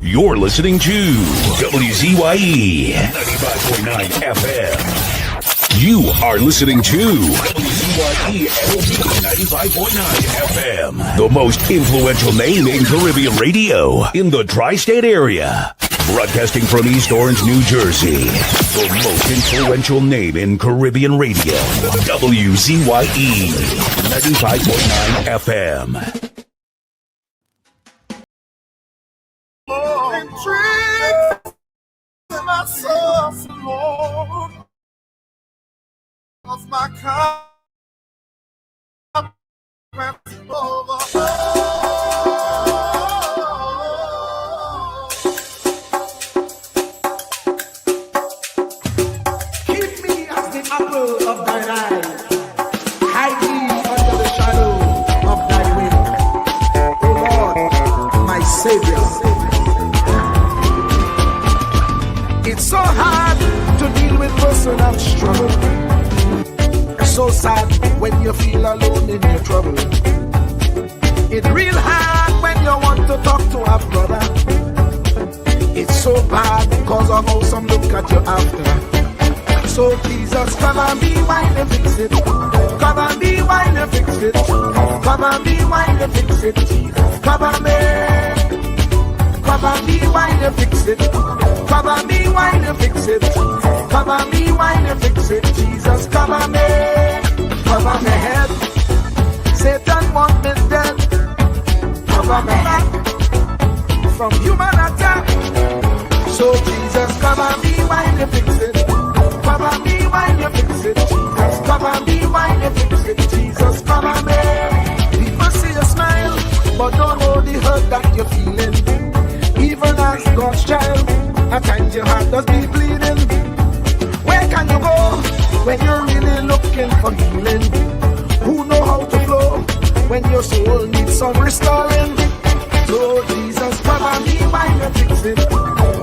You're listening to WZYE 95.9 FM. You are listening to WZYE 95.9 FM. The most influential name in Caribbean radio in the tri-state area. Broadcasting from East Orange, New Jersey. The most influential name in Caribbean radio. WZYE 95.9 FM. My soul, Lord, of my cup over. Keep me as the apple of thine eye. Hide me under the shadow of thy wing. O Lord, my Savior. It's so hard to deal with personal struggle. It's so sad when you feel alone in your trouble. It's real hard when you want to talk to a brother. It's so bad because of how some look at you after. So Jesus, cover me while you fix it. Cover me while you fix it. Cover me while you fix it. Jesus, cover me. Cover me while you fix it. Cover me while you fix it. Cover me while you fix it. Jesus, cover me. Cover my head. Satan want me dead. Cover my back from human attack. So Jesus, cover me while you fix it. Cover me while you fix it. Jesus, cover me while you fix it. Jesus, cover me. People see you smile, but don't know the hurt that you're feeling. Even as God's child, at times your heart does be bleeding. Where can you go when you're really looking for healing? Who know how to flow when your soul needs some restoring? So Jesus, cover me while you fix it.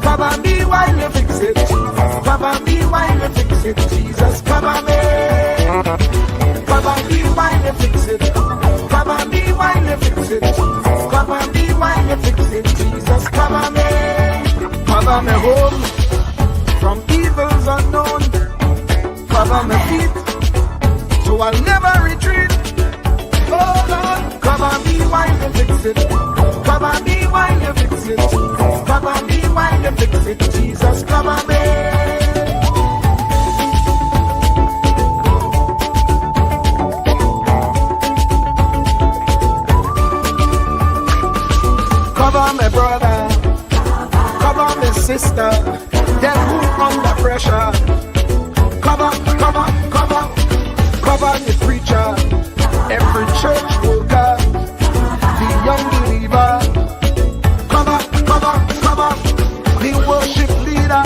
Cover me while you fix it. Jesus, cover me while you fix it. Jesus, cover me. Cover me while you fix it. Cover me while you fix it. Jesus, cover me while you fix it. Jesus, cover me. Cover me home from evils unknown. Cover my feet so I'll never retreat. Oh Lord, cover me while you fix it. Cover me while you fix it. Cover me while you fix it. Jesus, cover me. Cover my brother, cover my sister, them who under pressure. Cover the preacher, every church worker, the young believer. Cover the worship leader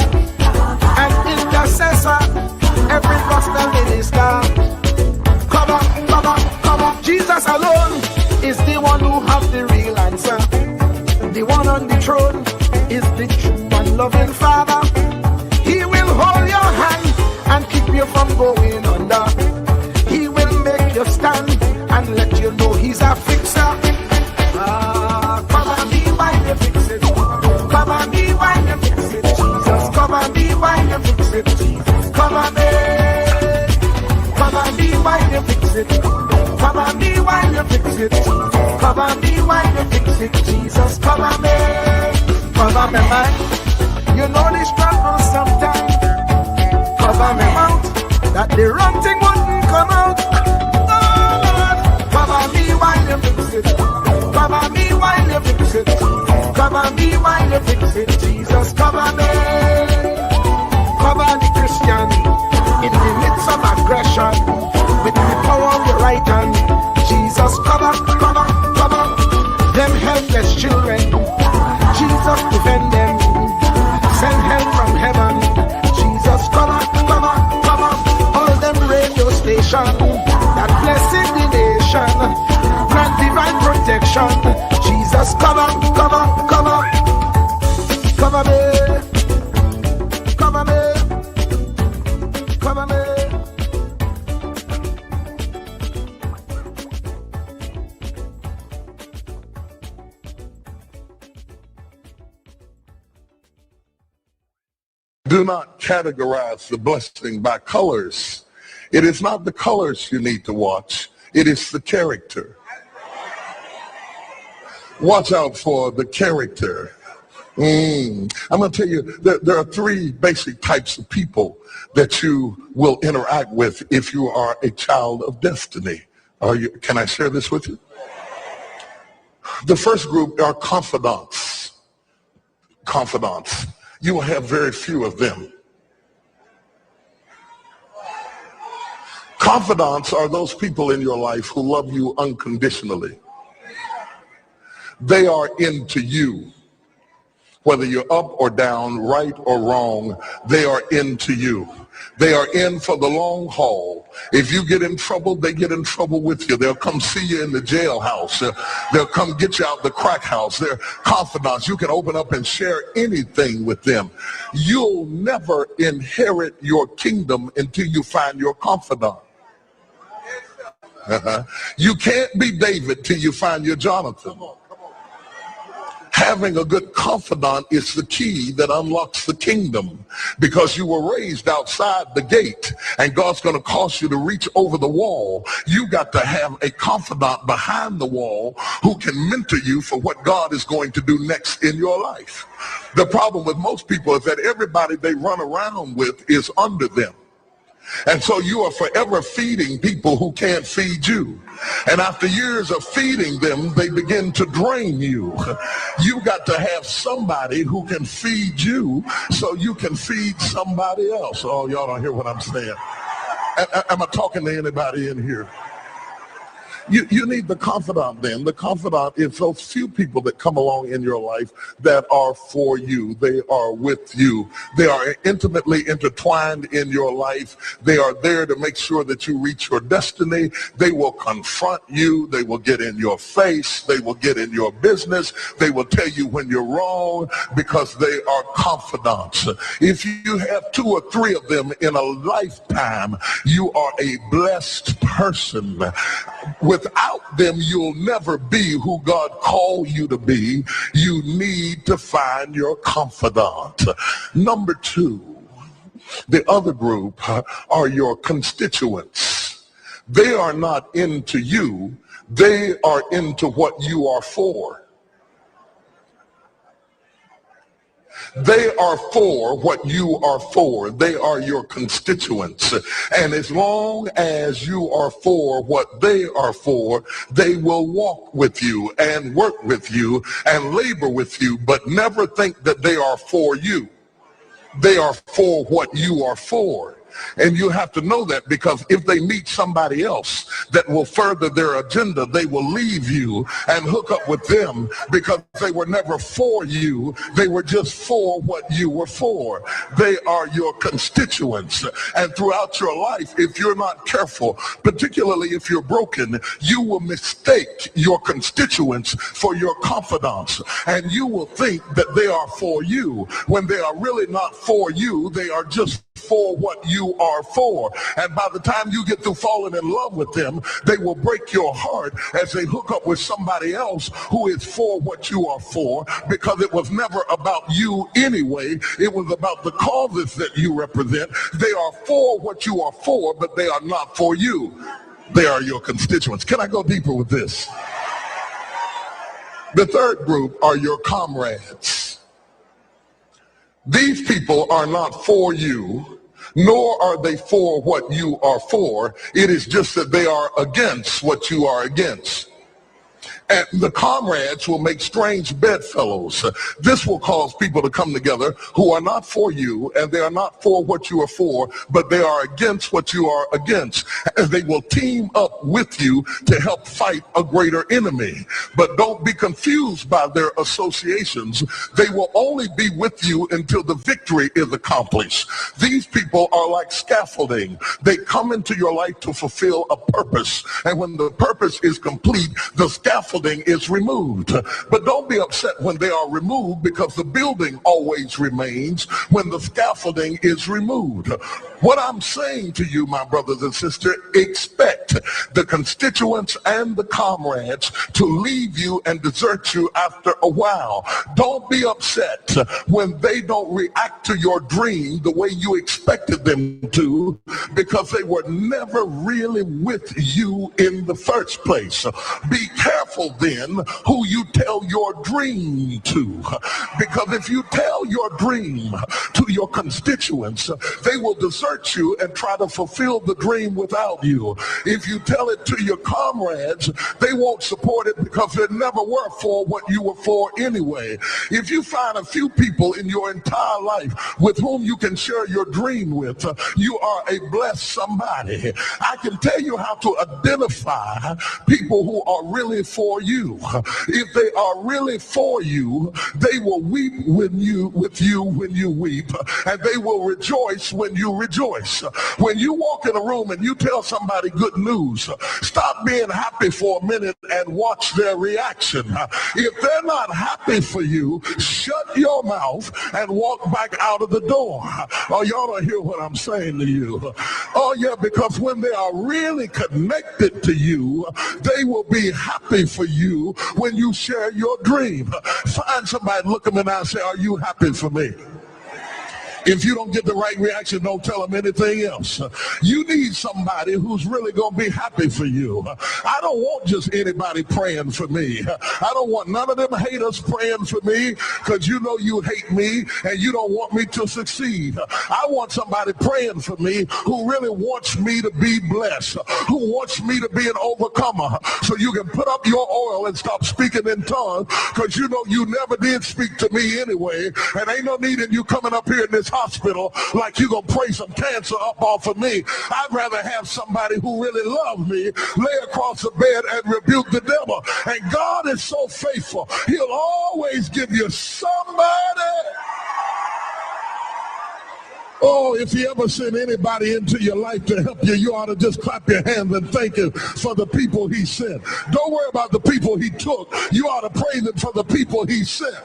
and intercessor, every gospel minister. Cover. Jesus alone is the one who has the real answer. The one on the throne is the true and loving Father. He will hold your hand and keep you from going under. He will make you stand and let you know he's a fixer. Cover me while you fix it. Cover me while you fix it. Jesus, cover me while you fix it. Jesus, cover me. Cover me while you fix it. Cover me while you fix it. Cover me while you fix it. Jesus, cover me. Cover me mind. You know the struggle sometimes. Cover me mouth, that the wrong thing wouldn't come out. Oh Lord, cover me while you fix it. Cover me while you fix it. Cover me while you fix it. Jesus, cover me. Cover the Christian in the midst of aggression with the power of your right hand. Jesus, cover them helpless children. Jesus, defend them. Send help from heaven. Jesus, cover all them radio stations that blessing the nation. Grant divine protection. Jesus, cover me. Cover me. not categorize the blessing by colors. It is not the colors you need to watch. It is the character. Watch out for the character. I'm going to tell you, there are three basic types of people that you will interact with if you are a child of destiny. Can I share this with you? The first group are confidants. Confidants. You will have very few of them. Confidants are those people in your life who love you unconditionally. They are into you. Whether you're up or down, right or wrong, they are into you. They are in for the long haul. If you get in trouble, they get in trouble with you. They'll come see you in the jailhouse. They'll come get you out the crack house. They're confidants. You can open up and share anything with them. You'll never inherit your kingdom until you find your confidant. You can't be David till you find your Jonathan. Having a good confidant is the key that unlocks the kingdom, because you were raised outside the gate and God's going to cause you to reach over the wall. You got to have a confidant behind the wall who can mentor you for what God is going to do next in your life. The problem with most people is that everybody they run around with is under them. And so you are forever feeding people who can't feed you. And after years of feeding them, they begin to drain you. You got to have somebody who can feed you so you can feed somebody else. Oh, y'all don't hear what I'm saying. Am I talking to anybody in here? You need the confidant then. The confidant is those few people that come along in your life that are for you. They are with you. They are intimately intertwined in your life. They are there to make sure that you reach your destiny. They will confront you. They will get in your face. They will get in your business. They will tell you when you're wrong, because they are confidants. If you have 2 or 3 of them in a lifetime, you are a blessed person. Without them, you'll never be who God called you to be. You need to find your confidant. Number 2, the other group are your constituents. They are not into you. They are into what you are for. They are for what you are for. They are your constituents. And as long as you are for what they are for, they will walk with you and work with you and labor with you, but never think that they are for you. They are for what you are for. And you have to know that, because if they meet somebody else that will further their agenda, they will leave you and hook up with them, because they were never for you. They were just for what you were for. They are your constituents. And throughout your life, if you're not careful, particularly if you're broken, you will mistake your constituents for your confidants. And you will think that they are for you when they are really not for you. They are just for what you are for. And by the time you get through falling in love with them, they will break your heart as they hook up with somebody else who is for what you are for, because it was never about you anyway. It was about the causes that you represent. They are for what you are for, but they are not for you. They are your constituents. Can I go deeper with this? The third group are your comrades. These people are not for you, nor are they for what you are for. It is just that they are against what you are against. And the comrades will make strange bedfellows. This will cause people to come together who are not for you, and they are not for what you are for, but they are against what you are against. And they will team up with you to help fight a greater enemy. But don't be confused by their associations. They will only be with you until the victory is accomplished. These people are like scaffolding. They come into your life to fulfill a purpose. And when the purpose is complete, the scaffolding is removed. But don't be upset when they are removed, because the building always remains when the scaffolding is removed. What I'm saying to you, my brothers and sisters, expect the constituents and the comrades to leave you and desert you after a while. Don't be upset when they don't react to your dream the way you expected them to, because they were never really with you in the first place. Be careful then who you tell your dream to, because if you tell your dream to your constituents, they will desert you and try to fulfill the dream without you. If you tell it to your comrades, they won't support it because they never were for what you were for anyway. If you find a few people in your entire life with whom you can share your dream with, you are a blessed somebody. I can tell you how to identify people who are really for you. If they are really for you, they will weep with you when you weep, and they will rejoice when you rejoice. When you walk in a room and you tell somebody good news, stop being happy for a minute and watch their reaction. If they're not happy for you, shut your mouth and walk back out of the door. Oh, y'all don't hear what I'm saying to you. Oh, yeah, because when they are really connected to you, they will be happy for you when you share your dream. Find somebody, look them in the eye and say, are you happy for me? If you don't get the right reaction, don't tell them anything else. You need somebody who's really going to be happy for you. I don't want just anybody praying for me. I don't want none of them haters praying for me, because you know you hate me and you don't want me to succeed. I want somebody praying for me who really wants me to be blessed, who wants me to be an overcomer, so you can put up your oil and stop speaking in tongues, because you know you never did speak to me anyway, and ain't no need in you coming up here in this hospital like you gonna pray some cancer up off of me. I'd rather have somebody who really loves me lay across the bed and rebuke the devil. And God is so faithful, he'll always give you somebody. Oh, if he ever sent anybody into your life to help you, you ought to just clap your hands and thank him for the people he sent. Don't worry about the people he took. You ought to praise him for the people he sent.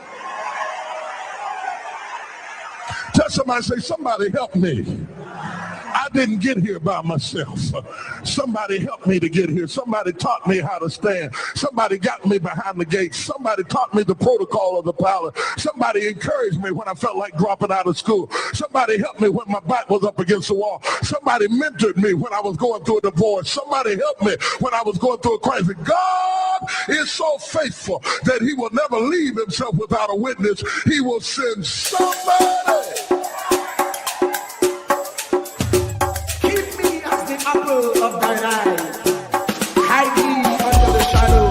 Tell somebody, say, somebody help me. I didn't get here by myself. Somebody helped me to get here. Somebody taught me how to stand. Somebody got me behind the gate. Somebody taught me the protocol of the pilot. Somebody encouraged me when I felt like dropping out of school. Somebody helped me when my back was up against the wall. Somebody mentored me when I was going through a divorce. Somebody helped me when I was going through a crisis. God is so faithful that he will never leave himself without a witness. He will send somebody. Apple of thine eye, hide me under the shadow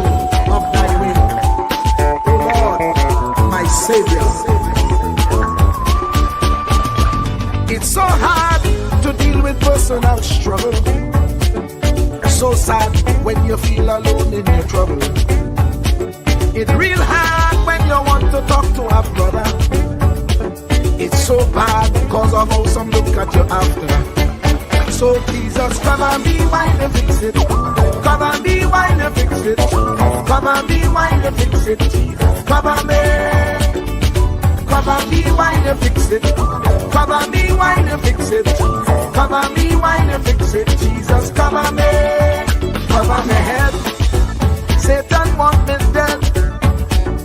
of thy wing. O Lord, my Savior. It's so hard to deal with personal struggle. So sad when you feel alone in your trouble. It's real hard when you want to talk to a brother. It's so bad because of how some look at you after. So Jesus, come and be while you fix it. Come and be while you fix it. Come and be while you fix it. Jesus, come and be. Come and be while you fix it. Come and be while you fix it. Come and be while you fix it. Jesus, come and be. Cover my head. Satan want me dead.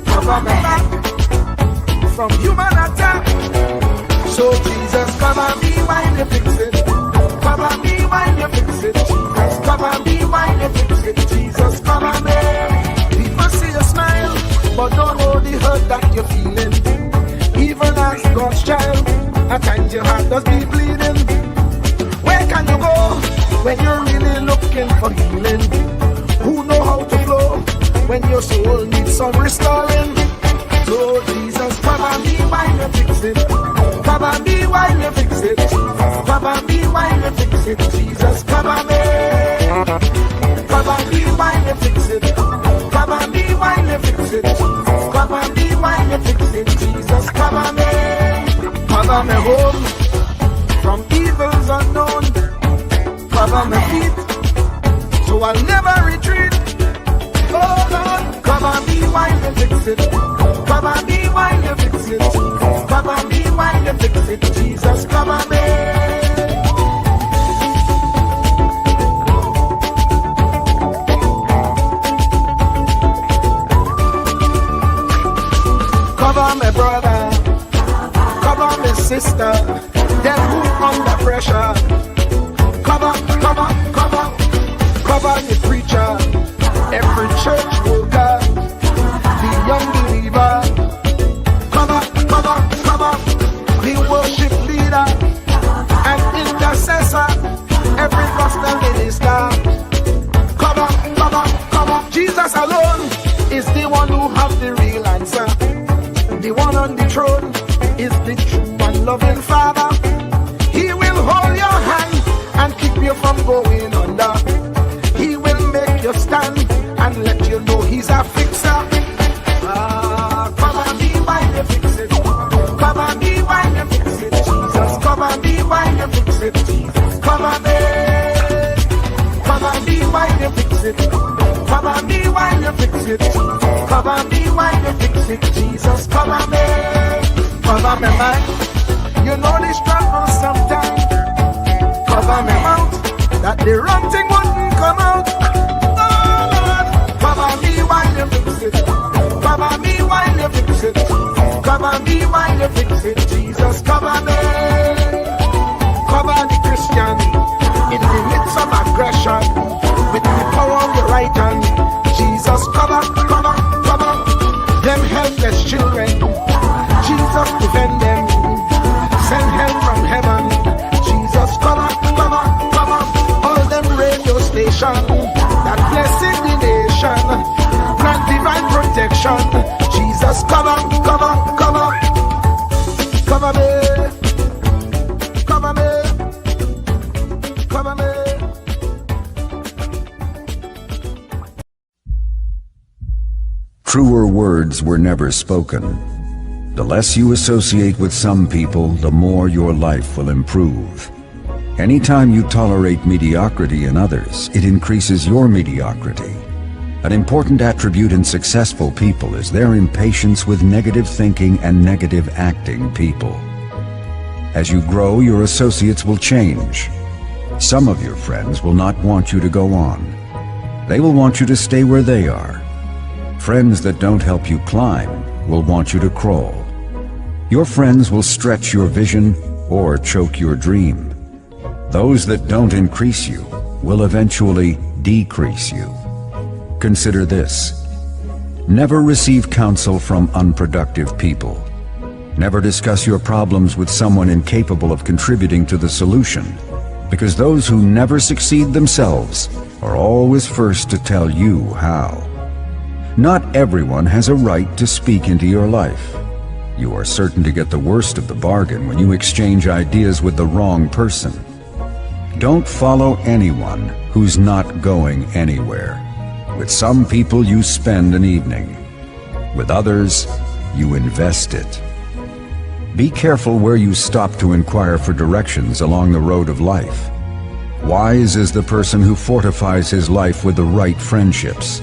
Cover my back from human attack. So Jesus, come and be while you fix it. Come and be while you fix it, Jesus. Come and be while you fix it, Jesus. Come and be. People see you smile, but don't hold the hurt that you're feeling. Even as God's child, at times your heart does be bleeding. Where can you go when you're really looking for healing? Who know how to flow when your soul needs some restoring? So Jesus, come and be while you fix it. Come and be while you fix it, Jesus. Come and be while you fix it, Jesus. Come and be. Come and be while you fix it. Come and be while you fix it, Jesus. Come and be while you fix it, Jesus. Come and be. Cover me home from evils unknown. Cover my feet so I'll never retreat. Oh Lord, come and be while you fix it. Come and be while you fix it, Jesus. Come and be while you fix it, Jesus. Come and be. pastor. Cover, cover, cover, cover the preacher. Every church worker, the young believer. Cover, cover, cover, the worship leader and intercessor. Every gospel minister. Cover, cover, cover. Jesus alone is the one who has the real answer. The one on the throne is the true and loving Father. He will hold your hand and keep you from going under. He will make you stand and let you know he's a fixer. Cover me while you fix it. Cover me while you fix it. Jesus, cover me while you fix it. Jesus, cover me. Cover me while you fix it. Cover me while you fix it. Cover me while you fix it. Jesus, cover me. Cover me, man. You know the struggle sometimes. Cover me mouth, that the wrong thing wouldn't come out. Oh Lord, cover me while you fix it. Cover me while you fix it. Cover me while you fix it. Jesus, cover me. Cover the Christian in the midst of aggression with the power of your right hand. Jesus, cover, cover, cover them helpless children. Jesus, defend them. Send help from heaven. Jesus, cover, cover, cover all them radio stations that blessing the nation. Grant divine protection. Jesus, cover, cover, cover, cover me, cover me, cover me. Truer words were never spoken. The less you associate with some people, the more your life will improve. Anytime you tolerate mediocrity in others, it increases your mediocrity. An important attribute in successful people is their impatience with negative thinking and negative acting people. As you grow, your associates will change. Some of your friends will not want you to go on. They will want you to stay where they are. Friends that don't help you climb will want you to crawl. Your friends will stretch your vision or choke your dream. Those that don't increase you will eventually decrease you. Consider this. Never receive counsel from unproductive people. Never discuss your problems with someone incapable of contributing to the solution, because those who never succeed themselves are always first to tell you how. Not everyone has a right to speak into your life. You are certain to get the worst of the bargain when you exchange ideas with the wrong person. Don't follow anyone who's not going anywhere. With some people you spend an evening. With others, you invest it. Be careful where you stop to inquire for directions along the road of life. Wise is the person who fortifies his life with the right friendships.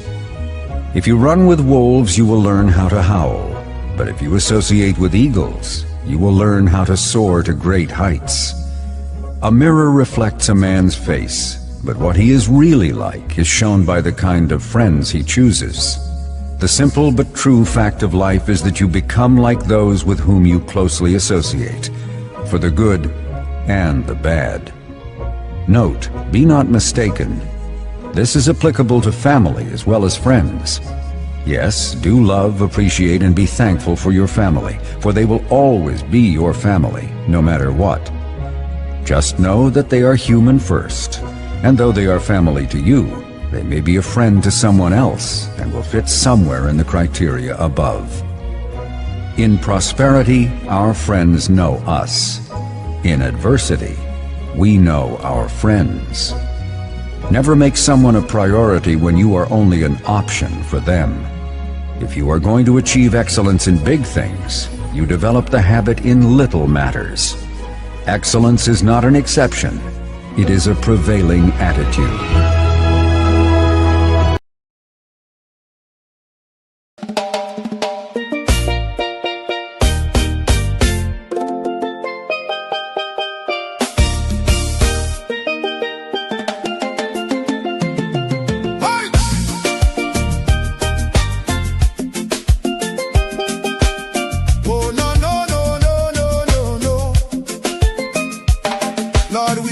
If you run with wolves, you will learn how to howl. But if you associate with eagles, you will learn how to soar to great heights. A mirror reflects a man's face, but what he is really like is shown by the kind of friends he chooses. The simple but true fact of life is that you become like those with whom you closely associate, for the good and the bad. Note, be not mistaken. This is applicable to family as well as friends. Yes, do love, appreciate, and be thankful for your family, for they will always be your family, no matter what. Just know that they are human first, and though they are family to you, they may be a friend to someone else and will fit somewhere in the criteria above. In prosperity, our friends know us. In adversity, we know our friends. Never make someone a priority when you are only an option for them. If you are going to achieve excellence in big things, you develop the habit in little matters. Excellence is not an exception. It is a prevailing attitude. Lord, we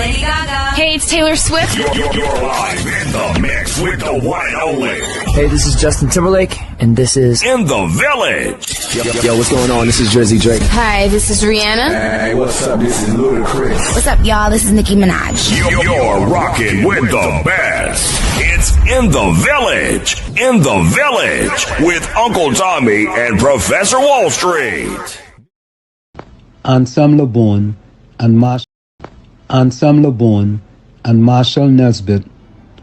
Lady Gaga. Hey, it's Taylor Swift. You're live in the mix with the one and only. Hey, this is Justin Timberlake, and this is In the Village. Yo, what's going on? This is Jersey Drake. Hi, this is Rihanna. Hey, what's up? This is Ludacris. What's up, y'all? This is Nicki Minaj. You're rocking with the best. It's In the Village. In the Village with Uncle Tommy and Professor Wall Street. Ansam LeBon and Marshall Nesbitt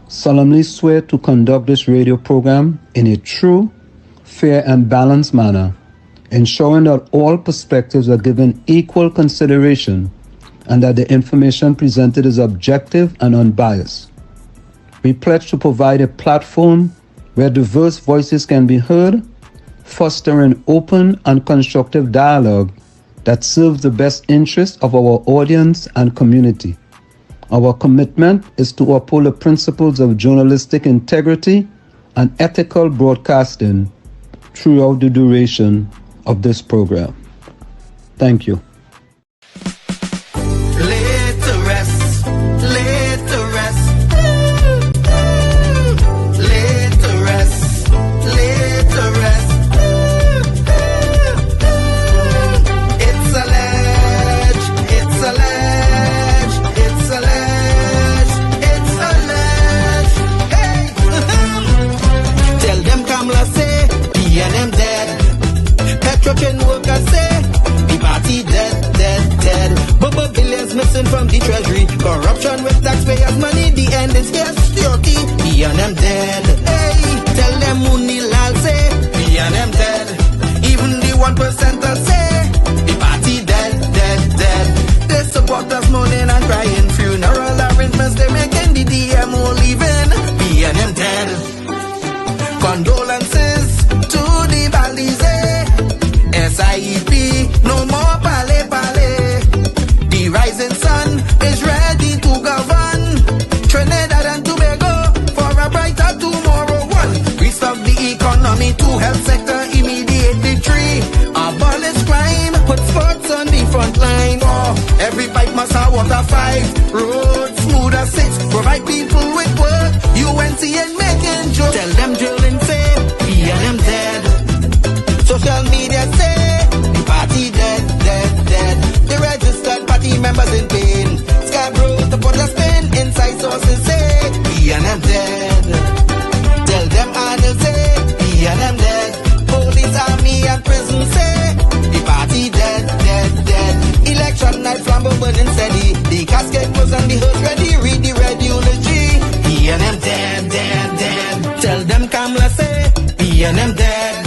solemnly swear to conduct this radio program in a true, fair, and balanced manner, ensuring that all perspectives are given equal consideration and that the information presented is objective and unbiased. We pledge to provide a platform where diverse voices can be heard, fostering open and constructive dialogue that serves the best interests of our audience and community. Our commitment is to uphold the principles of journalistic integrity and ethical broadcasting throughout the duration of this program. Thank you. From the treasury, corruption with taxpayers' money, the end is here, security, he and them dead. Hey, tell them Munilal say, he and them dead. Even the 1%ers say, the party dead, dead, dead. They support us mourning and crying, funeral arrangements they making, the DMO leaving, he and them dead. Condolences to the Balize, SIEP, no more pale pale. The rising sun is ready to govern Trinidad and Tobago for a brighter tomorrow. One, restart the economy, two, health sector, immediate victory. Abolish crime, put sports on the front line. Four, every pipe must have water. Five, roads smooth as six, provide people with work. UNC and making jokes. Tell them drilling say, he and them dead. Social media say, the party dead, dead, dead. The registered party members in pain. Scarborough to put a spin. Inside sources say, he and them dead. Tell them Arnold say, he and them dead. Police, army and prison say, the party dead, dead, dead. Election night flambeau burning steady. The casket was on the hearse ready. Read the red eulogy. He and them dead, dead, dead. Tell them Kamala say, he and them dead.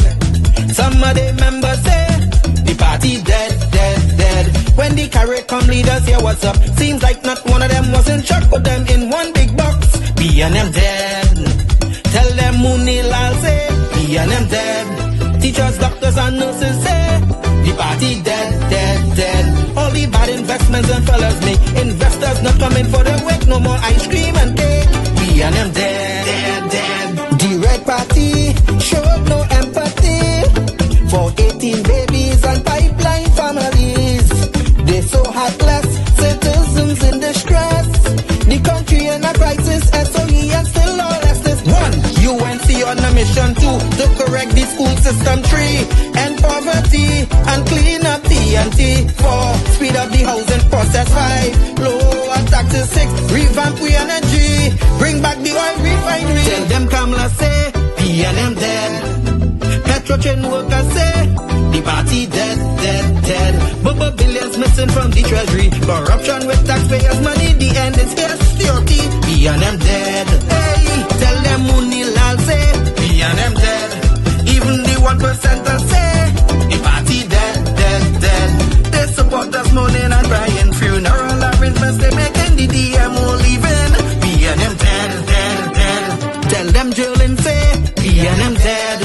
Some of the members say, the party dead, dead, dead. When the CARICOM leaders hear what's up, seems like not one of them was in shock. Put them in one big box, be and them dead. Tell them Munilal say, be and them dead. Teachers, doctors and nurses say, the party dead, dead, dead. All the bad investments and fellas make investors not coming for the work. No more ice cream and cake, be and them dead, dead, dead. The red party showed no empathy for 18 babies and pipeline families. They so heartless, citizens in distress. The country in a crisis, SOE and still all justice. One, UNC on a mission. Two, to correct the school system. Three, end poverty and clean up TNT. Four, speed up the housing process. Five, lower taxes. Six, revamp we energy. Bring back the oil refinery. Tell them Kamala say, P and M dead. Petrotrain workers say, the party dead, dead, dead. Bubba billions missing from the treasury. Corruption with taxpayers' money, the end is here, security. P and M dead. Hey, tell them Munilal say, P and M dead. Even the 1%ers say, the party dead, dead, dead. They support us mourning and crying. Funeral arrangements they making, the DMO leaving. P and M dead, dead, dead. Tell them drilling say, P and M dead.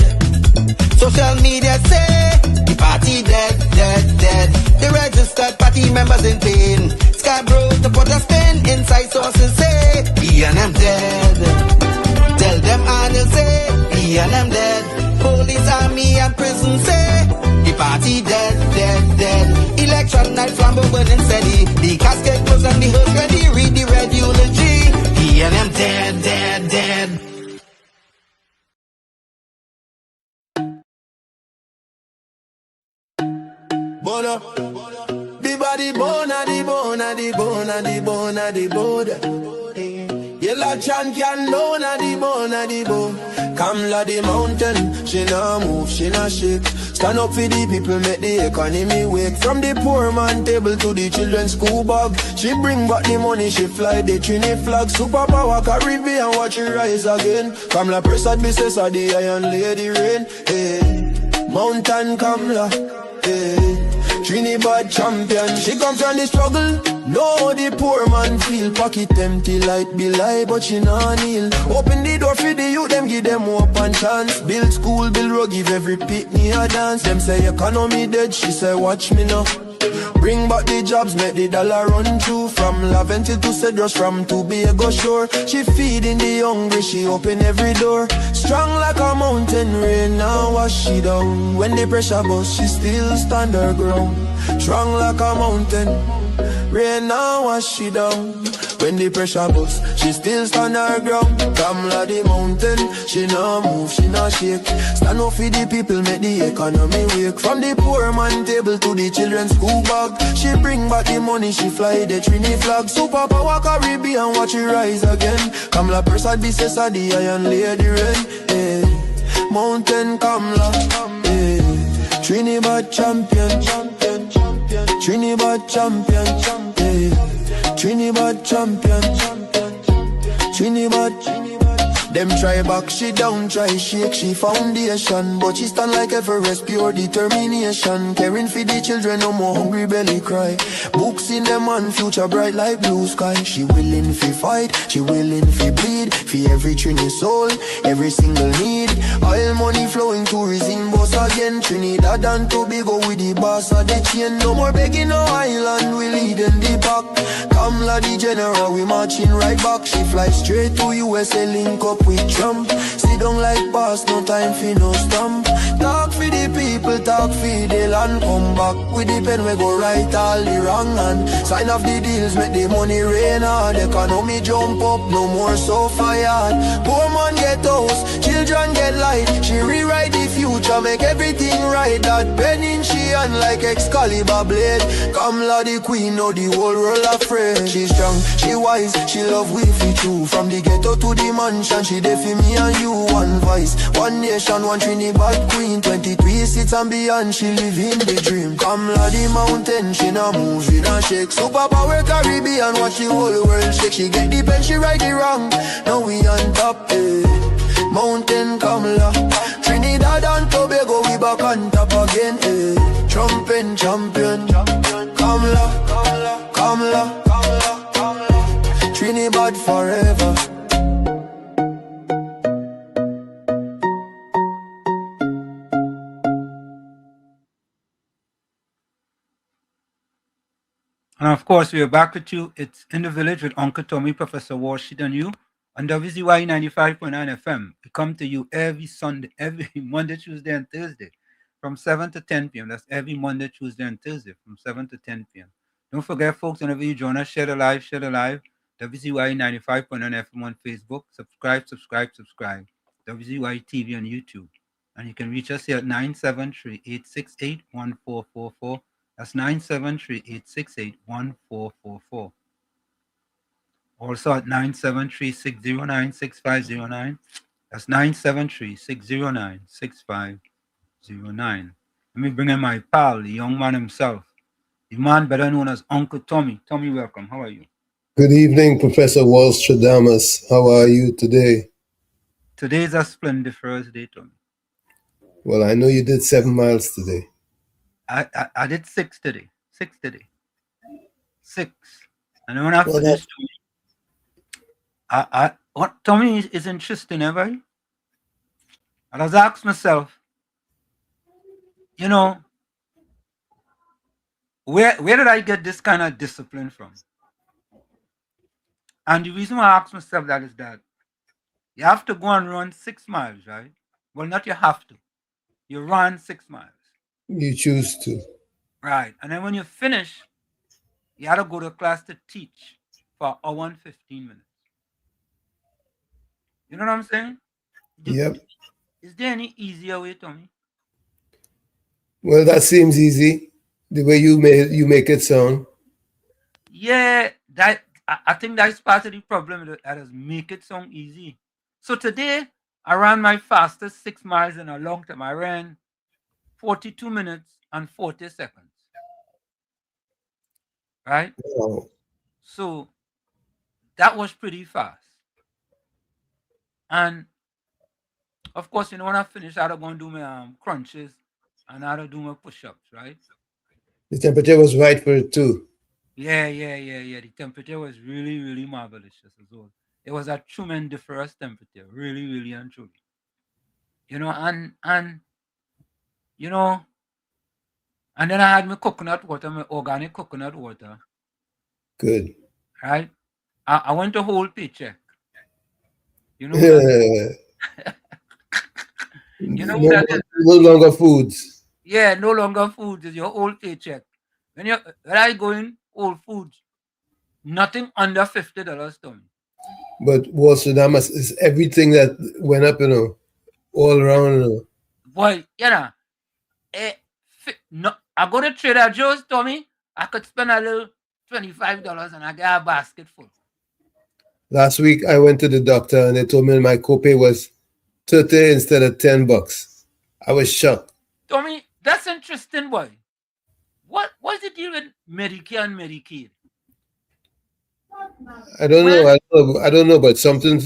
Social media say, the party dead, dead, dead. The registered party members in pain. Scarborough to put a spin. Inside sources say, B&M dead. Tell them Arnold say, B&M dead. Police, army and prison say, the party dead, dead, dead. Election night flambeau burning steady. The casket was on the hearse ready. Read the Bona. The body bona, the bona, the bona, the bona, the bona. Yellow champion, bona, the bona, the bona. Kamla the mountain, she nah move, she nah shake. Stand up for the people, make the economy wake. From the poor man table to the children's school bag. She bring back the money, she fly the Trini flag. Superpower Caribbean, watch it rise again. Kamla Prasad, Mrs. the Iron Lady Rain. Hey, Mountain Kamla, hey. Trinidad champion, she come from the struggle. No, the poor man feel pocket empty, light be lie, but she nah kneel. Open the door for the youth, them give them hope and chance. Build school, build road, give every pitney a dance. Them say economy dead, she say watch me now. Bring back the jobs, make the dollar run through. From Laventil to Cedros, from Tobago shore. She feeding the hungry, she open every door. Strong like a mountain, rain now wash she down. When the pressure bust, she still stand her ground. Strong like a mountain, rain now wash she down. When the pressure bust, she still stand her ground. Kamla the mountain, she nah move, she nah shake. Stand up for the people, make the economy wake. From the poor man table to the children's school bag. She bring back the money, she fly the Trini flag. Superpower Caribbean, watch it rise again. Kamla Prasad, Mrs. the Iron Lady Rain. Hey, Mountain Kamla, hey. Trinidad champion, Trinidad champion, hey. Trinidad champion, Trinidad. Them try back, she down, try shake, she foundation. But she stand like Everest, pure determination. Caring for the children, no more hungry belly cry. Books in them and future bright like blue sky. She willing fi fight, she willing fi bleed. For every Trini soul, every single need. Oil money flowing, tourism boss again. Trinidad and Tobago with the boss of the chain. No more begging no island, we lead in the back. Kamla the general, we marching right back. She fly straight to USA, link up with Trump. Sit down like boss, no time for no stamp. Talk for the people, talk for the land. Come back with the pen, we go right all the wrong hand. Sign off the deals, make the money rain hard. Economy jump up, no more so fired. Poor man get house, children get light. She rewrite the future, make everything right. That pen in she hand like Excalibur blade. Kamla the queen, know the whole world afraid. She strong, she wise, she love we fi true. From the ghetto to the mansion, she there for me and you. One voice, one nation, one Trinidad queen. 23 seats and beyond, she living the dream. Kamla the mountain, she nah move, she nah shake. Superpower Caribbean, watch the whole world shake. She get the pen, she right the wrong. Now we on top, eh. Mountain Kamla, Trinidad and Tobago, we back on top again, eh. Trumpin' champion, Kamla, Kamla, Kamla, Kamla, Kamla. Trinidad forever. And of course, we are back with you. It's In the Village with Uncle Tommy, Professor Warshid, and you on WZYE 95.9 FM. We come to you every Sunday, every Monday, Tuesday, and Thursday from 7 to 10 p.m. That's every Monday, Tuesday, and Thursday from 7 to 10 p.m. Don't forget, folks, whenever you join us, share the live, WZYE 95.9 FM on Facebook. Subscribe. WZYE TV on YouTube. And you can reach us here at 973-868-1444. That's 973-868-1444. Also at 973-609-6509. That's 973-609-6509. Let me bring in my pal, the young man himself, the man better known as Uncle Tommy. Tommy, welcome. How are you? Good evening, Professor Walstradamus. How are you today? Today's a splendiferous day, Tommy. Well, I know you did 7 miles today. I did 6 today. 6 today. 6. And then after this, what Tommy is interesting, ever. I was asking myself, you know, where did I get this kind of discipline from? And the reason why I ask myself that is that you have to go and run 6 miles, right? Well, not you have to. You run 6 miles. You choose to. Right. And then when you finish, you have to go to class to teach for an hour and 15 minutes. You know what I'm saying? Yep. Is there any easier way, Tommy? Well, that seems easy. The way you make it sound. Yeah, I think that's part of the problem that is make it sound easy. So today I ran my fastest 6 miles in a long time. I ran 42 minutes and 40 seconds. Right? Wow. So that was pretty fast. And of course, when I finish, I go and do my crunches and I do my push-ups, right? The temperature was right for it too. Yeah. The temperature was really, really marvelous as well. It was a tremendous temperature, really, really and truly. And you know, and then I had my coconut water, my organic coconut water, Good. right? I went a whole paycheck. You know that you know that is. No longer foods. Yeah, no longer food is your whole paycheck. When I go in Whole Foods, nothing under $50 to me. But Wastradamus is everything that went up, all around, Boy, eh, no, I go to Trader Joe's, Tommy. I could spend a little $25 and I get a basket full. Last week I went to the doctor and they told me my copay was 30 instead of $10. I was shocked. Tommy, that's interesting, boy. What's the deal with Medicare and Medicaid? I don't know. I don't know, but something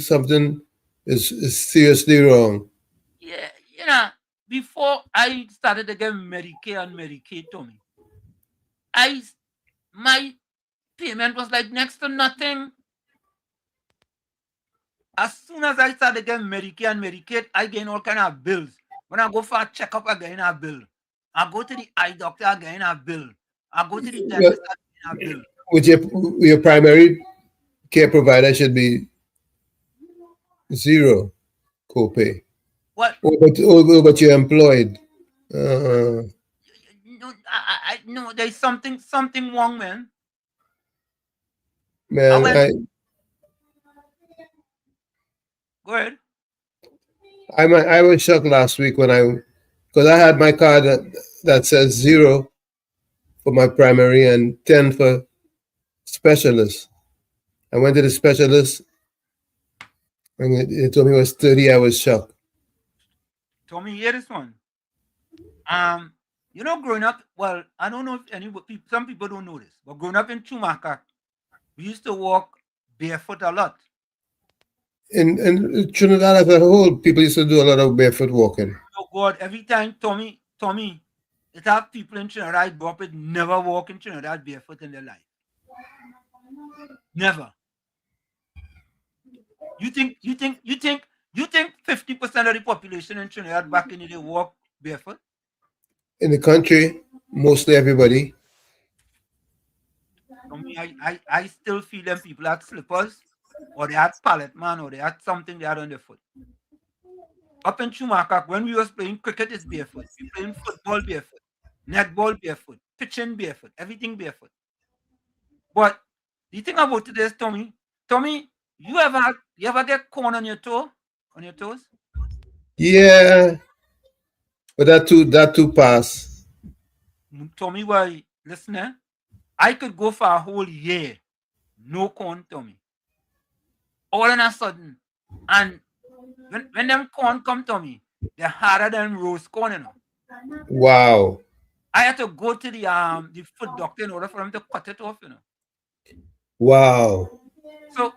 is seriously wrong. Yeah, before I started to get Medicare and Medicaid, Tommy, my payment was like next to nothing. As soon as I started getting Medicare and Medicaid, I gain all kind of bills. When I go for a checkup, I get a bill. I go to the eye doctor, I get a bill. I go to the Well, dentist, I get a bill. with your primary care provider should be zero copay. What? But you're employed. No, no, there's something wrong, man. Man, Go ahead. I was shocked last week because I had my card that says zero for my primary and 10 for specialist. I went to the specialist and it told me it was 30. I was shocked. Tommy, hear this one. Growing up, well, I don't know if some people don't know this, but growing up in Chumaka, we used to walk barefoot a lot. In Trinidad as a whole, people used to do a lot of barefoot walking. Oh God, every time Tommy, it have people in Trinidad grew up with never walk in Trinidad barefoot in their life. Never. You think 50% of the population in Trinidad back in the day walk barefoot? In the country, mostly everybody. I still feel them people had slippers, or they had pallet man, or they had something they had on their foot. Up in Chumakak, when we was playing cricket, it's barefoot. We playing football barefoot, netball barefoot, pitching barefoot, everything barefoot. But the thing about it is, Tommy, you ever get corn on your toe, on your toes? Yeah, but that too pass. Tommy, why? Listen, I could go for a whole year, no corn, Tommy. All of a sudden, and when them corn come to me, they're harder than roast corn, Wow. I had to go to the foot doctor in order for them to cut it off, Wow. So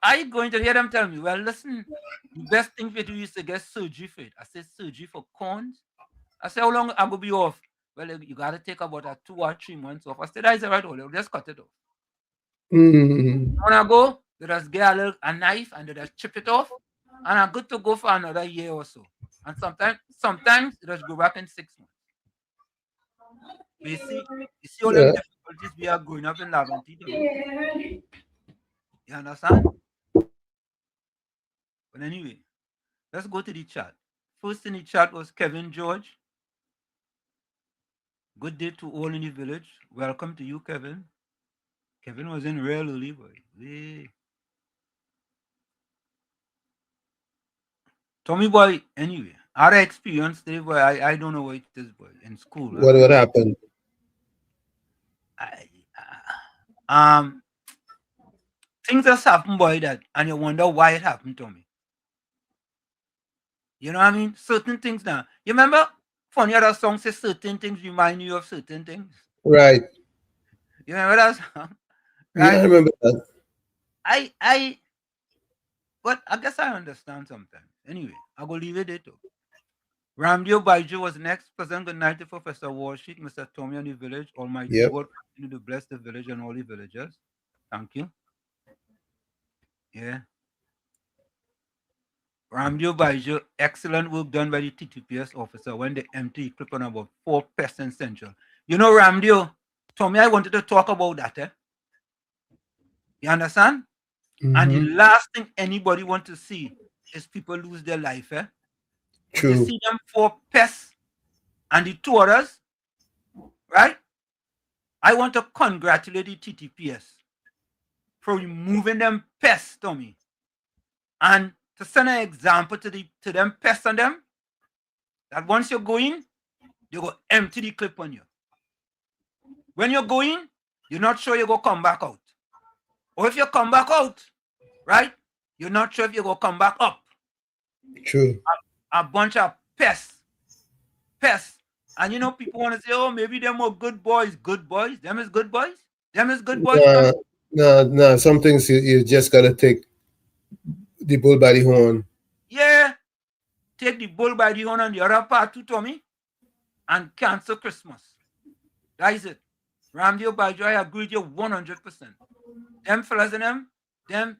I going to hear them tell me, well, listen, the best thing for you is to get surgery for it. I said, surgery for corns? I said, how long I go be off? Well, you got to take about 2 or 3 months off. I said, that's right, well, just cut it off. Mm. When I go, they just get a knife and they just chip it off, and I'm good to go for another year or so. And sometimes they just go back in 6 months. But you see all the difficulties we are growing up in Laventille. You understand? But anyway, let's go to the chat. First in the chat was Kevin George. Good day to all in the village. Welcome to you, Kevin. Kevin was in real early, boy. Hey. Tommy boy, anyway, our experience today, boy, I don't know what it is, boy, in school. What happened? Things just happen, boy, and you wonder why it happened to me. You know what I mean? Certain things now. You remember? Funny other song says certain things remind you of certain things. Right. You remember that song? Right? Yeah, I remember that. But I guess I understand sometimes. Anyway, I go leave it there too. Ramdio Baiju was next. Present good night to Professor Warshik, Mr. Tommy and the village. Almighty God continue to bless the village and all the villagers. Thank you. Yeah. Ramdio Baiju, excellent work done by the TTPS officer when they empty clip on about 4% central. You know, Ramdio, Tommy, I wanted to talk about that. You understand? Mm-hmm. And the last thing anybody wants to see is people lose their life. True. But you see them 4 pests and the 2 others, right? I want to congratulate the TTPS for removing them pests, Tommy. And to send an example to them pests on them, that once you're going, they go empty the clip on you. When you're going, you're not sure you go come back out. Or if you come back out, right, you're not sure if you go come back up. True. A bunch of pests. And you know, people want to say, oh, maybe them are good boys. Good boys? Them is good boys? Them is good boys? No. Some things you just got to take the bull by the horn. Yeah. Take the bull by the horn on the other part too, Tommy, and cancel Christmas. That is it. Ramdio Baiju, I agree with you 100%. Them fellas and them,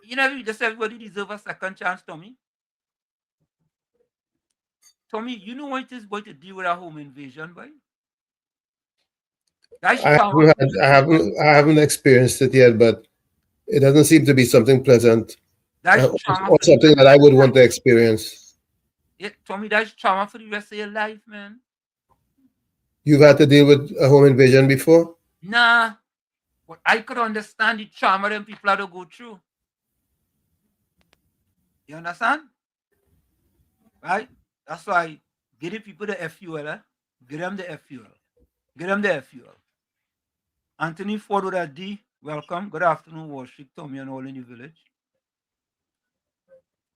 you know, just everybody deserve a second chance, Tommy. Tommy, you know what it is going to deal with a home invasion, boy? I haven't experienced it yet, but it doesn't seem to be something pleasant. Or something that I would want to experience. Yeah, Tommy, that's trauma for the rest of your life, man. You've had to deal with a home invasion before? Nah. But I could understand the trauma them people have to go through. You understand? Right? That's why give the people the FUL, Give them the FUL. Give them the FUL. Anthony Ford with a D, welcome. Good afternoon, Warshik, Tommy, and all in the village.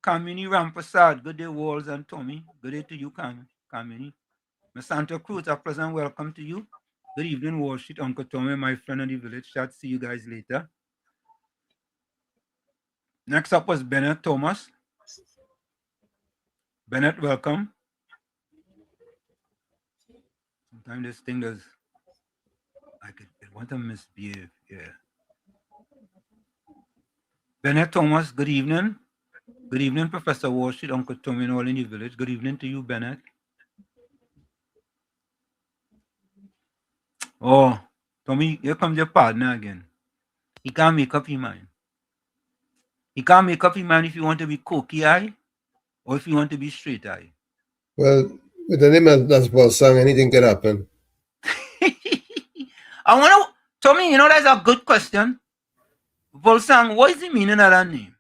Kamini Rampasad, good day, Walls and Tommy. Good day to you, Kamini. Miss Santa Cruz, a pleasant welcome to you. Good evening, Warshik, Uncle Tommy, my friend in the village. Shall see you guys later. Next up was Bennett Thomas. Bennett, welcome. Sometimes this thing does, like it want to misbehave, yeah. Bennett Thomas, good evening. Good evening, Professor Warshik, Uncle Tommy, and all in the village. Good evening to you, Bennett. Oh, Tommy, here comes your partner again. He can't make up his mind. He can't make up his mind if you want to be cocky eye or if you want to be straight eye. Well, with the name that's Bolsang, anything can happen. I want to, Tommy, you know, that's a good question. Bolsang, what is the meaning of that name?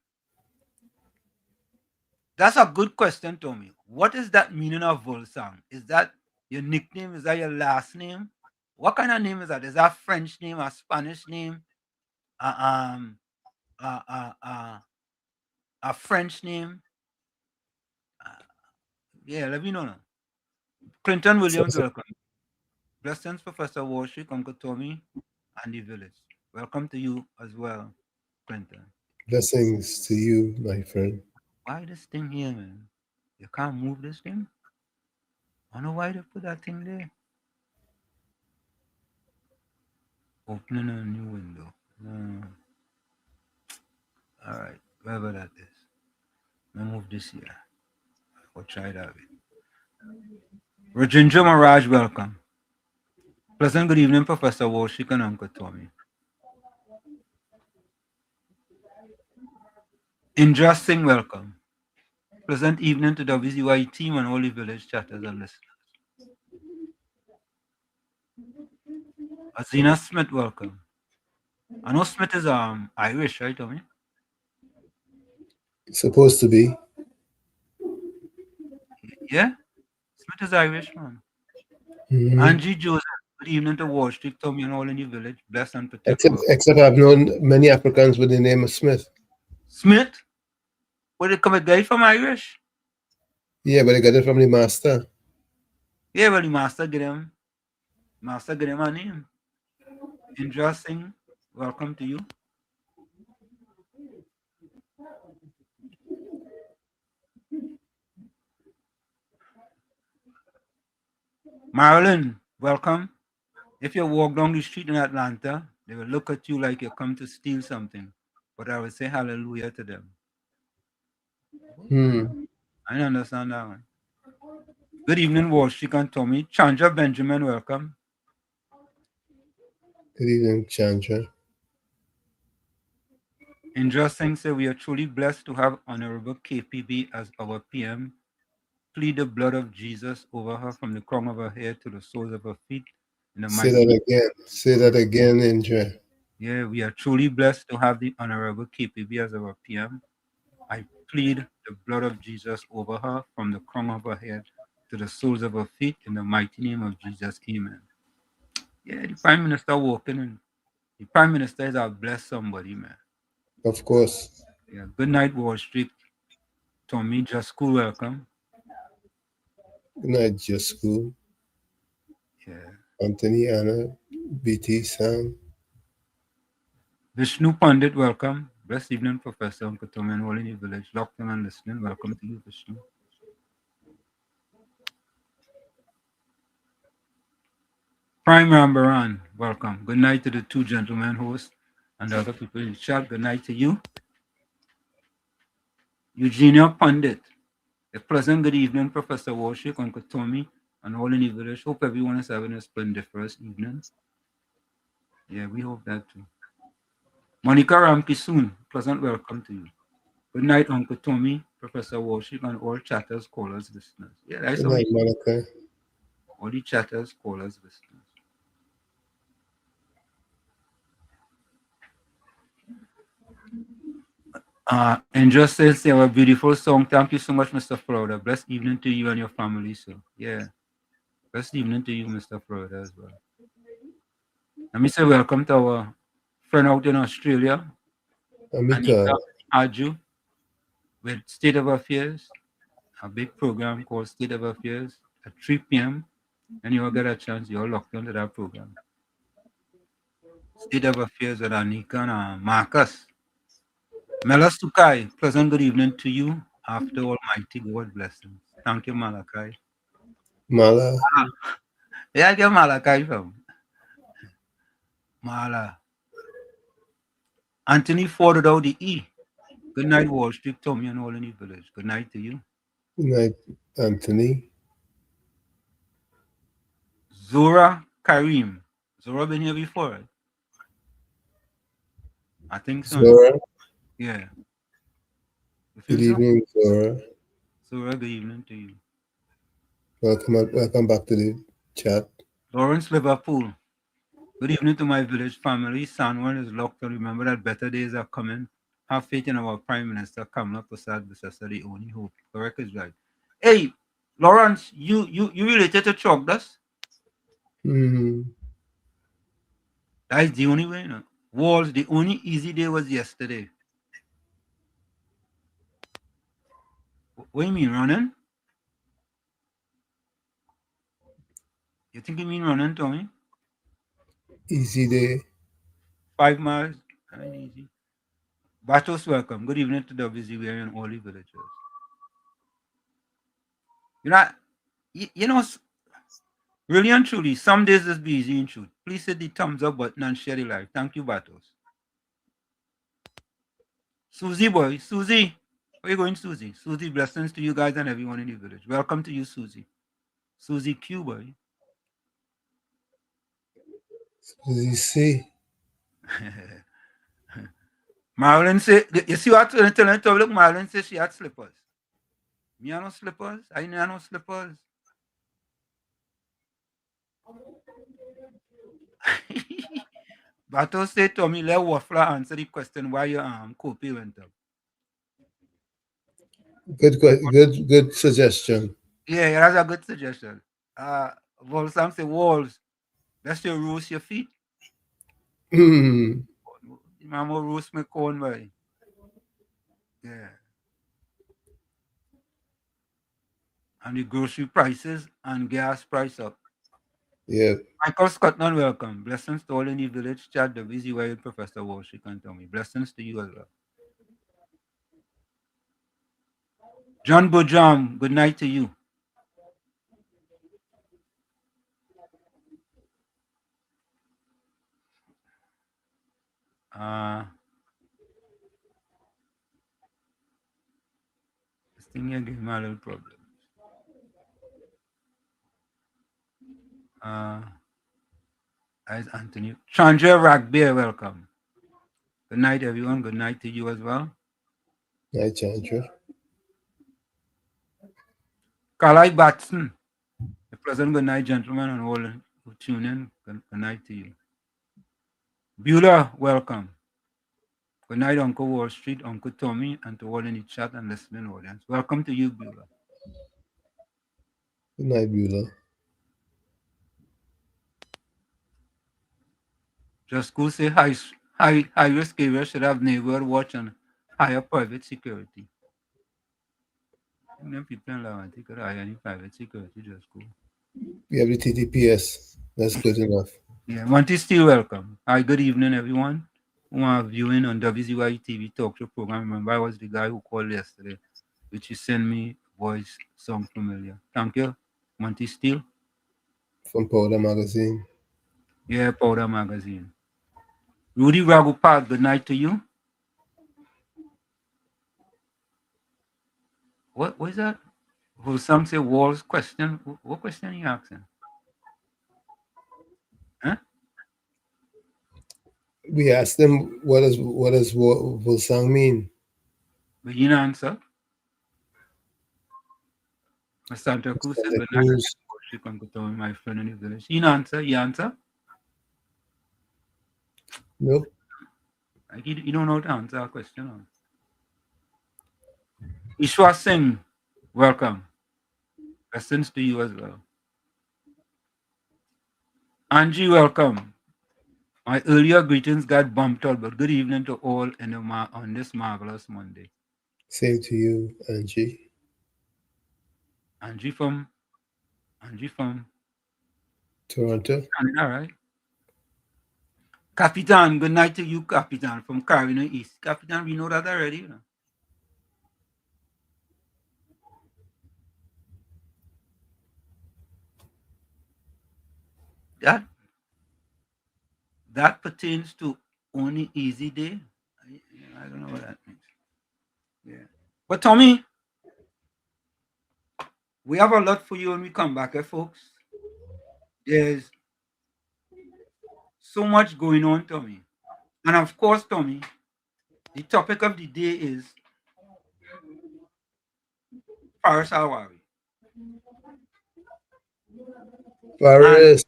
That's a good question, Tommy. What is that meaning of Volsang? Is that your nickname? Is that your last name? What kind of name is that? Is that a French name, a Spanish name, a French name? Yeah, let me know now. Clinton Williams, welcome. Blessings, Professor Warshik, Uncle Tommy, and the village. Welcome to you as well, Clinton. Blessings to you, my friend. Why this thing here, man? You can't move this thing? I don't know why they put that thing there. Opening a new window. No. All right, wherever that is. Let me move this here. I'll try that way. Rajendra Maharaj, welcome. Pleasant good evening, Professor Warshik and Uncle Tommy. Indra Singh, welcome. Pleasant evening to the WZYE team and all the village chatters and listeners. Azina Smith, welcome. I know Smith is Irish, right, Tommy? Supposed to be. Yeah? Smith is Irish, man. Mm-hmm. Angie Joseph, Good evening to Wall Street, Tommy, and all in the village. Bless and protect. Except I've known many Africans with the name of Smith. Smith? Where did come a guy from Irish? Yeah, but they got it from the master. Yeah, well, the master get him a name. Interesting. Welcome to you. Marilyn, welcome. If you walk down the street in Atlanta, they will look at you like you come to steal something. But I will say hallelujah to them. I don't understand that one. Good evening, Wall Street and Tommy. Chandra Benjamin, welcome. Good evening, Chandra. Interesting say we are truly blessed to have Honorable KPB as our PM. Plead the blood of Jesus over her from the crown of her head to the soles of her feet. Say that again, Indra. Yeah, we are truly blessed to have the Honorable KPB as our PM. I plead the blood of Jesus over her from the crown of her head to the soles of her feet in the mighty name of Jesus. Amen. Yeah, the Prime Minister walking in. The Prime Minister is a bless somebody, man. Of course. Yeah. Good night, Wall Street. Tommy, just school, welcome. Good night, just school. Yeah. Anthony, Anna, BT, Sam. Vishnu Pandit, welcome. Blessed evening, Professor Uncle Tommy and all in the village. Locked in and listening. Welcome to you, Vishnu. Prime Rambaran, welcome. Good night to the two gentlemen hosts and the other people in the chat. Good night to you. Eugenia Pandit, a pleasant good evening, Professor Warshik, Uncle Tommy, and all in the village. Hope everyone is having a splendiferous evening. Yeah, we hope that too. Monica Ramkisoon, pleasant welcome to you. Good night, Uncle Tommy, Professor Warshik, and all chatters, callers, listeners. Yeah, that's Good night, Monica. All the chatters, callers, listeners. And just says they have a beautiful song. Thank you so much, Mr. Florida. Blessed evening to you and your family, sir. Yeah. Blessed evening to you, Mr. Florida, as well. Let me say welcome to our friend out in Australia, Anita Aju, with State of Affairs, a big program called State of Affairs at 3 p.m. And you'll get a chance, you're locked into that program. State of Affairs with Anika and Marcus. Mela Sukai, pleasant good evening to you. After Almighty God blessings. Thank you, Malachi. Mala. Yeah, I get Malachi from. Mala. Anthony forwarded out the E. Good night, Wall Street, Tommy, and all in the village. Good night to you. Good night, Anthony. Zora Karim. Zora been here before, right? I think so. Zora. Yeah. Good evening, Zora. Zora, good evening to you. Welcome back to the chat. Lawrence, Liverpool. Good evening to my village family. Sanwan is locked, and remember that better days are coming. Have faith in our Prime Minister, Kamala Prasad Visasa, the only hope. Correct is right. Hey, Lawrence, you related to Chogdas? That is the only way, you know. Walls, the only easy day was yesterday. What do you mean, running? You think you mean running, Tommy? Easy day. 5 miles? I mean, easy. Batos, welcome. Good evening to WZYE and all the villagers. You know, really and truly, some days it's be easy and truth. Please hit the thumbs up button and share the live. Thank you, Batos. Susie, boy. Susie. Where you going, Susie? Susie, blessings to you guys and everyone in the village. Welcome to you, Susie. Susie Q, boy. Susie C. Marilyn say, you see what I'm telling you? Look, Marilyn says she had slippers. Me have no slippers. I know no slippers. Bato say to me, let Waffler answer the question why your copy went up. Good suggestion. Yeah, that's a good suggestion. Volsam say walls. That's your roast your feet. Hmm. Mama roast my corn, boy. Yeah. And the grocery prices and gas price up. Yeah. Michael Scotland, welcome. Blessings to all in the village chat, the WZYE Professor Walsh, you can tell me. Blessings to you as well. John Bojam, good night to you. This thing here gave me a little problem. As Anthony. Chandra Ragbear, welcome. Good night, everyone. Good night to you as well. Night, Chandra. Kalai Batson. A pleasant good night, gentlemen, and all who tune in. Good night to you. Beulah, welcome. Good night, Uncle Wall Street, Uncle Tommy, and to all in the chat and listening audience. Welcome to you, Beulah. Good night, Beulah. Just go say high risk area should have neighborhood watch and higher private security. Even if people in Lavanti could hire any private security, just go. We have the TTPS. That's good enough. Yeah, Monty still welcome. Hi, good evening, everyone. Who are viewing on WZYE TV talk show program. Remember, I was the guy who called yesterday, which you sent me voice song familiar. Thank you, Monty Steele. From Powder Magazine. Yeah, Powder Magazine. Rudy Raghupat, good night to you. What was that? Who some say Wall's question? What question are you asking? Huh? We asked them what does Volsang mean? But you didn't answer. Santa Cruz said, Santa good night. Cruz. She can go to my friend in the village. You didn't answer. You answer? Nope. Like you don't know how to answer a question. Huh? Ishwa Singh, welcome. Blessings to you as well. Angie, welcome. My earlier greetings got bumped out, but good evening to all on this marvelous Monday. Same to you, Angie. Angie from Toronto. Canada, right? Capitan, good night to you, Capitan, from Carolina East. Capitan, we know that already. You know? That pertains to only easy day. I don't know what that means. Yeah. But Tommy, we have a lot for you when we come back, folks. There's so much going on, Tommy. And of course, Tommy, the topic of the day is Faris Alwari. Faris.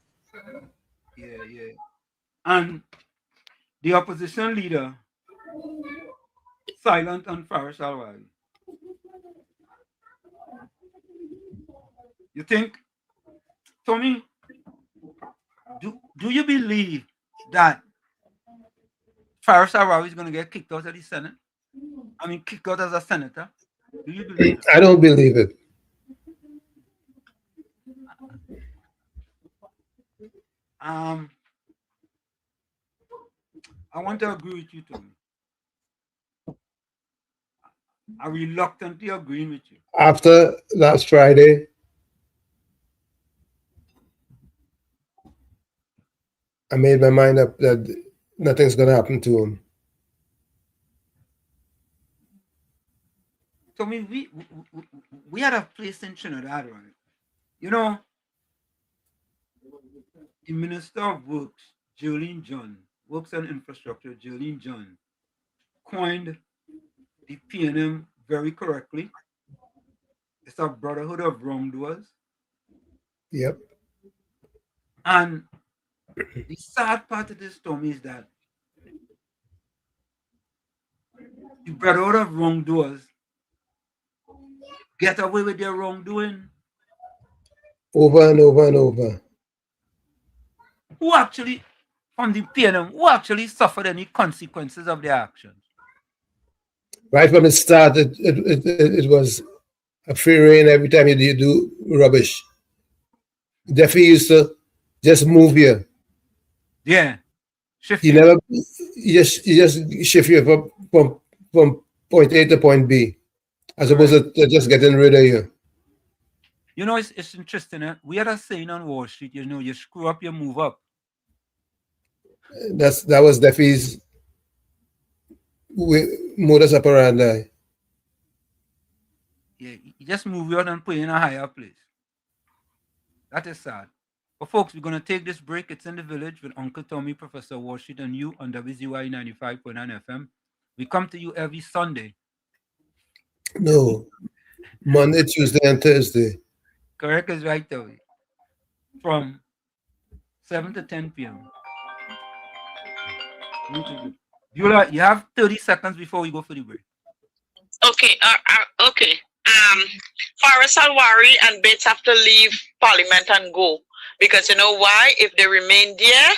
Yeah. And the opposition leader silent on Faris Alwari. You think, Tommy, do you believe that Faris Alwari is going to get kicked out of the Senate? I mean, kicked out as a senator? Do you believe it? I don't believe it. I want to agree with you, Tommy. I'm reluctantly agreeing with you. After last Friday, I made my mind up that nothing's going to happen to him. Tommy, we had a place in Trinidad, right? You know, the Minister of Works, Jolene John, Works and Infrastructure, Jolene John, coined the PNM very correctly. It's a brotherhood of wrongdoers. Yep. And the sad part of this, Tommy, is that the brotherhood of wrongdoers get away with their wrongdoing over and over and over. who actually, from the PNM, who actually suffered any consequences of their actions? Right from the start, it was a free reign every time you do rubbish. Definitely used to just move you. Yeah. Shift you just shift you from point A to point B, as opposed to just getting rid of you. You know, it's interesting. We had a saying on Wall Street, you know, you screw up, you move up. That was Duffy's modus operandi. Yeah, you just move you out and put you in a higher place. That is sad. But folks, we're going to take this break. It's in the village with Uncle Tommy, Professor Wall Street, and you on WZYE 95.9 FM. We come to you every Sunday. No. Monday, Tuesday, and Thursday. Correct is right, Tommy. From 7 to 10 p.m. Beulah, you have 30 seconds before we go for the break. Okay, okay. Faris Alwari and Bates have to leave Parliament and go. Because you know why? If they remain there,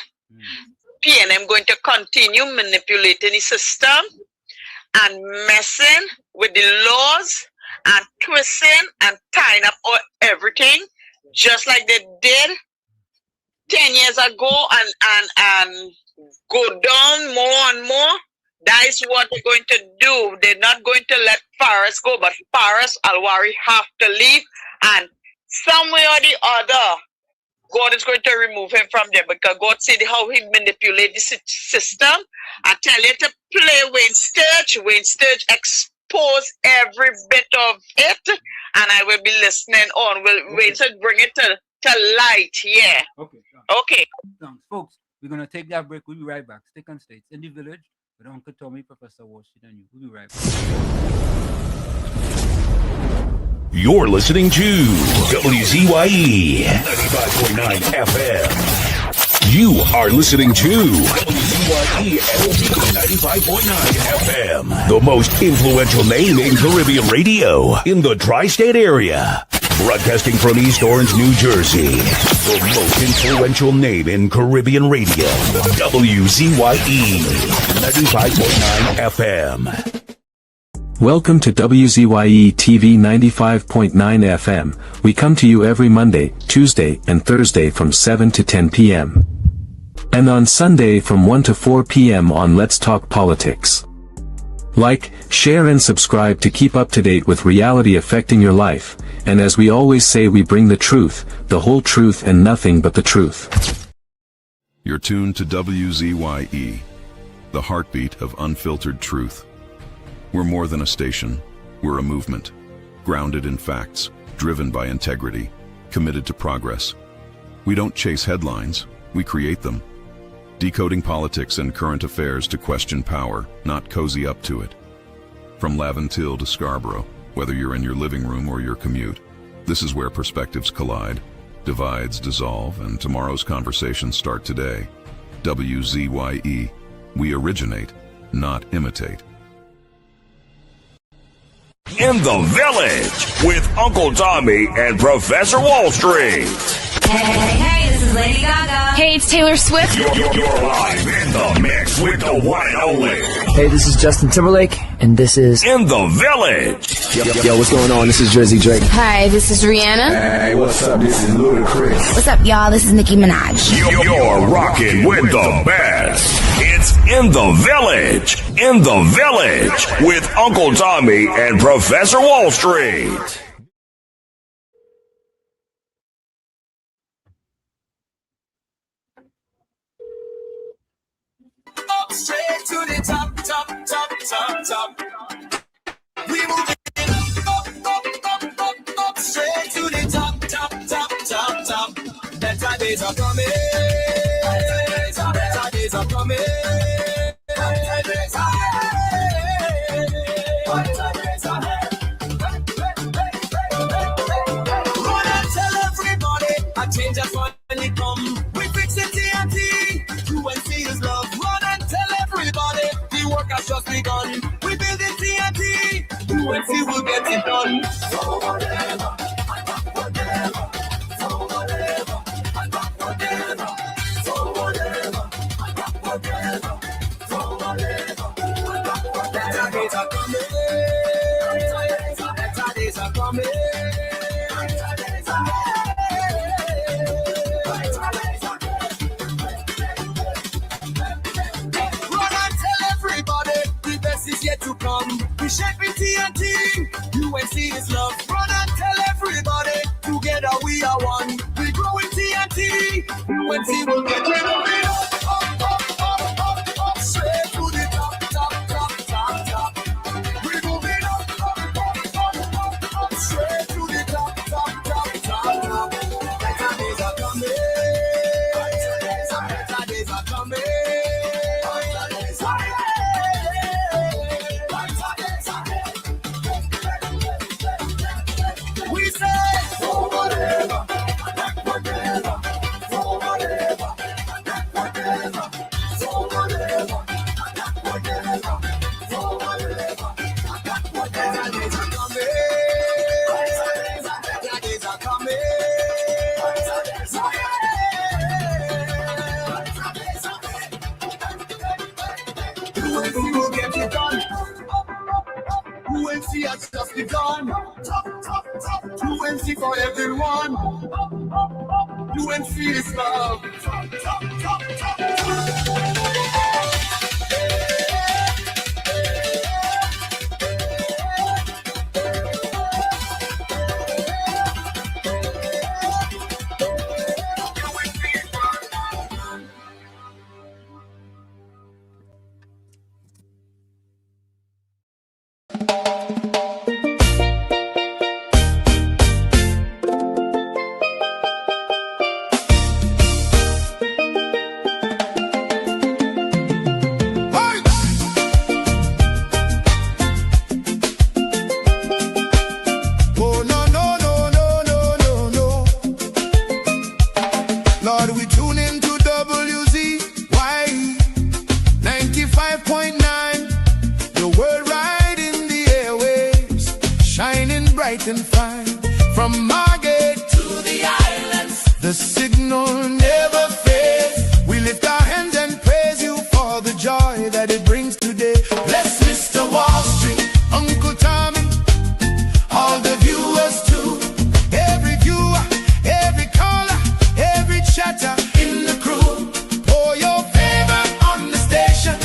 PNM going to continue manipulating the system and messing with the laws and twisting and tying up everything, just like they did 10 years ago, and go down more and more. That is what they're going to do. They're not going to let Faris go, but Faris Alwari have to leave, and some way or the other, God is going to remove him from there, because God said how he manipulates the system. I tell you to play Wayne Sturge. Wayne Sturge expose every bit of it, and I will be listening on. Wayne Sturge bring it to light. Yeah. Okay. Okay. Thanks, folks. We're going to take that break. We'll be right back. Stick on stage. In the village with Uncle Tommy, Professor Wall Street, and you. We'll be right back. You're listening to WZYE 95.9 FM. You are listening to WZYE 95.9 FM, the most influential name in Caribbean radio in the tri-state area. Broadcasting from East Orange, New Jersey, the most influential name in Caribbean radio, WZYE 95.9 FM. Welcome to WZYE TV 95.9 FM. We come to you every Monday, Tuesday, and Thursday from 7 to 10 p.m. And on Sunday from 1 to 4 p.m. on Let's Talk Politics. Like, share and subscribe to keep up to date with reality affecting your life. And as we always say, we bring the truth, the whole truth, and nothing but the truth. You're tuned to WZYE, the heartbeat of unfiltered truth. We're more than a station, we're a movement, grounded in facts, driven by integrity, committed to progress. We don't chase headlines, we create them. Decoding politics and current affairs to question power, not cozy up to it. From Laventille to Scarborough, whether you're in your living room or your commute, this is where perspectives collide, divides dissolve, and tomorrow's conversations start today. WZYE, we originate, not imitate. In the Village with Uncle Tommy and Professor Wall Street. Hey, this is Lady Gaga. Hey, it's Taylor Swift. You're live in the mix with the one and only. Hey, this is Justin Timberlake, and this is In the Village. Yo, what's going on? This is WZYE. Hi, this is Rihanna. Hey, what's up? This is Ludacris. What's up, y'all? This is Nicki Minaj. You're rocking with the best. It's In the Village. In the Village with Uncle Tommy and Professor Wall Street. Up straight to the top, top, top, top, top. We moving up straight to the top, top, top, top, top. Better days are coming. Better days are coming. Better days are run and tell everybody a change has finally come. We fix it TNT. You and see his love. Run and tell everybody the work has just begun. We build it TNT. You and see we'll get it done. So whatever, and back whatever. So whatever, and back whatever. So coming. Run and tell everybody the best is yet to come. We shake with TNT, UNC is love. Run and tell everybody, together we are one. We grow with TNT, UNC will get rid of it. Up, straight to the top. We're moving up, straight to the top. Better days are coming. Better days are coming. We say, for whatever, whatever, for whatever, whatever, for whatever, whatever, for whatever. Better days are coming. Better days are coming. UNC will get it done. UNC has just begun. UNC for everyone. UNC is love. Oh no no no no no no no. Lord, we tune into WZYE 95.9. The world right in the airwaves, shining bright and fine. From Margate to the islands, the signal never fades. We lift our hands and praise you for the joy that it brings today. Bless Mr. Wall Street, Uncle Tommy, all the viewers too. Every viewer, every caller, every chatter in the crew. Pour your favor on the station.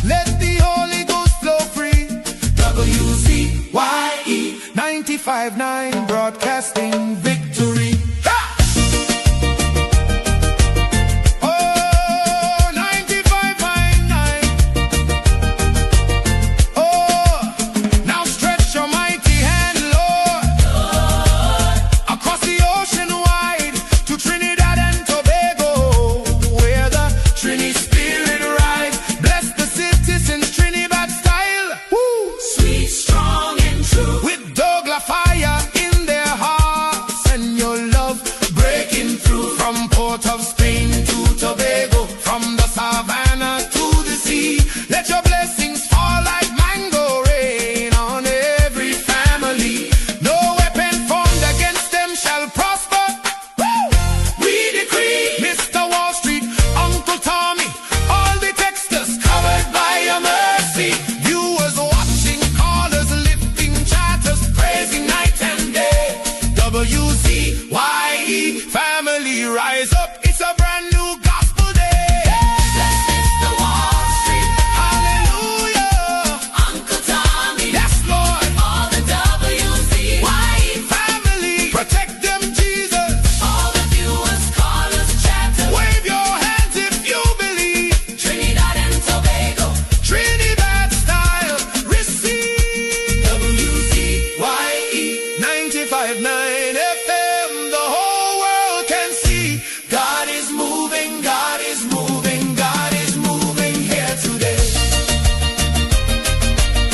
Let the Holy Ghost flow free. WZYE 95.9 broadcasting victory. Oh, 95.9. Oh, now stretch your mighty hand, Lord, across the ocean wide to Trinidad and Tobago, where the Trini Spirit rides. Bless the citizens, Trinidad style. Woo. Sweet, strong, and true. With Douglas fire in their hearts and your love breaking through. From Port of Spain to Tobago, from the savannah to the sea. Let your blessings fall like mango rain on every family. No weapon formed against them shall prosper. Woo! We decree, Mr. Wall Street, Uncle Tommy, all the texters covered by your mercy. Viewers watching, callers lifting, chatters praising night and day. WZYE family rise up. It's a brand new gospel day. Bless Mr. Wall Street. Hallelujah. Uncle Tommy. Yes, Lord. All the WZYE family. Protect them, Jesus. All the viewers, callers, chatters. Wave your hands if you believe. Trinidad and Tobago. Trinidad style. Receive. WZYE 95.9 FM. The whole world can see. God is moving, God is moving, God is moving here today.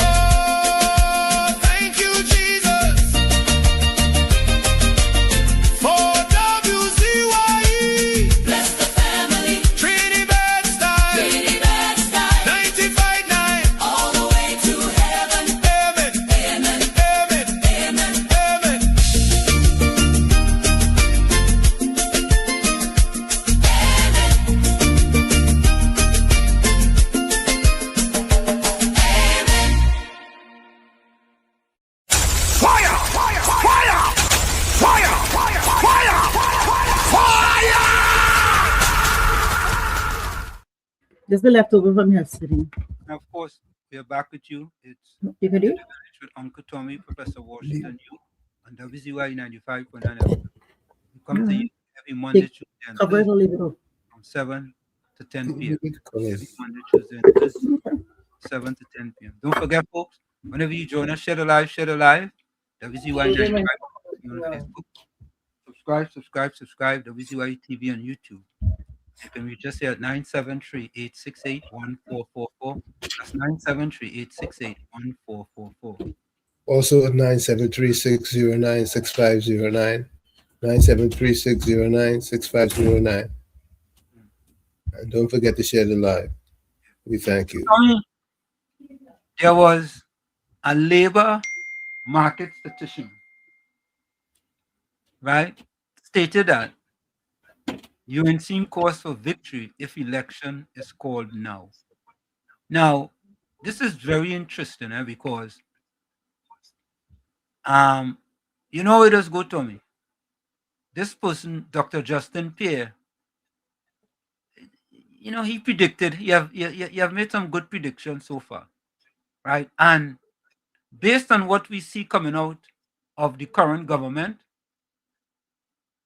Oh, thank you, Jesus, for WZYE. Bless the family. Trinidad style. 95.9. All the way to heaven. Amen. Amen. Amen. Amen. Amen. This is the leftover from yesterday. And of course, we are back with you. It's You can do it. with Uncle Tommy, Professor Washington, you on WZYE 95.9 FM. We come to you every Monday, Tuesday, and Cover it or Thursday leave it up. from 7 to 10 p.m. Every Monday, Tuesday, and Thursday, 7 to 10 p.m. Don't forget, folks, whenever you join us, share the live. WZYE 95 on Facebook. Subscribe. WZYE TV on YouTube. You can reach us here at 973-868-1444. That's 973-868-1444. Also at 973-609-6509. 973-609-6509. And don't forget to share the live. We thank you. There was a labor market statistician, right, stated that you ain't seen cause for victory if election is called now. Now, this is very interesting because, you know, it does go to me. This person, Dr. Justin Pierre, you know, he predicted, you have made some good predictions so far, right? And based on what we see coming out of the current government,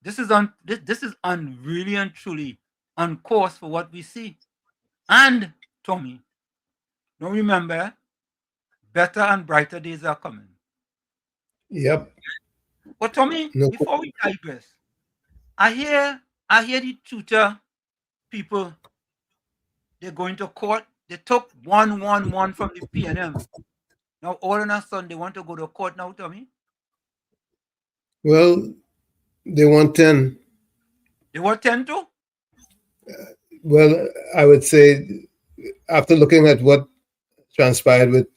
this is really and truly on course for what we see. And Tommy, now remember, better and brighter days are coming. Yep. But Tommy, before we digress, I hear the tutor people, they're going to court. They took 111 from the PNM. Now all of a sudden they want to go to court now, Tommy. Well, they want 10. They want 10 too? Well, I would say after looking at what transpired with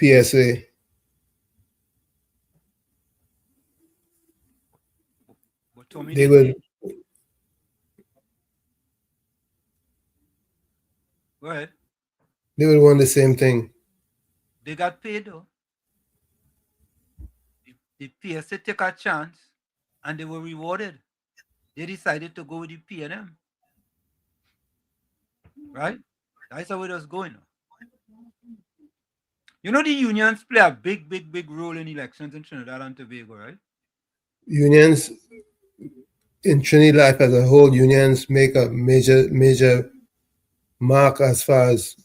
PSA, they will. Go ahead. They will want the same thing. They got paid though. The PSA took a chance and they were rewarded. They decided to go with the PNM. Right? That's how it was going. You know, the unions play a big role in elections in Trinidad and Tobago, right? Unions in Trinidad life as a whole, unions make a major mark as far as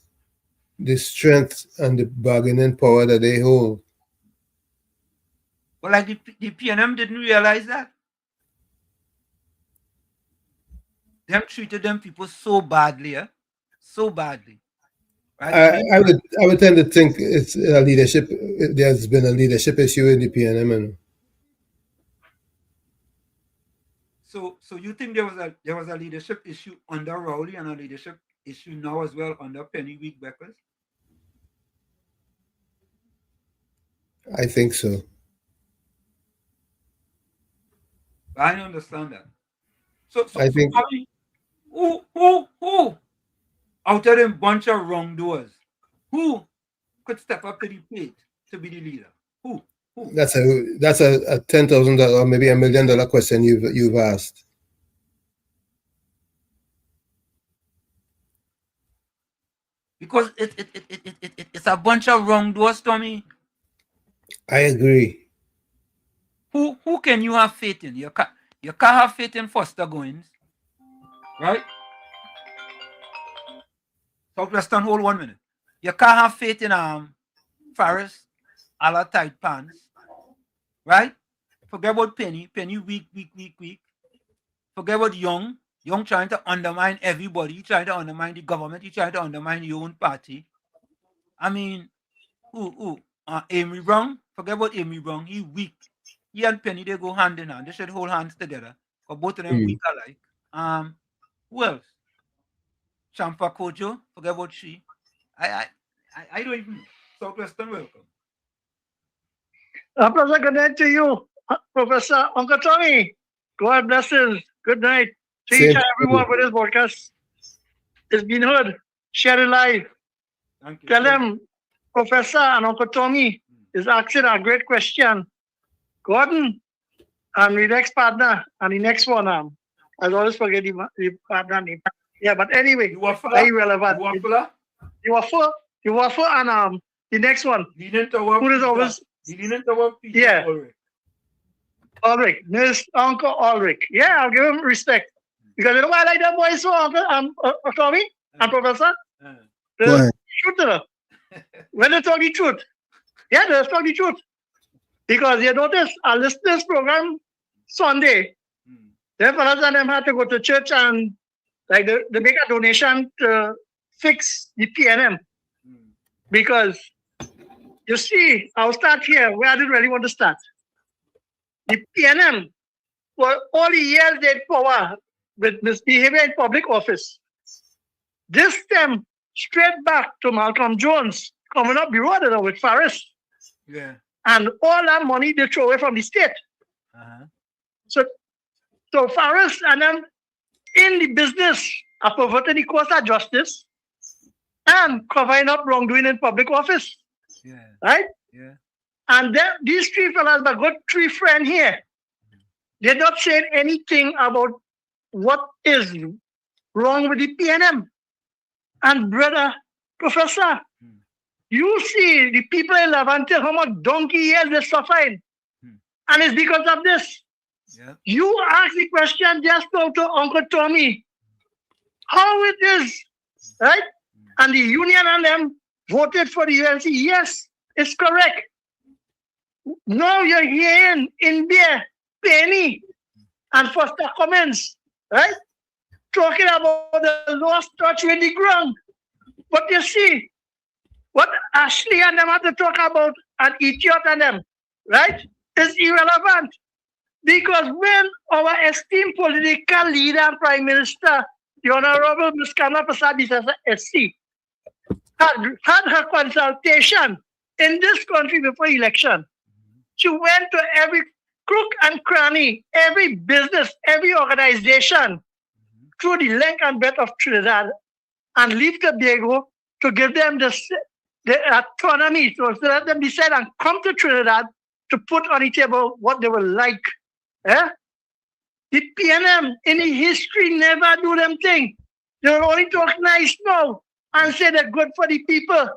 the strength and the bargaining power that they hold. But like the PNM didn't realize that. Them treated them people so badly, so badly. Right? I would tend to think it's a leadership. There's been a leadership issue in the PNM. And so you think there was a leadership issue under Rowley and a leadership issue now as well under Penny Week-Beckers? I think so. I don't understand that. So I think who out of them bunch of wrongdoers, who could step up to the plate to be the leader? Who? That's a $10,000 or maybe $1 million question you've asked. Because it's a bunch of wrongdoers, Tommy. I agree. Who can you have faith in? You can't have faith in Foster Goins, right? Southwestern, hold 1 minute. You can't have faith in Farris, a la tight pants, right? Forget about Penny weak. Forget about Young trying to undermine everybody. He trying to undermine the government. He trying to undermine your own party. I mean, Amy Brown, forget about Amy Brown. He weak. He and Penny, they go hand in hand. They should hold hands together. Because both of them weak alike. Who else? Champa Kojo, forget about she. I don't even know. Southwestern, welcome. Professor, good night to you. Professor Uncle Tommy. God blesses. Good night to each and everyone for this podcast. It's been heard. Share it live. Thank you. Tell them Professor and Uncle Tommy is asking a great question. Gordon and the next partner and the next one, I always forget the partner name. Yeah, but anyway, very relevant. You waffle, and the next one. Who is always? Yeah. Ulrich, Miss Uncle Ulrich. Yeah, I'll give him respect. Because you know why I like that voice so, Uncle Tommy and Professor? Go ahead. Truth. When they talk the truth. Yeah, they talk the truth. Because you notice, I listen to this program Sunday. Then fellas and them had to go to church and like they make a donation to fix the PNM. Because you see, I'll start here where I didn't really want to start. The PNM, for all the years they had power with misbehavior in public office, this stem straight back to Malcolm Jones coming up the road with Faris. Yeah. And all that money they throw away from the state. So Faris and them in the business of perverting the course of justice and covering up wrongdoing in public office. Yeah. Right? Yeah. And then these three fellas, my good three friends here, they're not saying anything about what is wrong with the PNM. And brother, Professor, you see the people in Levante, how much donkey years they're suffering. And it's because of this. Yeah. You asked the question just now to Uncle Tommy, how it is, right? And the union and them voted for the UNC. Yes, it's correct. Now you're hearing in there, Penny and Foster Cummins, right? Talking about the lost touch with the ground. But you see, what Ashley and them have to talk about and Etiot and them, right, is irrelevant. Because when our esteemed political leader and Prime Minister, the Honorable Ms. Kamla Prasad SC, had her consultation in this country before election, she went to every crook and cranny, every business, every organization through the length and breadth of Trinidad and leave Tobago to give them the autonomy to let them decide and come to Trinidad to put on the table what they would like. The PNM in the history never do them thing. They will only talk nice now and say they're good for the people.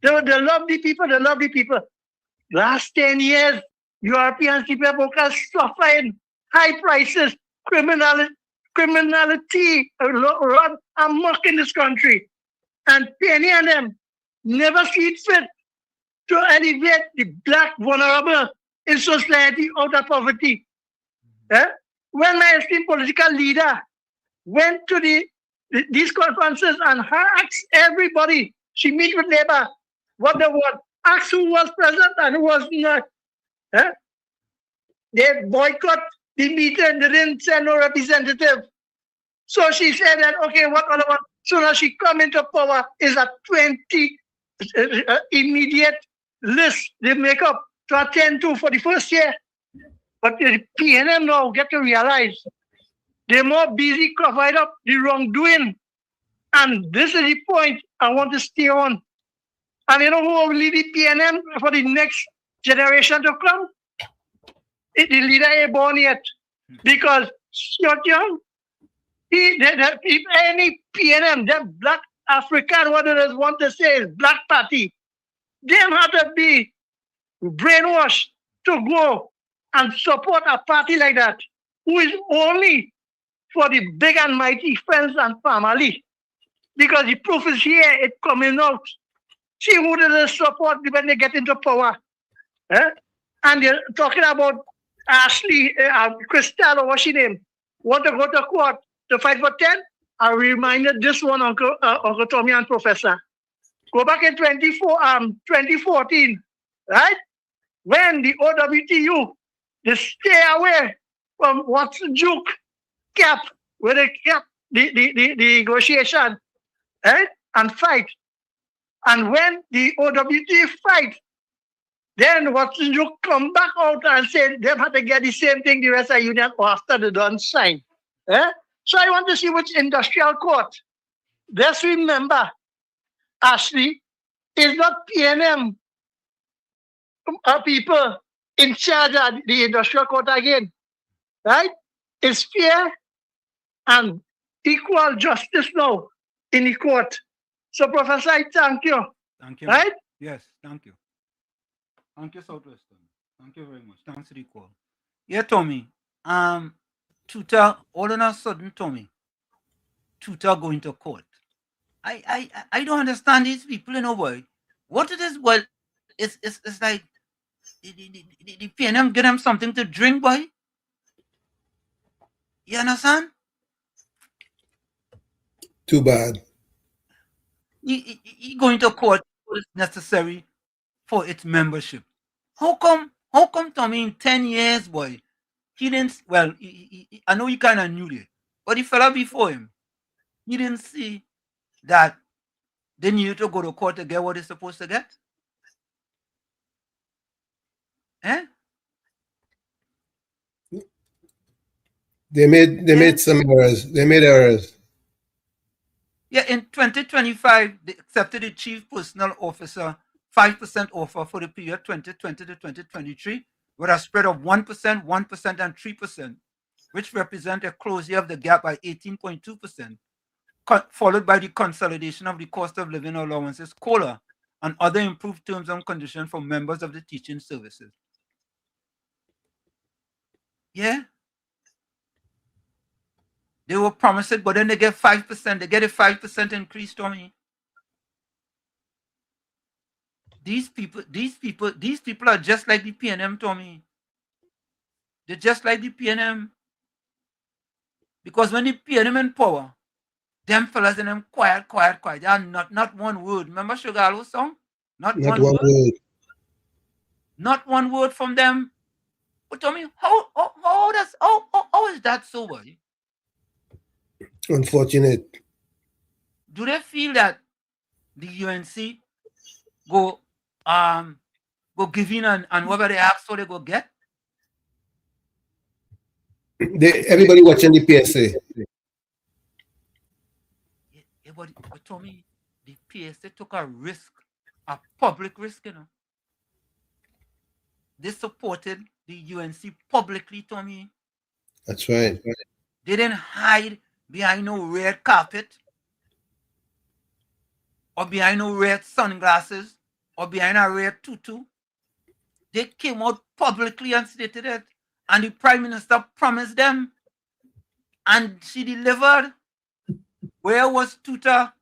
They love the people, they love the people. Last 10 years, European people are suffering high prices, criminality run amok in this country. And Penny and them never see it fit to elevate the black vulnerable in society out of poverty. When my esteemed political leader went to these conferences and asked everybody, she meet with labor, what they want, asked who was present and who was not. They boycott the meeting, they didn't send no representative. So she said that, okay, what other one? So now she come into power is a 20 immediate list they make up to attend to for the first year. But the PNM now get to realize they're more busy covering up the wrongdoing. And this is the point I want to stay on. And you know who will lead the PNM for the next generation to come? The leader ain't born yet. Because young, if any PNM, that black African, what it is want to say is black party, they have to be brainwashed to go and support a party like that, who is only for the big and mighty friends and family. Because the proof is here, it's coming out. See who they support when they get into power. And they're talking about Ashley, Crystal, or what's she name, want to go to court to fight for 10. I reminded this one, Uncle Tommy and Professor. Go back in 2014, right? When the OWTU, they stay away from Watson Duke cap, where they kept the negotiation, right? And fight. And when the OWTU fight, then Watson Duke come back out and say they have to get the same thing the rest of the union after they don't sign. So I want to see which industrial court. Let's remember, Ashley, is not PNM people in charge of the industrial court again, right? It's fair and equal justice now in the court. So, Professor, I thank you. Thank you. Right? Yes, thank you. Thank you, Southwestern. Thank you very much. Thanks for the call. Yeah, Tommy. Tutor, all of a sudden, Tommy, Tutor going to court. I don't understand these people, boy. What it is, well, it's like the PNM get them something to drink, boy. You understand? Too bad. He going to court what is necessary for its membership. How come, Tommy, in 10 years, boy, he didn't, well, I know he kind of knew it, but the fella before him, he didn't see that they needed to go to court to get what they're supposed to get? Eh? They made some errors. They made errors. Yeah, in 2025, they accepted the chief personal officer 5% offer for the period 2020 to 2023, with a spread of 1%, 1%, and 3%, which represent a closure of the gap by 18.2%, followed by the consolidation of the cost of living allowances, COLA, and other improved terms and conditions for members of the teaching services. Yeah? They were promised it, but then they get 5%. They get a 5% increase, Tommy. These people are just like the PNM, Tommy. They're just like the PNM. Because when the PNM in power, them fellas and them quiet. They are not one word. Remember Sugar Aloe's song? Not one word. Not one word from them. But Tommy, how is that so, boy? Unfortunate. Do they feel that the UNC go give in and whatever they ask for they go get? Everybody watching the PSA. Yeah, but Tommy, the PSA took a risk, a public risk, They supported the UNC publicly, Tommy. That's right. They didn't hide behind no red carpet or behind no red sunglasses or behind a red tutu. They came out publicly and stated it. And the Prime Minister promised them. And she delivered. Where was Tuta?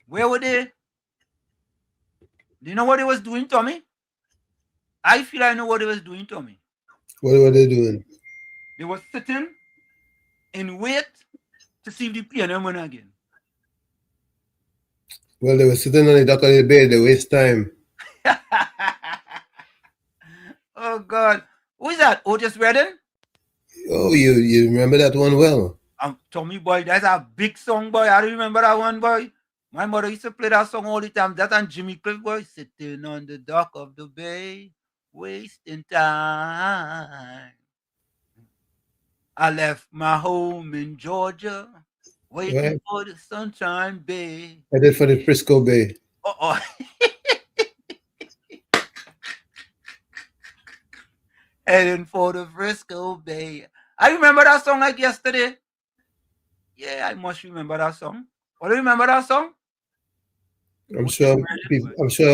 Where were they? Do you know what they was doing, Tommy? I feel I know what they was doing, Tommy. What were they doing? They were sitting and wait to see if the PNM win again. Well, they were sitting on the dock of the bay. They waste time. Oh, God. Who is that? Otis Redding? Oh, you remember that one well. Tommy, boy, that's a big song, boy. I remember that one, boy. My mother used to play that song all the time. That and Jimmy Cliff, boy, sitting on the dock of the bay, wasting time. I left my home in Georgia, waiting for the Sunshine Bay. Headed for the Frisco Bay. Heading for the Frisco Bay. I remember that song like yesterday. Yeah, I must remember that song. What do you remember that song? I'm sure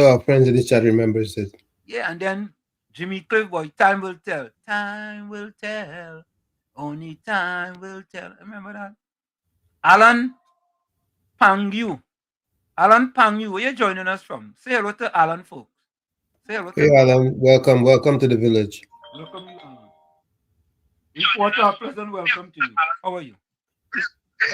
our friends in the chat remembers it. Yeah, and then Jimmy Cliff, boy, time will tell. Time will tell. Only time will tell. Remember that? Alan Pangyu. Alan Pangyu, where you joining us from? Say hello to Alan, folks. Say hello to Alan. Welcome to the village. Welcome you, Alan. Reporter, pleasant welcome to you. How are you?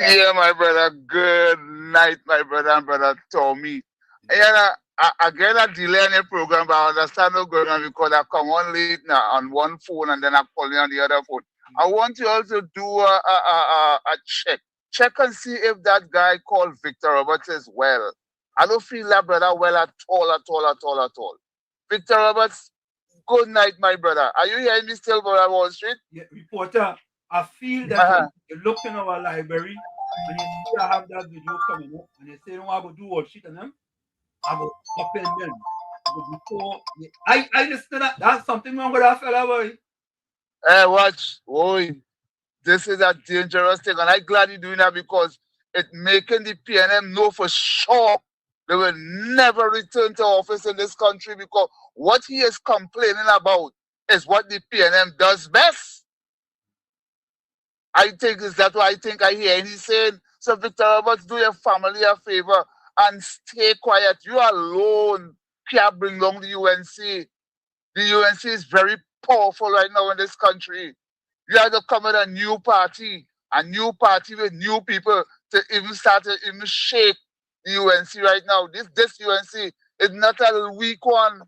Yeah, my brother. Good night, my brother and brother Tommy. I get a delay in the program, but I understand what's going on because I come on late now on one phone and then I call you on the other phone. I want you also to do a check. Check and see if that guy called Victor Roberts is well. I don't feel that brother well at all. Victor Roberts, good night, my brother. Are you hearing me still, brother Wall Street? Yeah, reporter, I feel that you look in our library and you see I have that video coming up and you say, I will do what shit on them. I will open them. Before I listen to that. That's something wrong with that fella, boy. Hey, watch. Boy. this is a dangerous thing. And I'm glad you're doing that because it's making the PNM know for sure they will never return to office in this country because what he is complaining about is what the PNM does best. I think is that what I think I hear. And he's saying, so Victor Roberts, do your family a favor and stay quiet. You alone can't bring down the UNC. The UNC is very powerful right now in this country. You have to come with a new party with new people to even start to even shake the UNC right now. This UNC is not a weak one.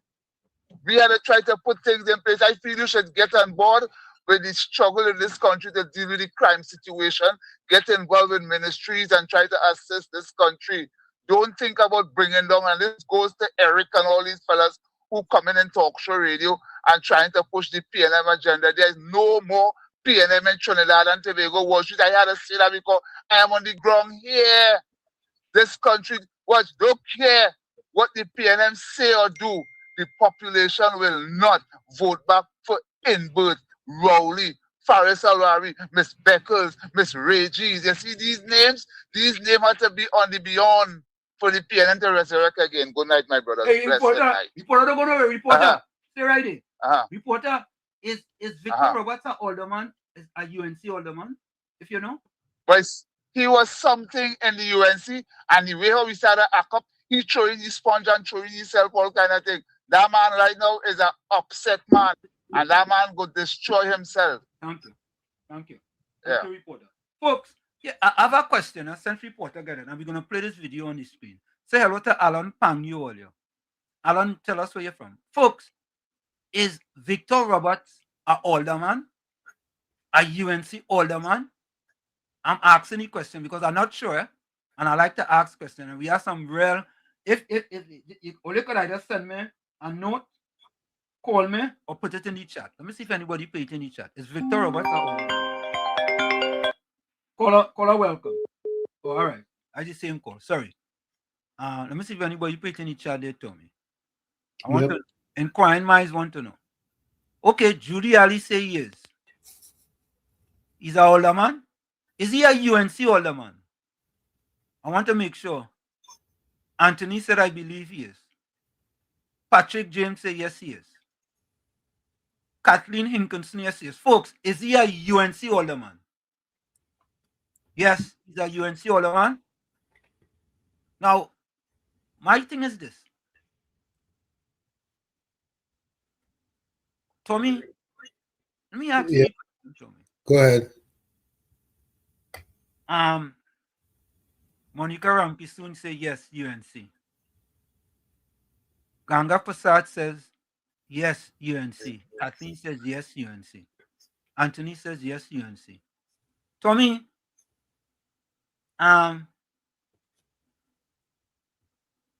We had to try to put things in place. I feel you should get on board with the struggle in this country to deal with the crime situation, get involved in ministries and try to assist this country. Don't think about bringing down, and this goes to Eric and all these fellas who come in talk show radio and trying to push the PNM agenda. There's no more PNM in Trinidad and Tobago, Wall Street. I had to say that because I am on the ground here. This country, don't care what the PNM say or do. The population will not vote back for Inbert, Rowley, Faris Alwari, Miss Beckles, Miss Regis. You see these names? These names have to be on the beyond for the PNM to resurrect again. Good night, my brother. Hey, reporter, don't go nowhere. Reporter, stay right there. Reporter, is Victor Roberts an alderman? Is a UNC alderman? If you know? But he was something in the UNC, and the way how we started act up, he throwing his sponge and throwing himself, all kind of thing. That man right now is an upset man, and that man could destroy himself. Thank you. Thank you. Yeah. Thank you, reporter. Folks, yeah, I have a question. I sent reporter get it, and we're going to play this video on the screen. Say hello to Alan Pangyu earlier. Alan, tell us where you're from. Folks, is Victor Roberts an alderman? A UNC alderman? I'm asking the question because I'm not sure, and I like to ask questions. And we have some real. If only could I just send me a note, call me, or put it in the chat. Let me see if anybody put it in the chat. Is Victor Roberts an alderman? Caller, welcome. Oh, all right. I just same call. Sorry. Let me see if anybody put it in the chat there, Tommy. I want to. Inquiring minds want to know. Okay, Judy Ali say he is. He's an alderman. Is he a UNC alderman? I want to make sure. Anthony said, I believe he is. Patrick James said, yes, he is. Kathleen Hinkinson, yes, he is. Folks, is he a UNC alderman? Yes, he's a UNC alderman. Now, my thing is this. Tommy, let me ask you. Tommy. Go ahead. Monica Rampi soon say yes, UNC. Ganga Prasad says yes, UNC. Kathleen says yes, UNC. Anthony says yes, UNC. Tommy,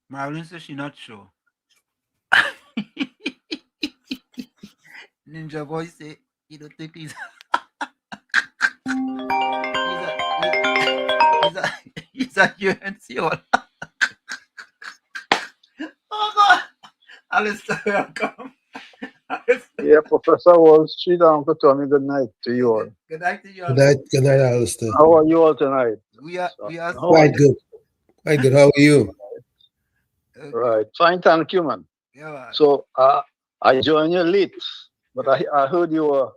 Marilyn says she's not sure. Ninja Boy say you don't think he's he's a UNC or oh God. Alistair, welcome. Yeah, Professor Wall Street and Uncle Tommy, good night to you all. Good night to you all. Good night, Alistair. How are you all tonight? We are quite good. Quite good. How are you? Right. Fine, thank you, man. Yeah, man. So I joined you late, but I heard you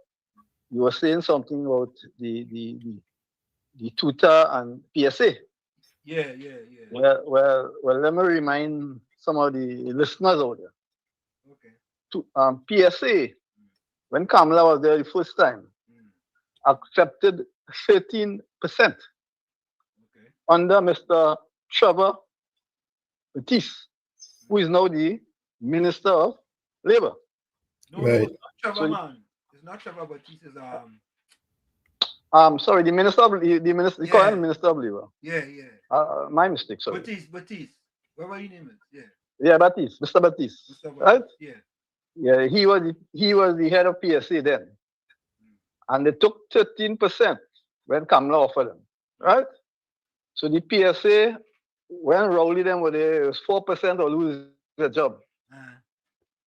were saying something about the tutor and PSA. Yeah. Well, let me remind some of the listeners out there. Okay. PSA, when Kamala was there the first time, accepted 13% under Mr. Trevor Batiste, who is now the Minister of Labor. No, right. Trevor, man. It's not Trevor Batiste. Sorry, the minister of the current Minister of Labor. Yeah. My mistake, sorry. Batiste. Whatever your name is. Yeah. Yeah, Batiste, Mr. Batiste. Right? Yeah. Yeah, he was the head of PSA then. And they took 13% when Kamala offered them. Right? So the PSA, when Rowley them were there, it was 4% or lose their job.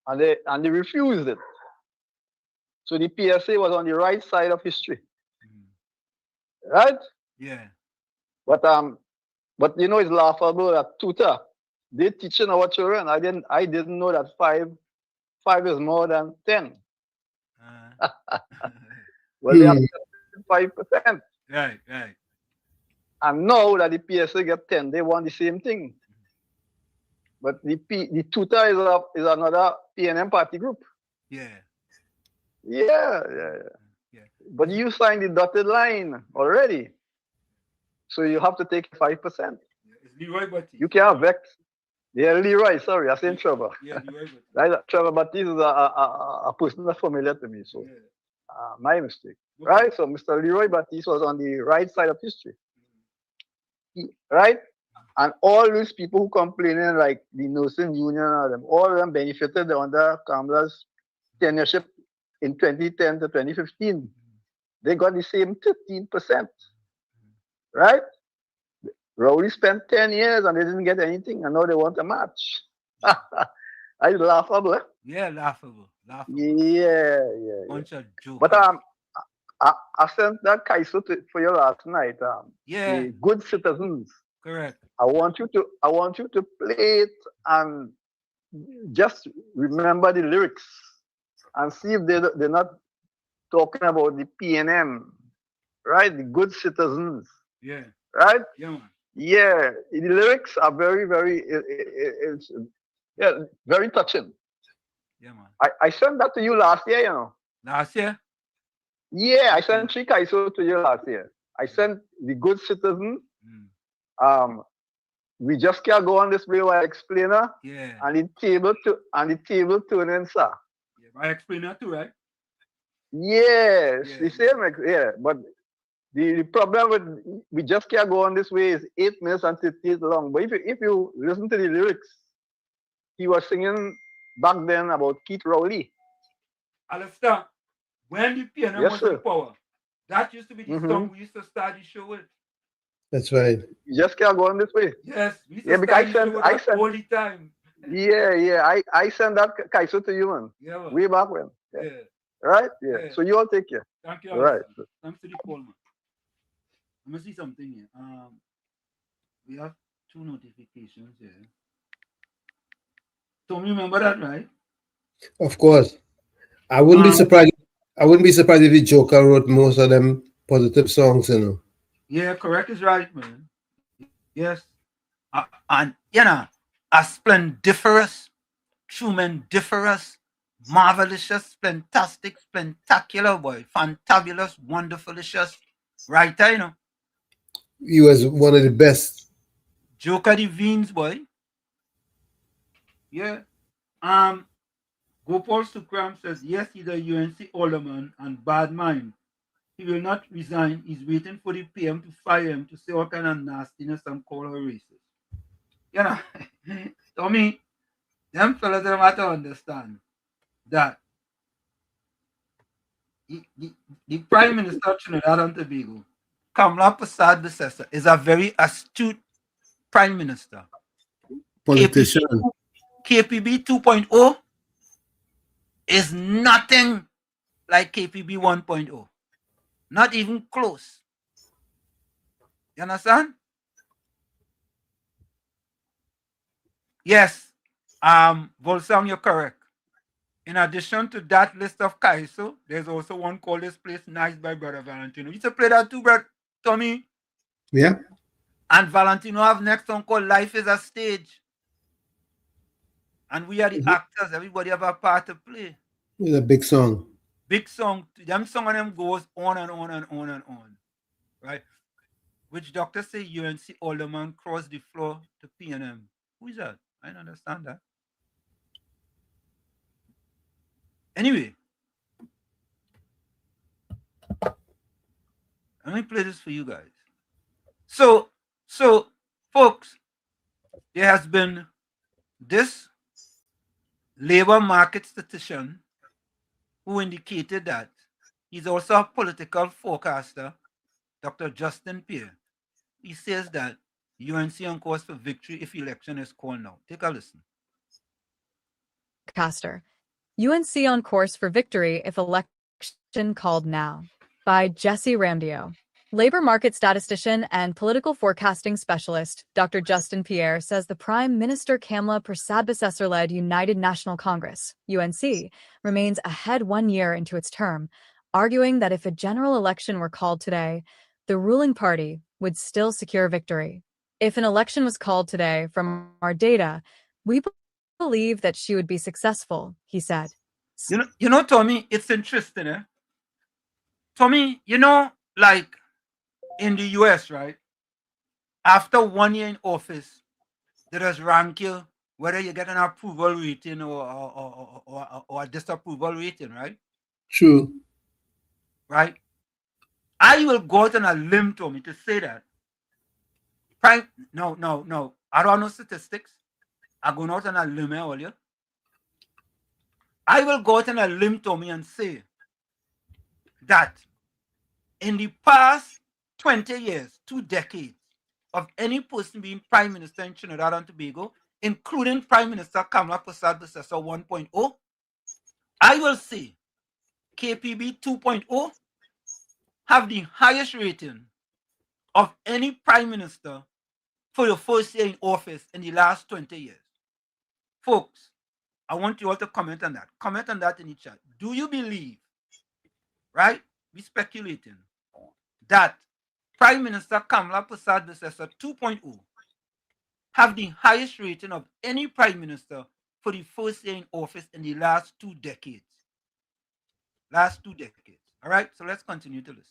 And they refused it. So the PSA was on the right side of history. right? Yeah. But you know it's laughable that tutor, they teaching our children. I didn't know that five is more than 10. Well, they are 5%. Right. And now that the PSA get 10, they want the same thing. But the tutor is another PNM party group. Yeah. Yeah. But you signed the dotted line already. So you have to take 5%. It's Leroy Batiste. You can't vex. Yeah, Leroy, sorry, I said Trevor. Yeah, Leroy Batiste. Right, Trevor Batiste is a person that's familiar to me, so my mistake. Okay. Right? So Mr. Leroy Batiste was on the right side of history. Right? And all these people who complaining, like the nursing union, all of them benefited under Kamala's tenureship in 2010 to 2015. They got the same 13%. Right? Rowley spent 10 years and they didn't get anything, and now they want a match. I laughable. Eh? Yeah, laughable. Yeah. Bunch of jokes. But I sent that Kaiso for you last night. The Good Citizens. Correct. I want you to play it and just remember the lyrics and see if they're not talking about the PNM, right? The Good Citizens. Yeah. Right? Yeah, man. Yeah, the lyrics are very, very, very touching. Yeah, man. I sent that to you last year, you know. Last year? Yeah, I sent 3 Kaiso to you last year. I sent the Good Citizen. We just can't go on this way while explainer. Yeah. And the table turning, sir. Yeah, my explainer too, right? Yes, the same. But the problem with we just can't go on this way is 8 minutes and 58 long. But if you listen to the lyrics, he was singing back then about Keith Rowley. Alistair, when the PNM was in power, that used to be the song we used to start the show with. That's right. You just can't go on this way. Yes, we used to start the show with that all the time. Yeah. I sent that Kaiso to you, man. Yeah, man. Way back when. Yeah. Right? Yeah. So you all take care. Thank you. Right. Thanks to the call, man. Let me see something here. We have 2 notifications here. Tom, you remember that, right? Of course. I wouldn't be surprised. I wouldn't be surprised if the Joker wrote most of them positive songs, you know. Yeah, correct is right, man. Yes. And, you know, a splendiferous, tremendous, marvelous, fantastic, spectacular, boy, fantabulous, wonderfulicious writer, you know. He was one of the best. Joker the Veens, boy. Yeah. Gopal Sukram says, yes, he's a UNC alderman and bad mind. He will not resign. He's waiting for the PM to fire him to say what kind of nastiness and call her racist. You know, Tommy, them fellas don't have to understand that the Prime Minister of Trinidad and Tobago, Kamala Prasad Bissessa, is a very astute Prime Minister. Politician. KPB 2.0 is nothing like KPB 1.0. Not even close. You understand? Yes. Volsang, you're correct. In addition to that list of Kaiso, there's also one called This Place Nice by Brother Valentino. You used to play that too, Brother Tommy? Yeah. And Valentino have next song called Life is a Stage. And we are the actors. Everybody have a part to play. It's a big song. Big song. Them song of them goes on and on and on and on. Right? Which doctors say UNC alderman cross the floor to PNM. Who is that? I don't understand that. Anyway. Let me play this for you guys. So folks, there has been this labor market statistician who indicated that he's also a political forecaster, Dr. Justin Pierre. He says that UNC on course for victory if election is called now. Take a listen. Caster. UNC on course for victory if election called now by Jesse Ramdio. Labor market statistician and political forecasting specialist Dr. Justin Pierre says the Prime Minister Kamla Prasad-Bissessar-led United National Congress, UNC, remains ahead 1 year into its term, arguing that if a general election were called today, the ruling party would still secure victory. If an election was called today, from our data, we believe that she would be successful, he said. You know, Tommy, it's interesting, eh? Tommy, like in the US, right? After 1 year in office, they just rank you whether you get an approval rating or a disapproval rating, right? True. Right? I will go out on a limb, Tommy, to say that. No. I don't know statistics. I'm going out on a limb earlier. I will go out on a limb, Tommy, and say that in the past 20 years, 2 decades, of any person being Prime Minister in Trinidad and Tobago, including Prime Minister Kamla Prasad-Bissessar 1.0, I will say KPB 2.0 have the highest rating of any Prime Minister for your first year in office in the last 20 years. Folks, I want you all to comment on that. Comment on that in the chat. Do you believe, right? We're speculating that Prime Minister Kamla Prasad-Bissessar 2.0 have the highest rating of any Prime Minister for the first year in office in the last 2 decades. Last 2 decades. All right, so let's continue to listen.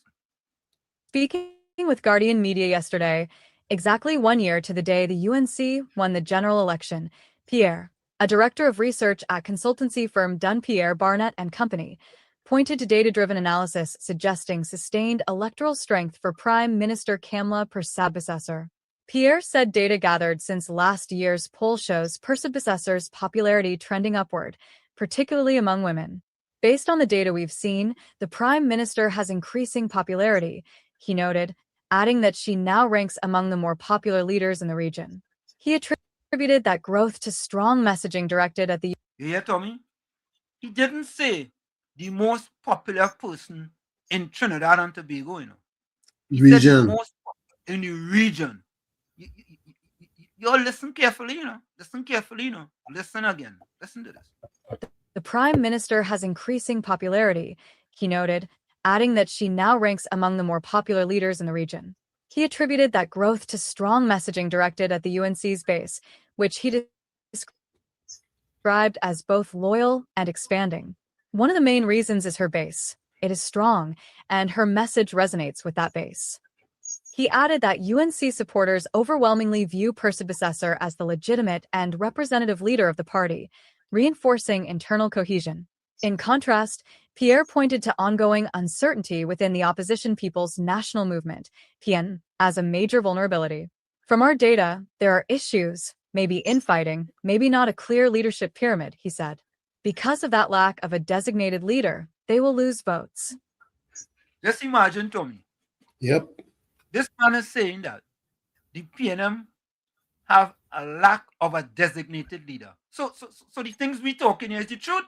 Speaking with Guardian Media yesterday, exactly 1 year to the day the UNC won the general election, Pierre, a director of research at consultancy firm Dunn Pierre Barnett and Company, pointed to data-driven analysis suggesting sustained electoral strength for Prime Minister Kamla Prasad-Bissessar. Pierre said data gathered since last year's poll shows Prasad-Bissessar's popularity trending upward, particularly among women. Based on the data we've seen, the Prime Minister has increasing popularity, he noted, adding that she now ranks among the more popular leaders in the region. He attributed that growth to strong messaging directed at the... You hear, Tommy? He didn't say the most popular person in Trinidad and Tobago, He said the most popular in the region. You all listen carefully, Listen carefully, Listen again. Listen to this. The Prime Minister has increasing popularity, he noted, adding that she now ranks among the more popular leaders in the region. He attributed that growth to strong messaging directed at the UNC's base, which he described as both loyal and expanding. One of the main reasons is her base. It is strong, and her message resonates with that base. He added that UNC supporters overwhelmingly view Prasad-Bissessar as the legitimate and representative leader of the party, reinforcing internal cohesion. In contrast, Pierre pointed to ongoing uncertainty within the opposition People's National Movement, PN, as a major vulnerability. From our data, there are issues, maybe infighting, maybe not a clear leadership pyramid, he said. Because of that lack of a designated leader, they will lose votes. Just imagine, Tommy. Yep. This man is saying that the PNM have a lack of a designated leader. So the things we talking here is the truth.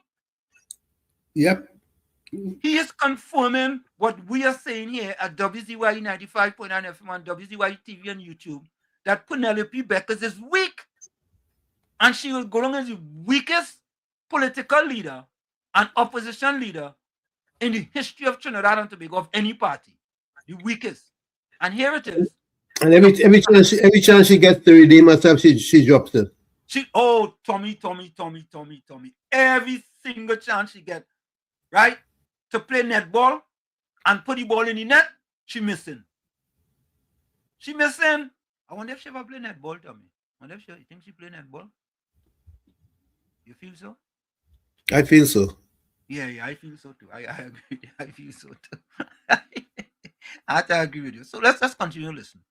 Yep. He is confirming what we are saying here at WZYE 95.9 FM on WZYE TV and YouTube, that Penelope Beckers is weak. And she will go on as the weakest political leader and opposition leader in the history of Trinidad and Tobago of any party. The weakest. And here it is. And every chance she gets to redeem herself, she drops it. Tommy. Every single chance she gets, right, to play netball and put the ball in the net, she missing. I wonder if she ever play netball, Tommy. I wonder if you think she play netball? You feel so? I feel so. Yeah, I feel so too. I agree. I feel so too. I have to agree with you. So let's continue listening.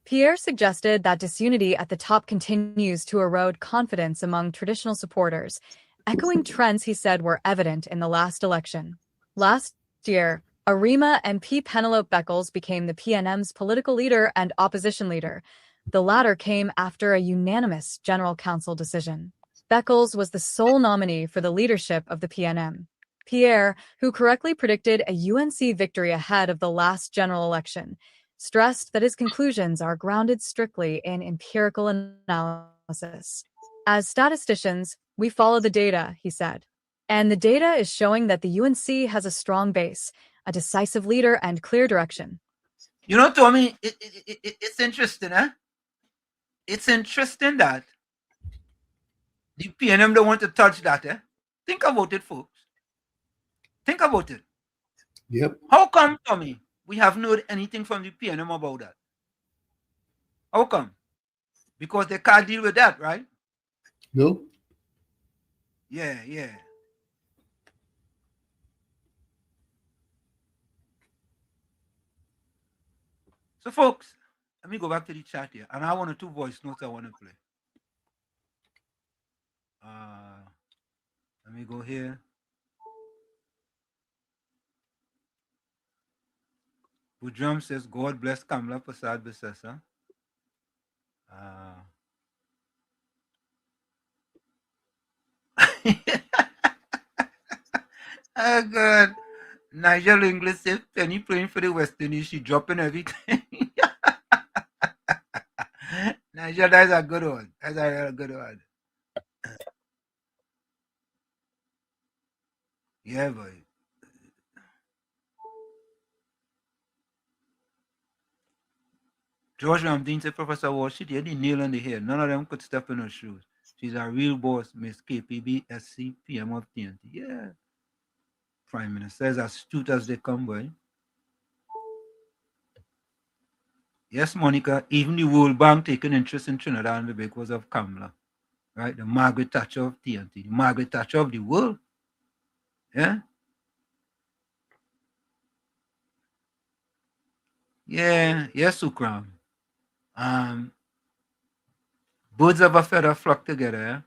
Pierre suggested that disunity at the top continues to erode confidence among traditional supporters, echoing trends he said were evident in the last election. Last year, Arima MP Penelope Beckles became the PNM's political leader and opposition leader. The latter came after a unanimous General Council decision. Beckles was the sole nominee for the leadership of the PNM. Pierre, who correctly predicted a UNC victory ahead of the last general election, stressed that his conclusions are grounded strictly in empirical analysis. As statisticians, we follow the data, he said. And the data is showing that the UNC has a strong base, a decisive leader, and clear direction. You know, Tommy, it's interesting, eh? It's interesting that the PNM don't want to touch that, eh? Think about it, folks. Think about it. Yep. How come, Tommy, we haven't heard anything from the PNM about that? How come? Because they can't deal with that, right? No. Yeah, yeah. So, folks, let me go back to the chat here. And I want 2 voice notes I want to play. Let me go here. Bujram says, God bless Kamla Prasad Besesa. Oh, God. Nigel English says, Penny playing for the West Indies. She dropping everything. Nigel, that's a good one. That's a real good one. Yeah, boy. George Ramdeen said, Professor Walsh, she did the nail on the head. None of them could step in her shoes. She's a real boss, Miss KPB, SC, PM of TNT. Yeah. Prime Minister is as astute as they come, boy. Yes, Monica, even the World Bank taking interest in Trinidad and Tobago because of Kamala. Right? The Margaret Thatcher of TNT. The Margaret Thatcher of the world. Yeah? Yeah, yes, Ukram. Birds of a feather flock together.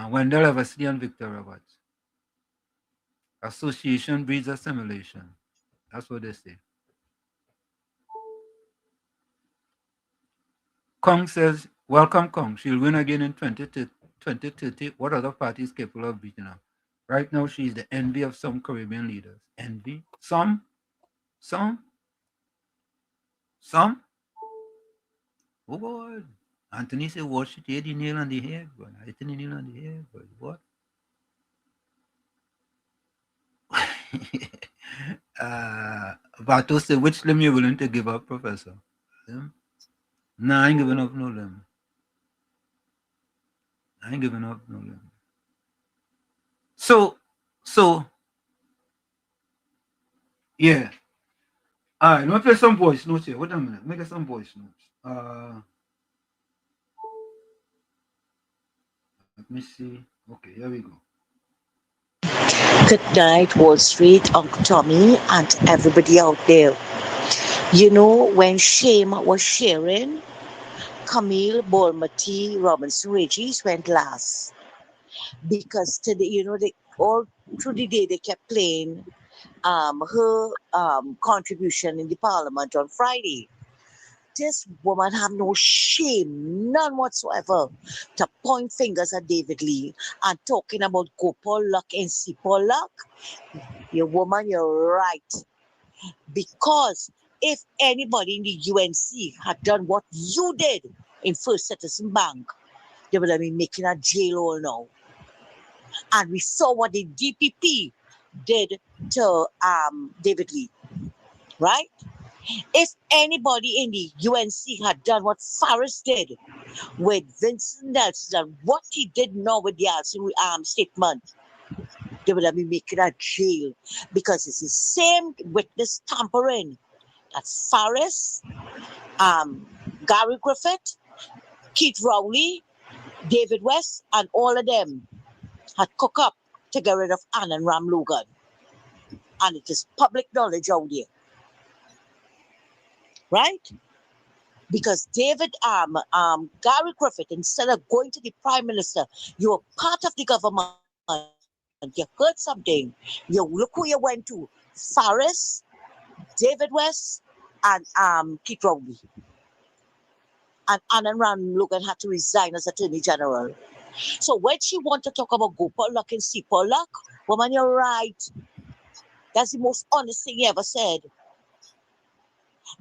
Wendell Eversley and Victor Roberts. Association breeds assimilation. That's what they say. Kong says, welcome, Kong. She'll win again in 2030. What other party is capable of beating her? Right now, she's the envy of some Caribbean leaders. Envy? Some? Oh, boy. Anthony said, what she did, the nail on the head. But I hit the nail on the head. But what? Vato said, which limb you willing to give up, Professor? No, I ain't giving up no limb. So, yeah. All right, let me play some voice notes here. Wait a minute. Make some voice notes. Let me see. Okay, here we go. Good night, Wall Street, Uncle Tommy, and everybody out there. You know, when Shame was sharing, Camille, Bolmati, Robinson Regis went last. Because today, you know, they all through the day they kept playing her contribution in the parliament on Friday. This woman have no shame, none whatsoever, to point fingers at David Lee and talking about go Pollock and see Pollock. You woman, you're right. Because if anybody in the UNC had done what you did in First Citizen Bank, they would have been making a jail hole now. And we saw what the DPP did to David Lee, right? If anybody in the UNC had done what Farris did with Vincent Nelson and what he did now with the statement, they would have been making a jail because it's the same witness tampering that Farris, Gary Griffith, Keith Rowley, David West, and all of them had cooked up to get rid of Ann and Ram Logan. And it is public knowledge out there. Right? Because Gary Griffith, instead of going to the Prime Minister, you were part of the government. You heard something. You look who you went to. Farris, David West, and Keith Rowley. And Anand Ram Logan had to resign as Attorney General. So when she want to talk about go Pollock and see Pollock, woman, you're right. That's the most honest thing you ever said.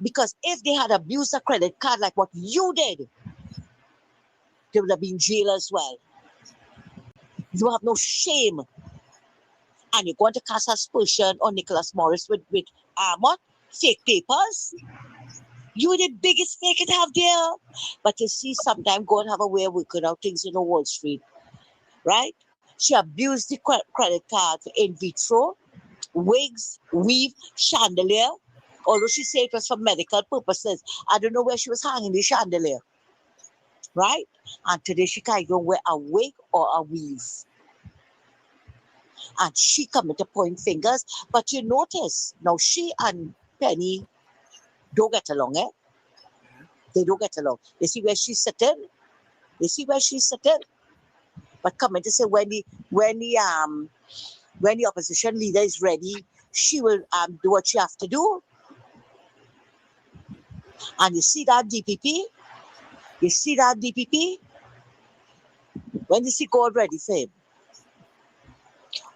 Because if they had abused a credit card like what you did, they would have been in jail as well. You have no shame. And you're going to cast aspersion on Nicholas Morris with what? Fake papers? You were the biggest fake it have there. But you see, sometimes God have a way of working out things in Wall Street. Right? She abused the credit card for in vitro, wigs, weave, chandelier. Although she said it was for medical purposes. I don't know where she was hanging the chandelier. Right? And today she can't even wear a wig or a weave. And she coming to point fingers. But you notice, now she and Penny don't get along, eh? They don't get along. They see where she's sitting. They see where she's sitting. But coming to say when the opposition leader is ready, she will do what she have to do. And you see that DPP? You see that DPP? When you see God ready for him?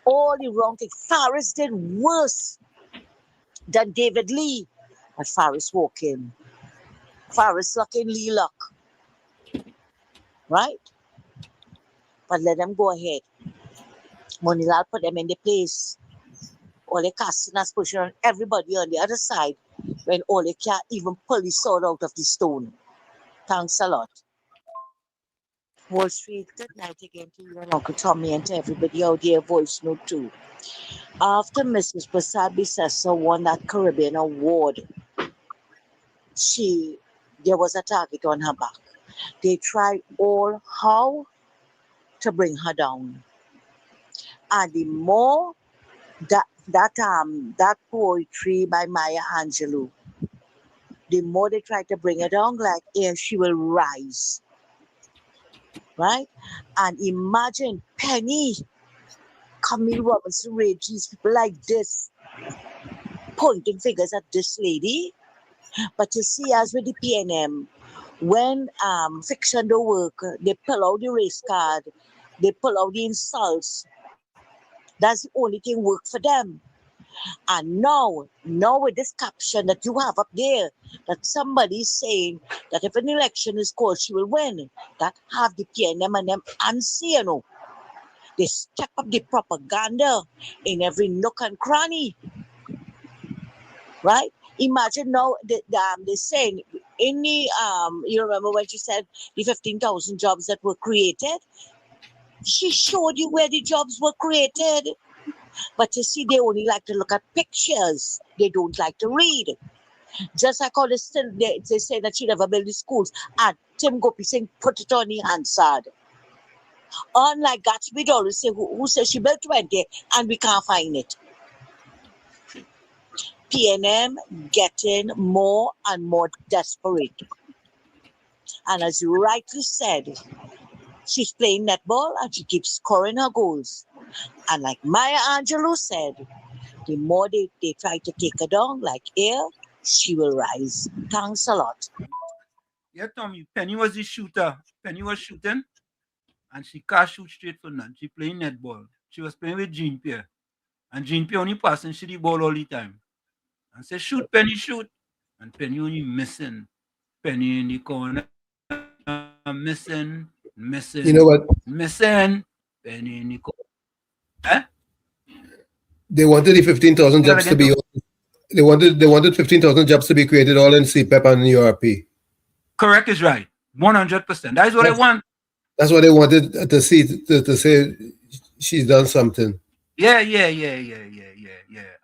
All the wrong things. Faris did worse than David Lee. But Faris walk in. Faris luck in Lee luck. Right? But let them go ahead. Monilal put them in the place. All they casting aspersion on everybody on the other side when all they can't even pull the sword out of the stone. Thanks a lot. Wall Street, good night again to you and Uncle Tommy and to everybody out there, voice note too. After Mrs. Prasad Bissessa won that Caribbean award, there was a target on her back. They tried all how to bring her down. And the more that poetry by Maya Angelou, the more they try to bring her down, like she will rise. Right? And imagine Penny, Camille Robinson, Regis, people like this, pointing fingers at this lady. But you see, as with the PNM, when fiction don't work, they pull out the race card, they pull out the insults. That's the only thing work for them. And now with this caption that you have up there, that somebody is saying that if an election is called, she will win. That have the PNM and them antsy, you know. They step up the propaganda in every nook and cranny. Right? Imagine now they're saying in the you remember when she said the 15,000 jobs that were created? She showed you where the jobs were created. But you see, they only like to look at pictures. They don't like to read. Just like how they say that she never built the schools. And Tim Gopi saying, put it on the Hansard. Unlike Gatsby Dollars say, who says she built 20 and we can't find it. PNM getting more and more desperate. And as you rightly said, she's playing netball and she keeps scoring her goals. And like Maya Angelou said, the more they try to take her down, like air, she will rise. Thanks a lot. Yeah, Tommy, Penny was the shooter. Penny was shooting, and she can't shoot straight for none. She playing netball. She was playing with Jean Pierre. And Jean Pierre only passing she the ball all the time. And say, shoot, Penny, shoot. And Penny only missing. Penny in the corner, missing. You know what? Missing. Penny in the corner. Eh? They wanted the 15,000 jobs to be. They wanted 15,000 jobs to be created all in CPEP and URP. Correct is right. 100%. That is what I want. That's what they wanted to see to say she's done something. Yeah.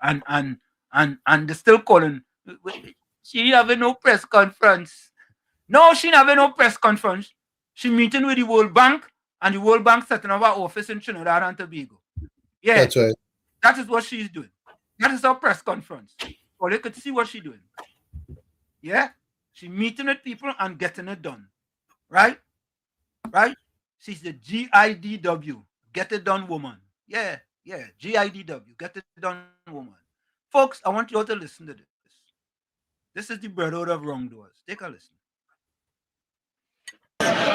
And they're still calling. She having no press conference. No, she having no press conference. She meeting with the World Bank, and the World Bank setting up her office in Trinidad and Tobago. Yeah, that's right. That is what she's doing. That is her press conference. Or they could see what she's doing. Yeah, she meeting with people and getting it done. Right? She's the GIDW, get it done woman. Yeah, GIDW, get it done woman. Folks, I want you all to listen to this. This is the brotherhood of wrongdoers. Take a listen.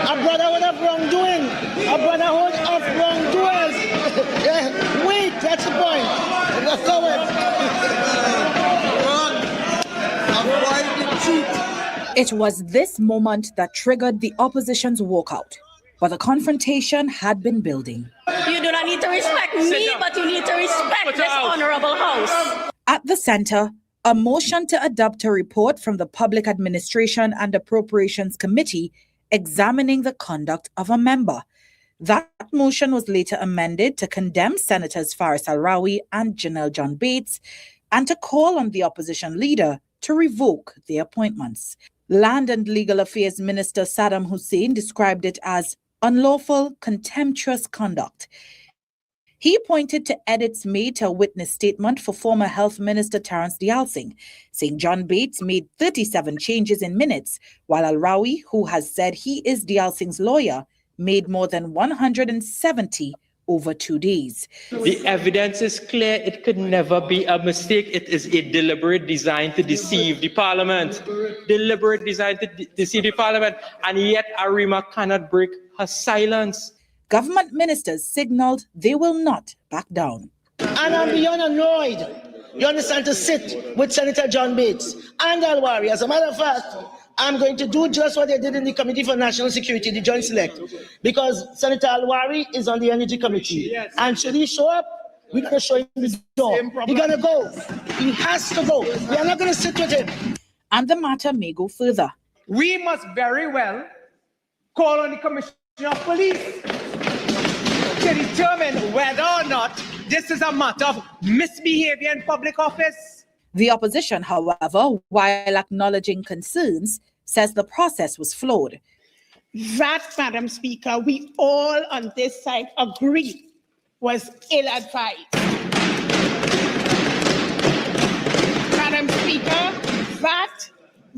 A brotherhood of wrongdoing. A brotherhood of wrongdoers. Yeah, wait, that's the point. Let's go It was this moment that triggered the opposition's walkout. But the confrontation had been building. You do not need to respect me, but you need to respect this honorable house. At the center, a motion to adopt a report from the Public Administration and Appropriations Committee examining the conduct of a member. That motion was later amended to condemn Senators Faris Alrawi and Janelle John Bates and to call on the opposition leader to revoke their appointments. Land and Legal Affairs Minister Saddam Hussein described it as unlawful, contemptuous conduct. He pointed to edits made to a witness statement for former Health Minister Terence Dialsingh, saying John Bates made 37 changes in minutes, while Alrawi, who has said he is Dialsingh's lawyer, made more than 170 over 2 days. The evidence is clear. It could never be a mistake. It is a deliberate design to deceive the parliament. Deliberate design to deceive the parliament. And yet Arima cannot break her silence. Government ministers signaled they will not back down. And I'm beyond annoyed, you understand, to sit with Senator John Bates and Alwari. As a matter of fact, I'm going to do just what they did in the Committee for National Security, the Joint Select, because Senator Alwari is on the Energy Committee. Yes. And should he show up, we're going to show him the door. He's going to go. He has to go. We are not going to sit with him. And the matter may go further. We must very well call on the Commissioner of Police to determine whether or not this is a matter of misbehavior in public office. The opposition, however, while acknowledging concerns, says the process was flawed. That, Madam Speaker, we all on this side agree was ill-advised. Madam Speaker, that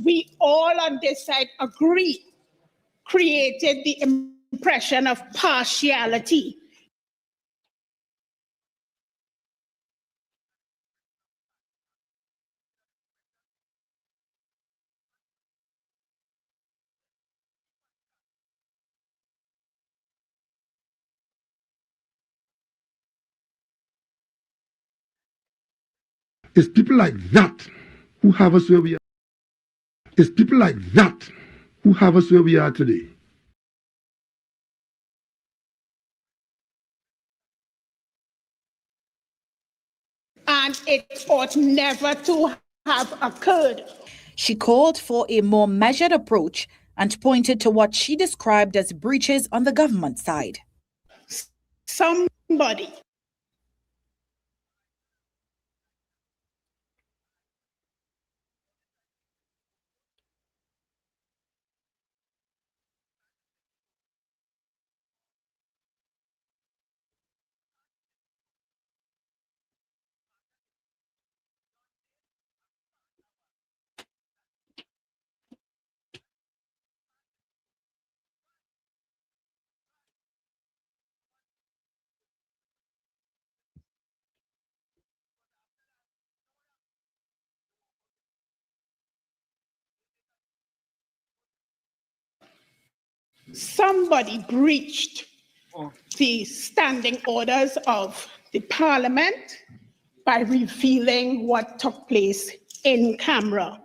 we all on this side agree created the impression of partiality. It's people like that who have us where we are. It's people like that who have us where we are today. And it ought never to have occurred. She called for a more measured approach and pointed to what she described as breaches on the government side. Somebody breached the standing orders of the Parliament by revealing what took place in camera.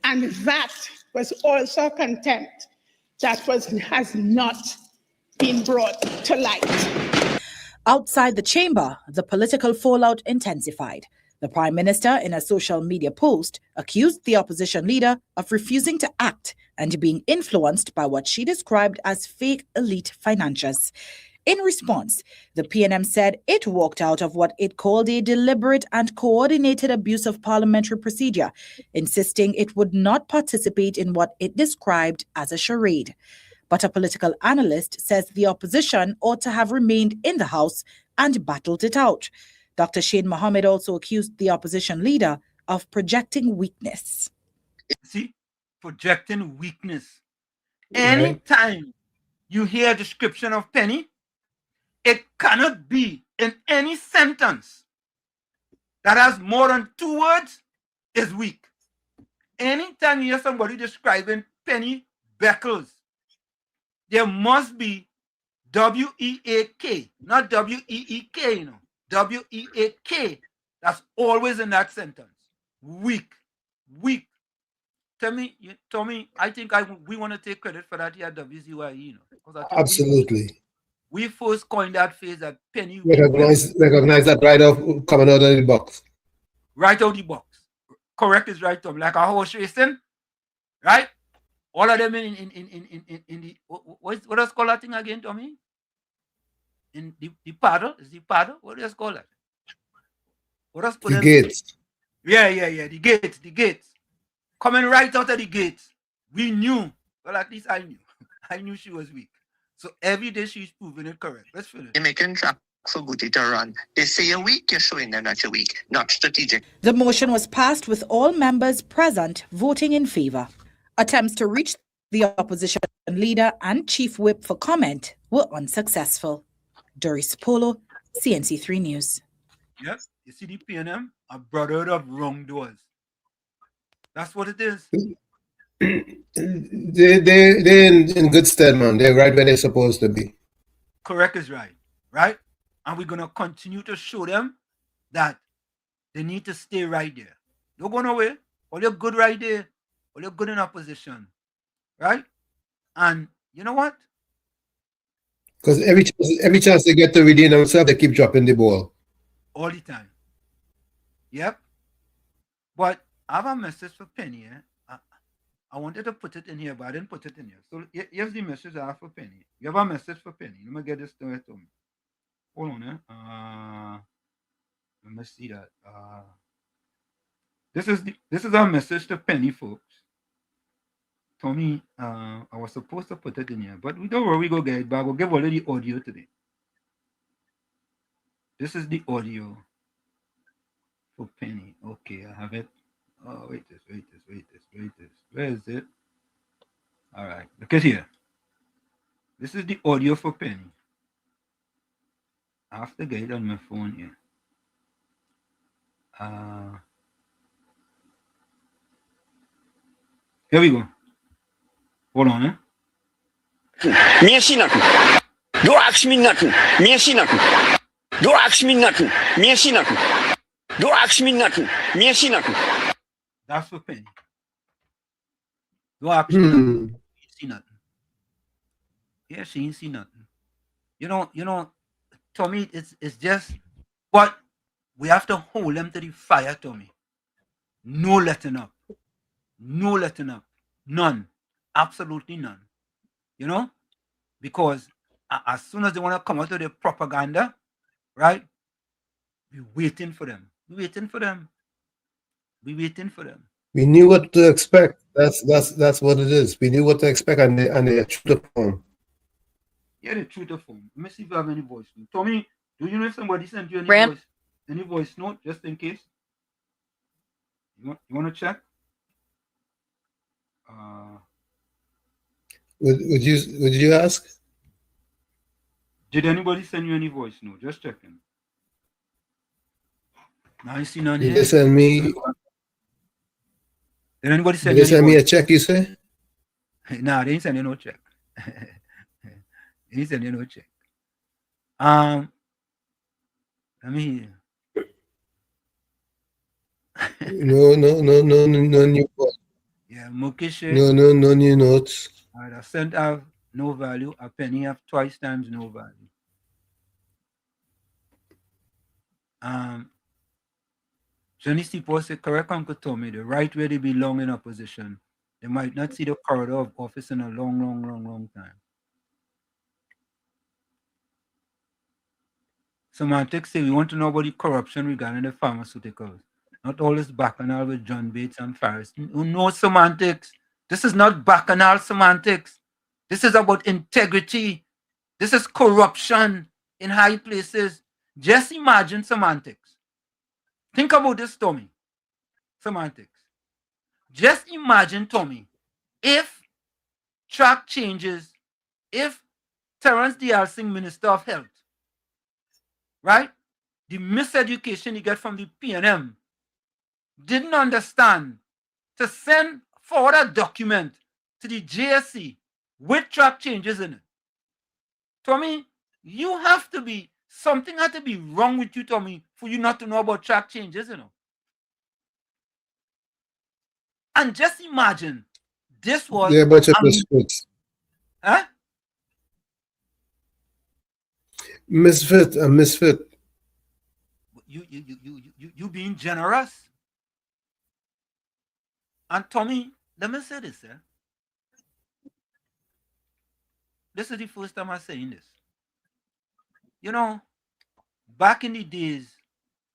And that was also contempt that has not been brought to light. Outside the chamber, the political fallout intensified. The Prime Minister, in a social media post, accused the opposition leader of refusing to act and being influenced by what she described as fake elite financiers. In response, the PNM said it walked out of what it called a deliberate and coordinated abuse of parliamentary procedure, insisting it would not participate in what it described as a charade. But a political analyst says the opposition ought to have remained in the House and battled it out. Dr. Shane Mohammed also accused the opposition leader of projecting weakness. See, projecting weakness. Anytime you hear a description of Penny, it cannot be in any sentence that has more than 2 words is weak. Anytime you hear somebody describing Penny Beckles there must be WEAK, not WEEK, you know. WEAK. That's always in that sentence. Weak. Tommy, I think we want to take credit for that here at WZYE, you know. Because I think Absolutely. we first coined that phrase that Penny recognize that right off coming out of the box. Right out the box. Correct is right, Tom. Like a horse racing, right? All of them in the what does call that thing again, Tommy? In the paddle? Is the paddle? What does call that? What does put The them? gates. Yeah. The gates. Coming right out of the gates. We knew. Well, at least I knew. I knew she was weak. So every day she's proving it correct. Let's finish. You're making track so good to run. They say you're weak, you're showing them that you're weak, not strategic. The motion was passed with all members present voting in favor. Attempts to reach the opposition leader and chief whip for comment were unsuccessful. Doris Polo, CNC3 News. Yep, you see the PNM, a brotherhood of wrongdoers. That's what it is. They're in good stead, man. They're right where they're supposed to be. Correct is right? And we're going to continue to show them that they need to stay right there. Don't go nowhere. All you're good right there. All you're good in opposition. Right? And you know what? Because every chance they get to redeem themselves, they keep dropping the ball. All the time. Yep. But I have a message for Penny. I wanted to put it in here, but I didn't put it in here. So here's the message I have for Penny. You have a message for Penny. Let me get this to me. Hold on. Let me see that. This is our message to Penny, folks. Tommy, I was supposed to put it in here, but we don't worry, we go get it back. We'll give all the audio today. This is the audio for Penny. Okay, I have it. Oh, wait this. Where is it? All right, look at here. This is the audio for Penny. I have to get it on my phone here. Here we go. Hold on, Me ain't see nothing. Don't ask me nothing. Me ain't see nothing. Don't ask me nothing. Me ain't see nothing. Don't ask me nothing. Me ain't see nothing. That's for Penny. Don't ask me nothing. She ain't see nothing. Yeah, she ain't see nothing. You know, Tommy, it's just, but we have to hold them to the fire, Tommy. No letting up. No letting up. None. Absolutely none. You know? Because as soon as they want to come out with their propaganda, right? We're waiting for them. We're waiting for them. We knew what to expect. That's what it is. We knew what to expect, and they true to form. Yeah, the true to form. Let me see if you have any voice note. Tommy, do you know if somebody sent you any voice note, just in case? You want to check? Would you ask? Did anybody send you any voice note? Just checking. Now I see none Did here. they send me? Did anybody send Did they send me a check? You say? Nah, they didn't send you no check. They didn't send you no check. Let me hear. No new voice. Yeah, Mukesh. No new notes. All right, a cent have no value. A penny have twice times no value. Johnny Steeple said, correct Uncle Tommy, the right where they belong in opposition. They might not see the corridor of office in a long time. Semantics say we want to know about the corruption regarding the pharmaceuticals. Not all this bacchanal with John Bates and Farris. No semantics. This is not bacchanal semantics. This is about integrity. This is corruption in high places. Just imagine semantics. Think about this, Tommy. Semantics. Just imagine, Tommy, if track changes, if Terence D.R. Singh, Minister of Health, right? The miseducation you get from the PNM didn't understand to send forward a document to the JSC with track changes in it. Tommy, you have to be, something had to be wrong with you, Tommy, for you not to know about track changes, you know. And just imagine, this was They're a bunch of misfits. Huh? Misfit, a misfit. You being generous. And Tommy, let me say this, eh? This is the first time I'm saying this. You know, back in the days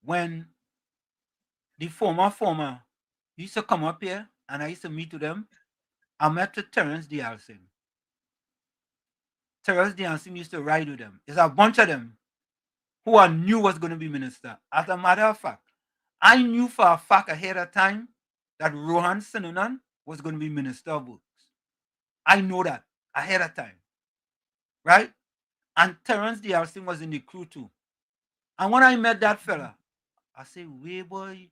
when the former used to come up here and I used to meet with them, I met with Terence Dialsing. Terence Dialsing used to ride with them. There's a bunch of them who I knew was going to be minister. As a matter of fact, I knew for a fact ahead of time that Rohan Sinanan was going to be minister of works. I know that ahead of time. Right? And Terence Dialsing was in the crew too. And when I met that fella, I said, "Way boy,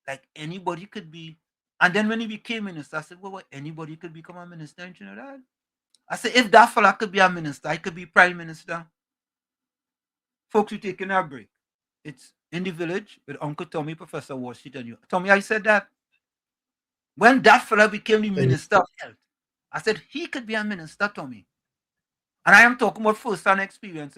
like anybody could be." And then when he became minister, I said, "Well, anybody could become a minister in Trinidad." I said, "If that fella could be a minister, I could be prime minister." Folks, we're taking our break. It's In the Village with Uncle Tommy, Professor Washington, and you. Tommy, I said that when that fella became the minister of health, I said he could be a minister, Tommy. And I am talking about first-hand experience.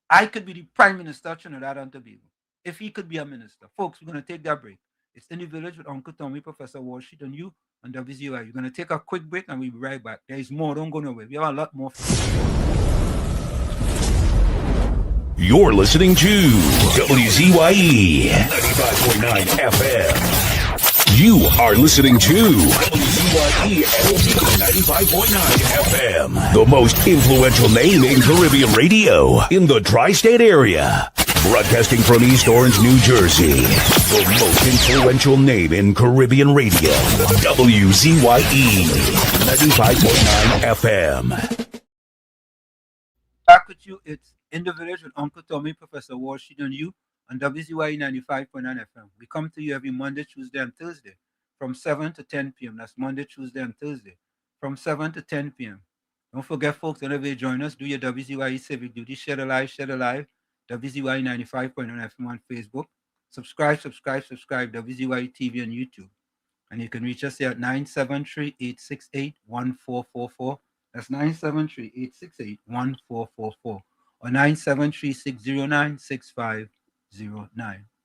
I could be the prime minister of Trinidad and Tobago if he could be a minister. Folks, we're going to take that break. It's In the Village with Uncle Tommy, Professor Washington, you, and WZYE. We're going to take a quick break and we'll be right back. There is more. Don't go nowhere. We have a lot more. You're listening to WZYE 95.9 FM. You are listening to WZYE 95.9 FM, the most influential name in Caribbean radio in the tri-state area. Broadcasting from East Orange, New Jersey, the most influential name in Caribbean radio, WZYE 95.9 FM. Back with you, it's In the Village with Uncle Tommy, Professor Washington, you, on WZYE 95.9 FM. We come to you every Monday, Tuesday, and Thursday from 7 to 10 p.m. That's Monday, Tuesday, and Thursday from 7 to 10 p.m. Don't forget, folks, whenever you join us, do your WZYE civic duty. Share the live, WZYE 95.9 FM on Facebook. Subscribe, WZYE TV on YouTube. And you can reach us here at 973-868-1444. That's 973-868-1444 or 973-609-6509.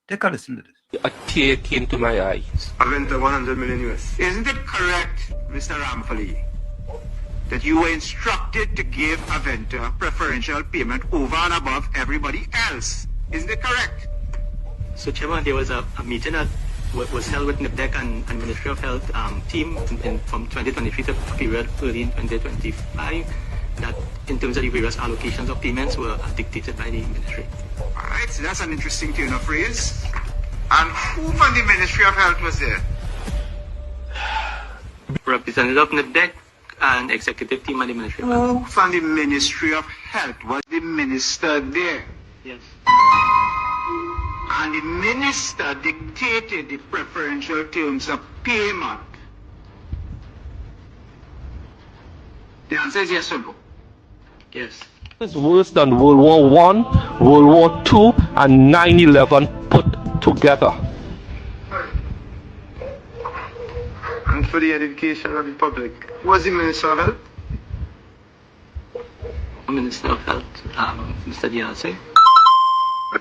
Take a listen to this. A tear came to my eyes. I went to 100 million US. Isn't it correct, Mr. Ramphali, that you were instructed to give Aventa preferential payment over and above everybody else? Isn't it correct? So, Chairman, there was a meeting that was held with NIPDEC and Ministry of Health team from 2023 to period early in 2025 that in terms of the various allocations of payments were dictated by the ministry. All right, so that's an interesting turn of phrase. And who from the Ministry of Health was there? Representative of NIPDEC and executive team and the Ministry of Health. Who from the Ministry of Health was the minister there? Yes. And the minister dictated the preferential terms of payment. The answer is yes or no? Yes. It's worse than World War I, World War II, and 9/11 put together. And for the education of the public, was the Minister of Health? Minister of Health, Mr. Dialsing.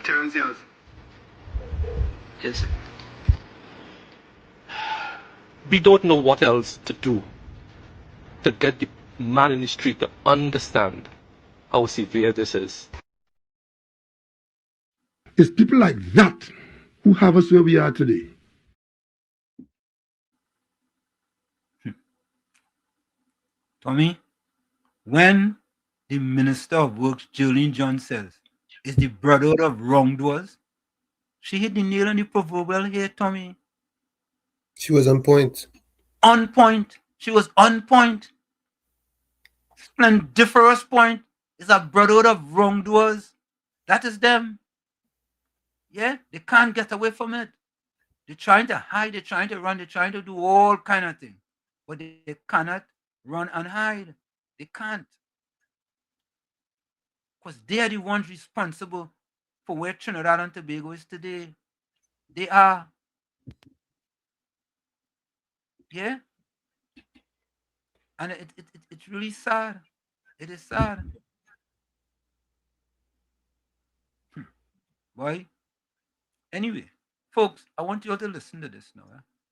Terence Dialsing. Yes. We don't know what else to do to get the man in the street to understand how severe this is. It's people like that who have us where we are today. Tommy, when the Minister of Works, Jolene John, says, is the brotherhood of wrongdoers, she hit the nail on the proverbial head, Tommy. She was on point. On point. She was on point. Splendiferous point is a brotherhood of wrongdoers. That is them. Yeah, they can't get away from it. They're trying to hide, they're trying to run, they're trying to do all kind of things. But they cannot run and hide. They can't. because they are the ones responsible for where Trinidad and Tobago is today. They are. Yeah. And it's really sad. It is sad. Boy. Anyway, folks, I want you all to listen to this now.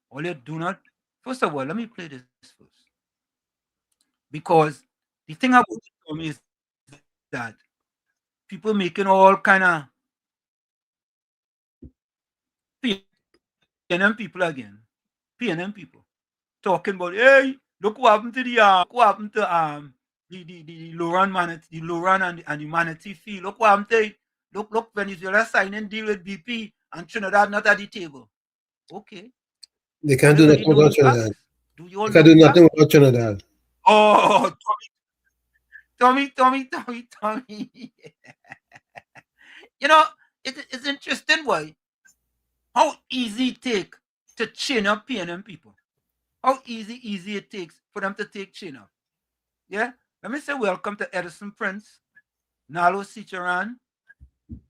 All you do not, first of all, let me play this first. Because the thing about it for me is that people making all kind of PNM people again. PNM people. Talking about, hey, look what happened to the Loran Manatee, the Loran and the Manatee field. Look what happened to it. Look, Venezuela signing deal with BP and Trinidad not at the table. Okay. They can't do nothing without Trinidad. Do you all They can't do nothing without Trinidad. Oh, Tommy. You know, it's interesting why how easy it take to chain up PNM people. How easy it takes for them to take chain up. Yeah? Let me say welcome to Edison Prince, Nalo Sicharan,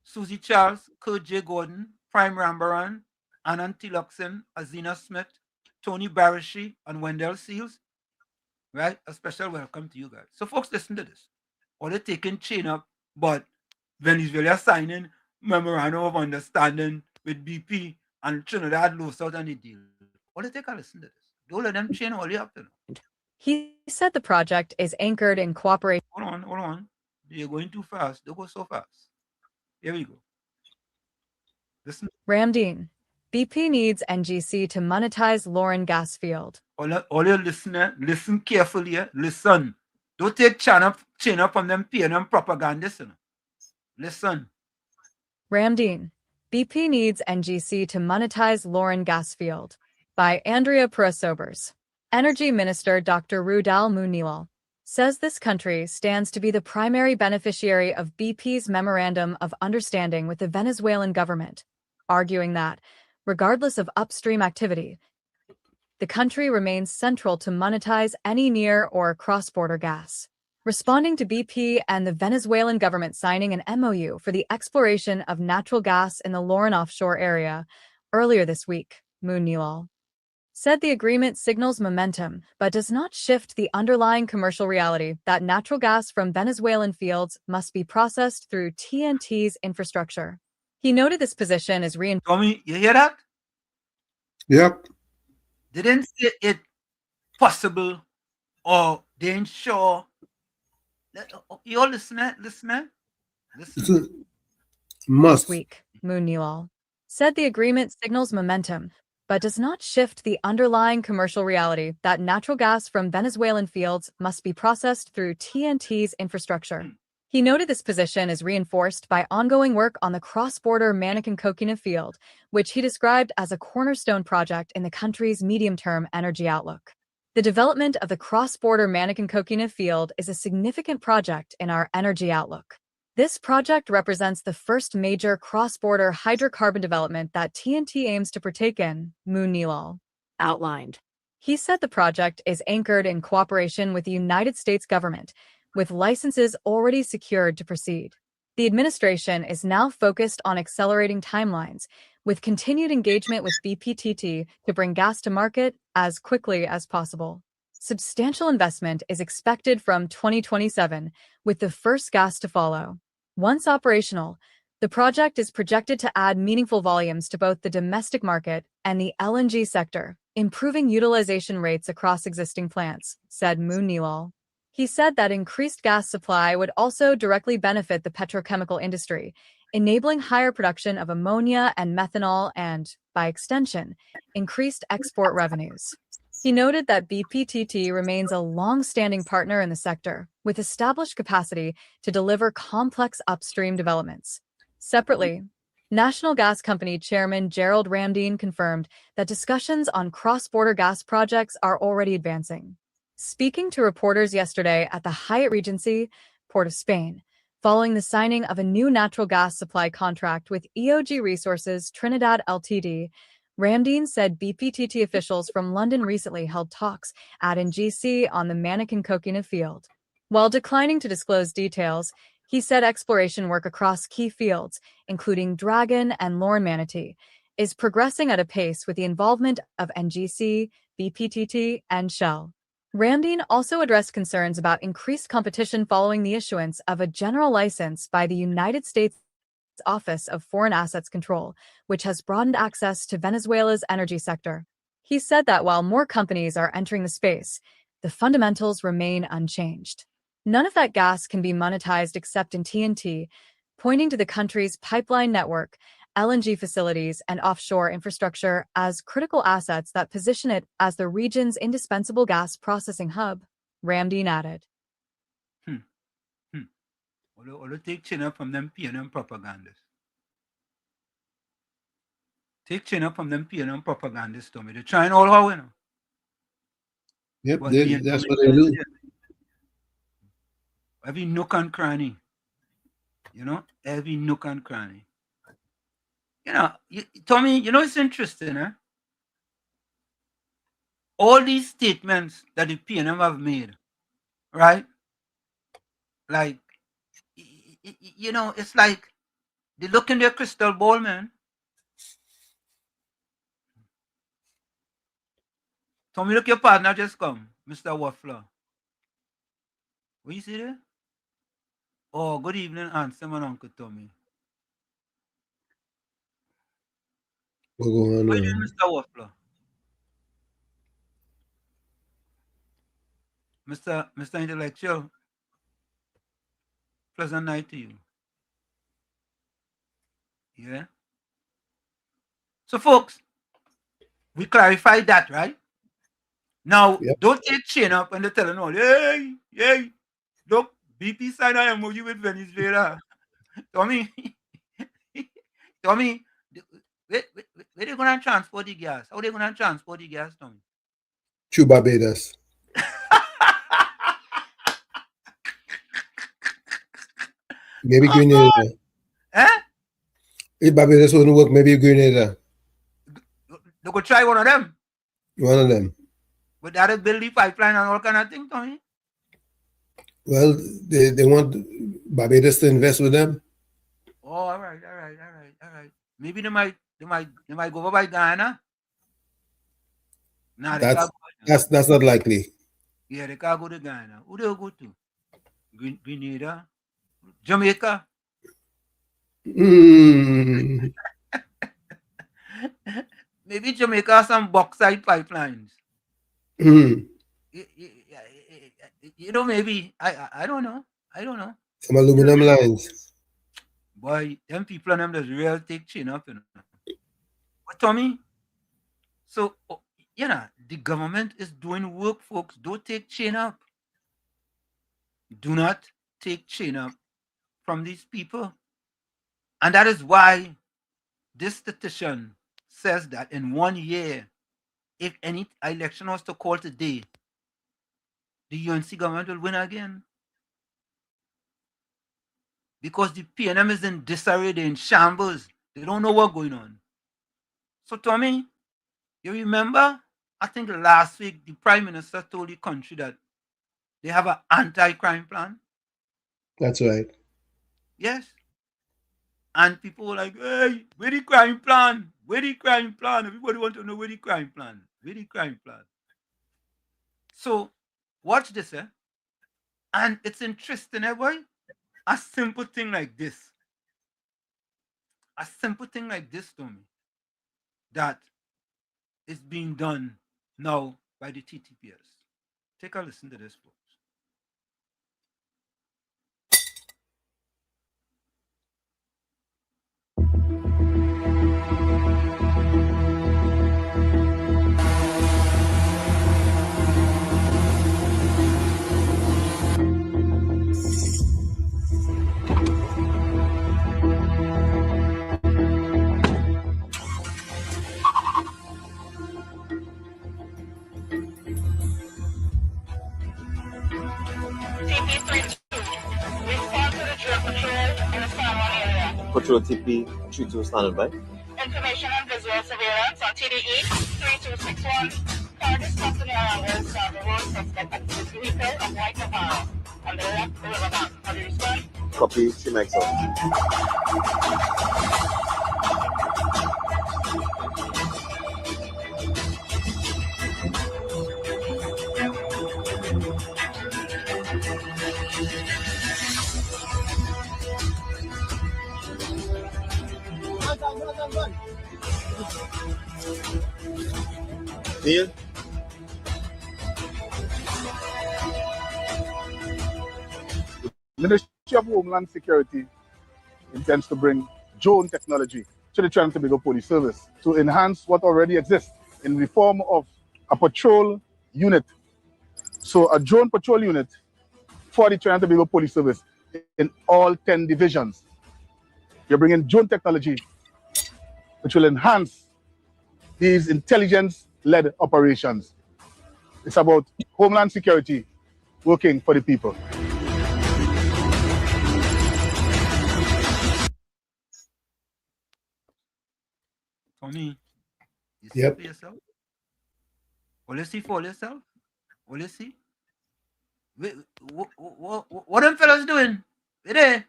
Susie Charles, Kurt J. Gordon, Prime Rambaran, Anand Tiloxen, Azina Smith, Tony Barashi, and Wendell Seals. Right? A special welcome to you guys. So, folks, listen to this. All they're taking chain up, but Venezuela signing memorandum of understanding with BP and Trinidad lost out on the deal. All they take a listen to this. Don't let them chain all you have to know. He said the project is anchored in cooperation. Hold on. You're going too fast. Don't go so fast. Here we go. Listen. Ramdeen, BP needs NGC to monetize Lauren gas field. All your listeners, listen carefully. Listen. Don't take chain up on them PNM propagandists. Listen. Ramdeen, BP needs NGC to monetize Lauren gas field. By Andrea Peresobers. Energy Minister Dr. Rudal Munilal says this country stands to be the primary beneficiary of BP's Memorandum of Understanding with the Venezuelan government, arguing that, regardless of upstream activity, the country remains central to monetize any near or cross-border gas. Responding to BP and the Venezuelan government signing an MOU for the exploration of natural gas in the Lauren offshore area earlier this week, Munilal said the agreement signals momentum, but does not shift the underlying commercial reality that natural gas from Venezuelan fields must be processed through TNT's infrastructure. He noted this position is reinforced. Tommy, you hear that? Yep. They didn't say it possible or they ain't sure. You all listen. Must. This week, Munilal said the agreement signals momentum, but does not shift the underlying commercial reality that natural gas from Venezuelan fields must be processed through TNT's infrastructure. He noted this position is reinforced by ongoing work on the cross-border Manican-Coquina field, which he described as a cornerstone project in the country's medium-term energy outlook. The development of the cross-border Manican-Coquina field is a significant project in our energy outlook. This project represents the first major cross-border hydrocarbon development that TNT aims to partake in, Munilal outlined. He said the project is anchored in cooperation with the United States government, with licenses already secured to proceed. The administration is now focused on accelerating timelines, with continued engagement with BPTT to bring gas to market as quickly as possible. Substantial investment is expected from 2027, with the first gas to follow. Once operational, the project is projected to add meaningful volumes to both the domestic market and the LNG sector, improving utilization rates across existing plants, said Munilal. He said that increased gas supply would also directly benefit the petrochemical industry, enabling higher production of ammonia and methanol and, by extension, increased export revenues. He noted that BPTT remains a long-standing partner in the sector, with established capacity to deliver complex upstream developments. Separately, National Gas Company Chairman Gerald Ramdeen confirmed that discussions on cross-border gas projects are already advancing. Speaking to reporters yesterday at the Hyatt Regency, Port of Spain, following the signing of a new natural gas supply contract with EOG Resources Trinidad Ltd., Ramdeen said BPTT officials from London recently held talks at NGC on the Manican-Coquina field. While declining to disclose details, He said exploration work across key fields, including dragon and lorn manatee, is progressing at a pace with the involvement of NGC, BPTT, and Shell. Ramdeen also addressed concerns about increased competition following the issuance of a general license by the United States Office of Foreign Assets Control, which has broadened access to Venezuela's energy sector. He said that while more companies are entering the space, the fundamentals remain unchanged. None of that gas can be monetized except in TNT, pointing to the country's pipeline network, LNG facilities, and offshore infrastructure as critical assets that position it as the region's indispensable gas processing hub, Ramdeen added. Or take China from them PNM propagandists. Take China from them PNM propagandists, Tommy. They're trying all how, you know. Yep, that's what they do. Every nook and cranny. You know, every nook and cranny. You know, Tommy, you know, it's interesting, eh? All these statements that the PNM have made, right? Like, you know, it's like they look in their crystal ball, man. Tommy, look, your partner just come, Mr. Waffler. What you see there? Oh, good evening, Ansem and Uncle Tommy. What's going on? What are you doing, Mr. Waffler? Mr. Intellectual. Pleasant night to you. Yeah. So, folks, we clarified that, right? Now, don't take chain up and they're telling all, hey, look, BP signed an MOU with Venezuela. Tommy, where they going to transport the gas? How are they going to transport the gas, Tommy? Through Barbados. Maybe Grenada. Eh? If Barbados wouldn't work, maybe Grenada. They could try one of them. One of them. But that'll build the pipeline and all kind of thing, Tommy. Well, they want Barbados to invest with them. Oh, all right. Maybe they might go over by Ghana. Nah, that's not likely. Yeah, they can't go to Ghana. Who they'll go to? Grenada, Jamaica. Maybe Jamaica has some bauxite pipelines. You know, maybe I don't know. Some aluminum lines. Boy, them people and them just real take chin up, you know. But Tommy, so you know, the government is doing work, folks. Don't take chain up. Do not take chain up from these people. And that is why this statistician says that in 1 year, if any election was to call today, the UNC government will win again. Because the PNM is in disarray, they're in shambles. They don't know what's going on. So, Tommy, you remember, I think last week, the Prime Minister told the country that they have an anti-crime plan. That's right. Yes. And people were like, hey, where the crime plan? Where the crime plan? Everybody want to know where the crime plan. Where the crime plan? So, watch this, eh? And it's interesting, eh, boy? A simple thing like this. Tommy, that is being done now by the TTPS. Take a listen to this, folks. Patrol TP 32 standard by. Information and visual surveillance on TDE 3261. Car discussing around the road suspect at the vehicle of white apparel on the left riverbank. How do you respond? copy she makes up. Neil? Ministry of Homeland Security intends to bring drone technology to the Trinidad and Tobago Police Service to enhance what already exists in the form of a patrol unit. So a drone patrol unit for the Trinidad and Tobago Police Service in all 10 divisions. You're bringing drone technology which will enhance these intelligence-led operations. It's about Homeland Security working for the people. Tommy, you see Yep. for yourself? Will you see for yourself? Will you see? What them fellas doing? Where they?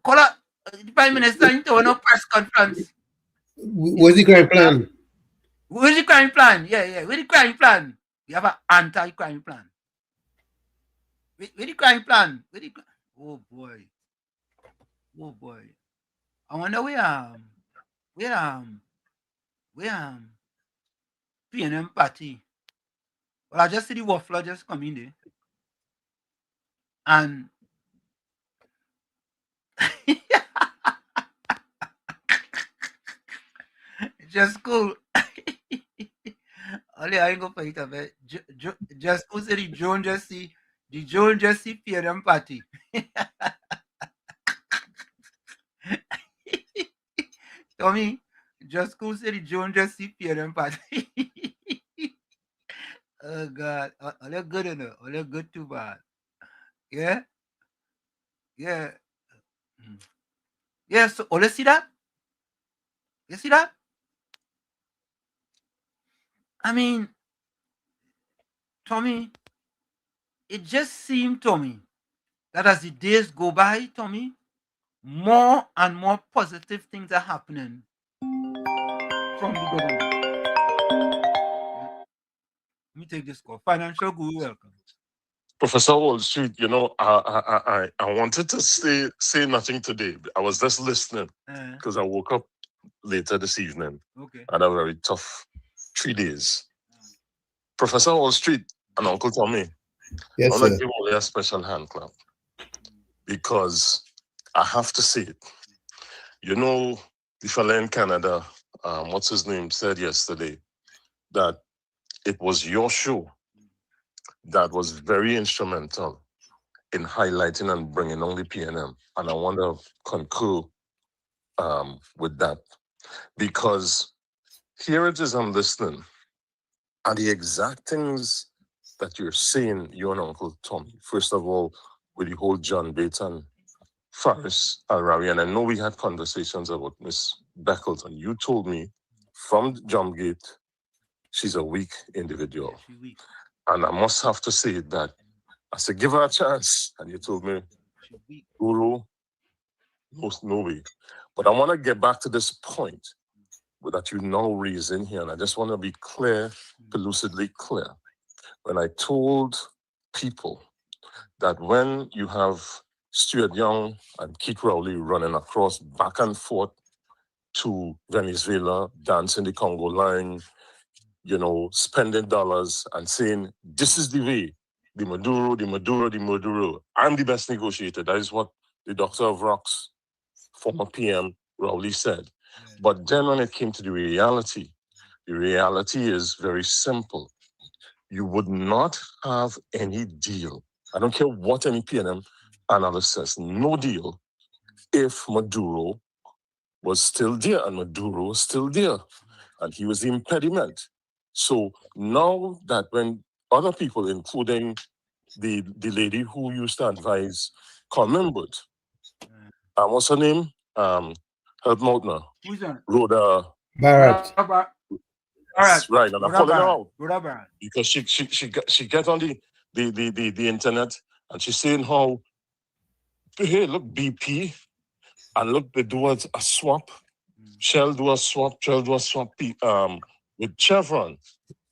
Call up the Prime Minister into a press conference. What's the crime plan? Where's the crime plan? Yeah. Where's the crime plan? We have an anti-crime plan. Where's the crime plan? Oh boy. I wonder where PNM party. Well, I just see the waffler just come in there. And just cool. Only I ain't go for it a bit. Just cool say the Joan just see PNM party. Tommy, just cool say the Joan just see PNM party. Oh God. All look good enough. All look good too bad. Yeah? Yeah. Yeah, so let's see that. You see that? I mean, Tommy, it just seemed, Tommy, that as the days go by, Tommy, more and more positive things are happening from the government. Let me take this call. Financial Guru, welcome. Professor Wall Street, you know, I wanted to say nothing today. I was just listening because I woke up later this evening. Okay. Had a very tough 3 days. Professor Wall Street and Uncle Tommy, Yes, I want sir. to give all a special hand clap because I have to say it. You know, the fella in Canada, what's his name, said yesterday that it was your show that was very instrumental in highlighting and bringing on the PNM. And I want to concur with that because here it is, I'm listening, and the exact things that you're saying, you and Uncle Tommy, first of all, with the whole John Bates and Faris Al-Rawi, and I know we had conversations about Miss Beckleton. You told me from John Gate, she's a weak individual. She's weak. And I must have to say that I said, give her a chance. And you told me, Guru, no way. But I want to get back to this point that you now raise in here. And I just want to be clear, lucidly clear. When I told people that when you have Stuart Young and Keith Rowley running across back and forth to Venezuela, dancing the Congo line, you know, spending dollars and saying, this is the way, the Maduro. I'm the best negotiator. That is what the Doctor of Rocks, former PM, Rowley said. But then when it came to the reality is very simple. You would not have any deal. I don't care what any PNM analyst says, no deal if Maduro was still there, and Maduro was still there, and he was the impediment. So now that when other people, including the lady who used to advise Commembert, what's her name? Help me out now. Who's that? Rhoda Barrett. Right, and I'm calling her out Rhoda Barrett. because she get on the internet and she's saying how Hey, look, BP, and look, they do a swap. Shell do a swap, with Chevron.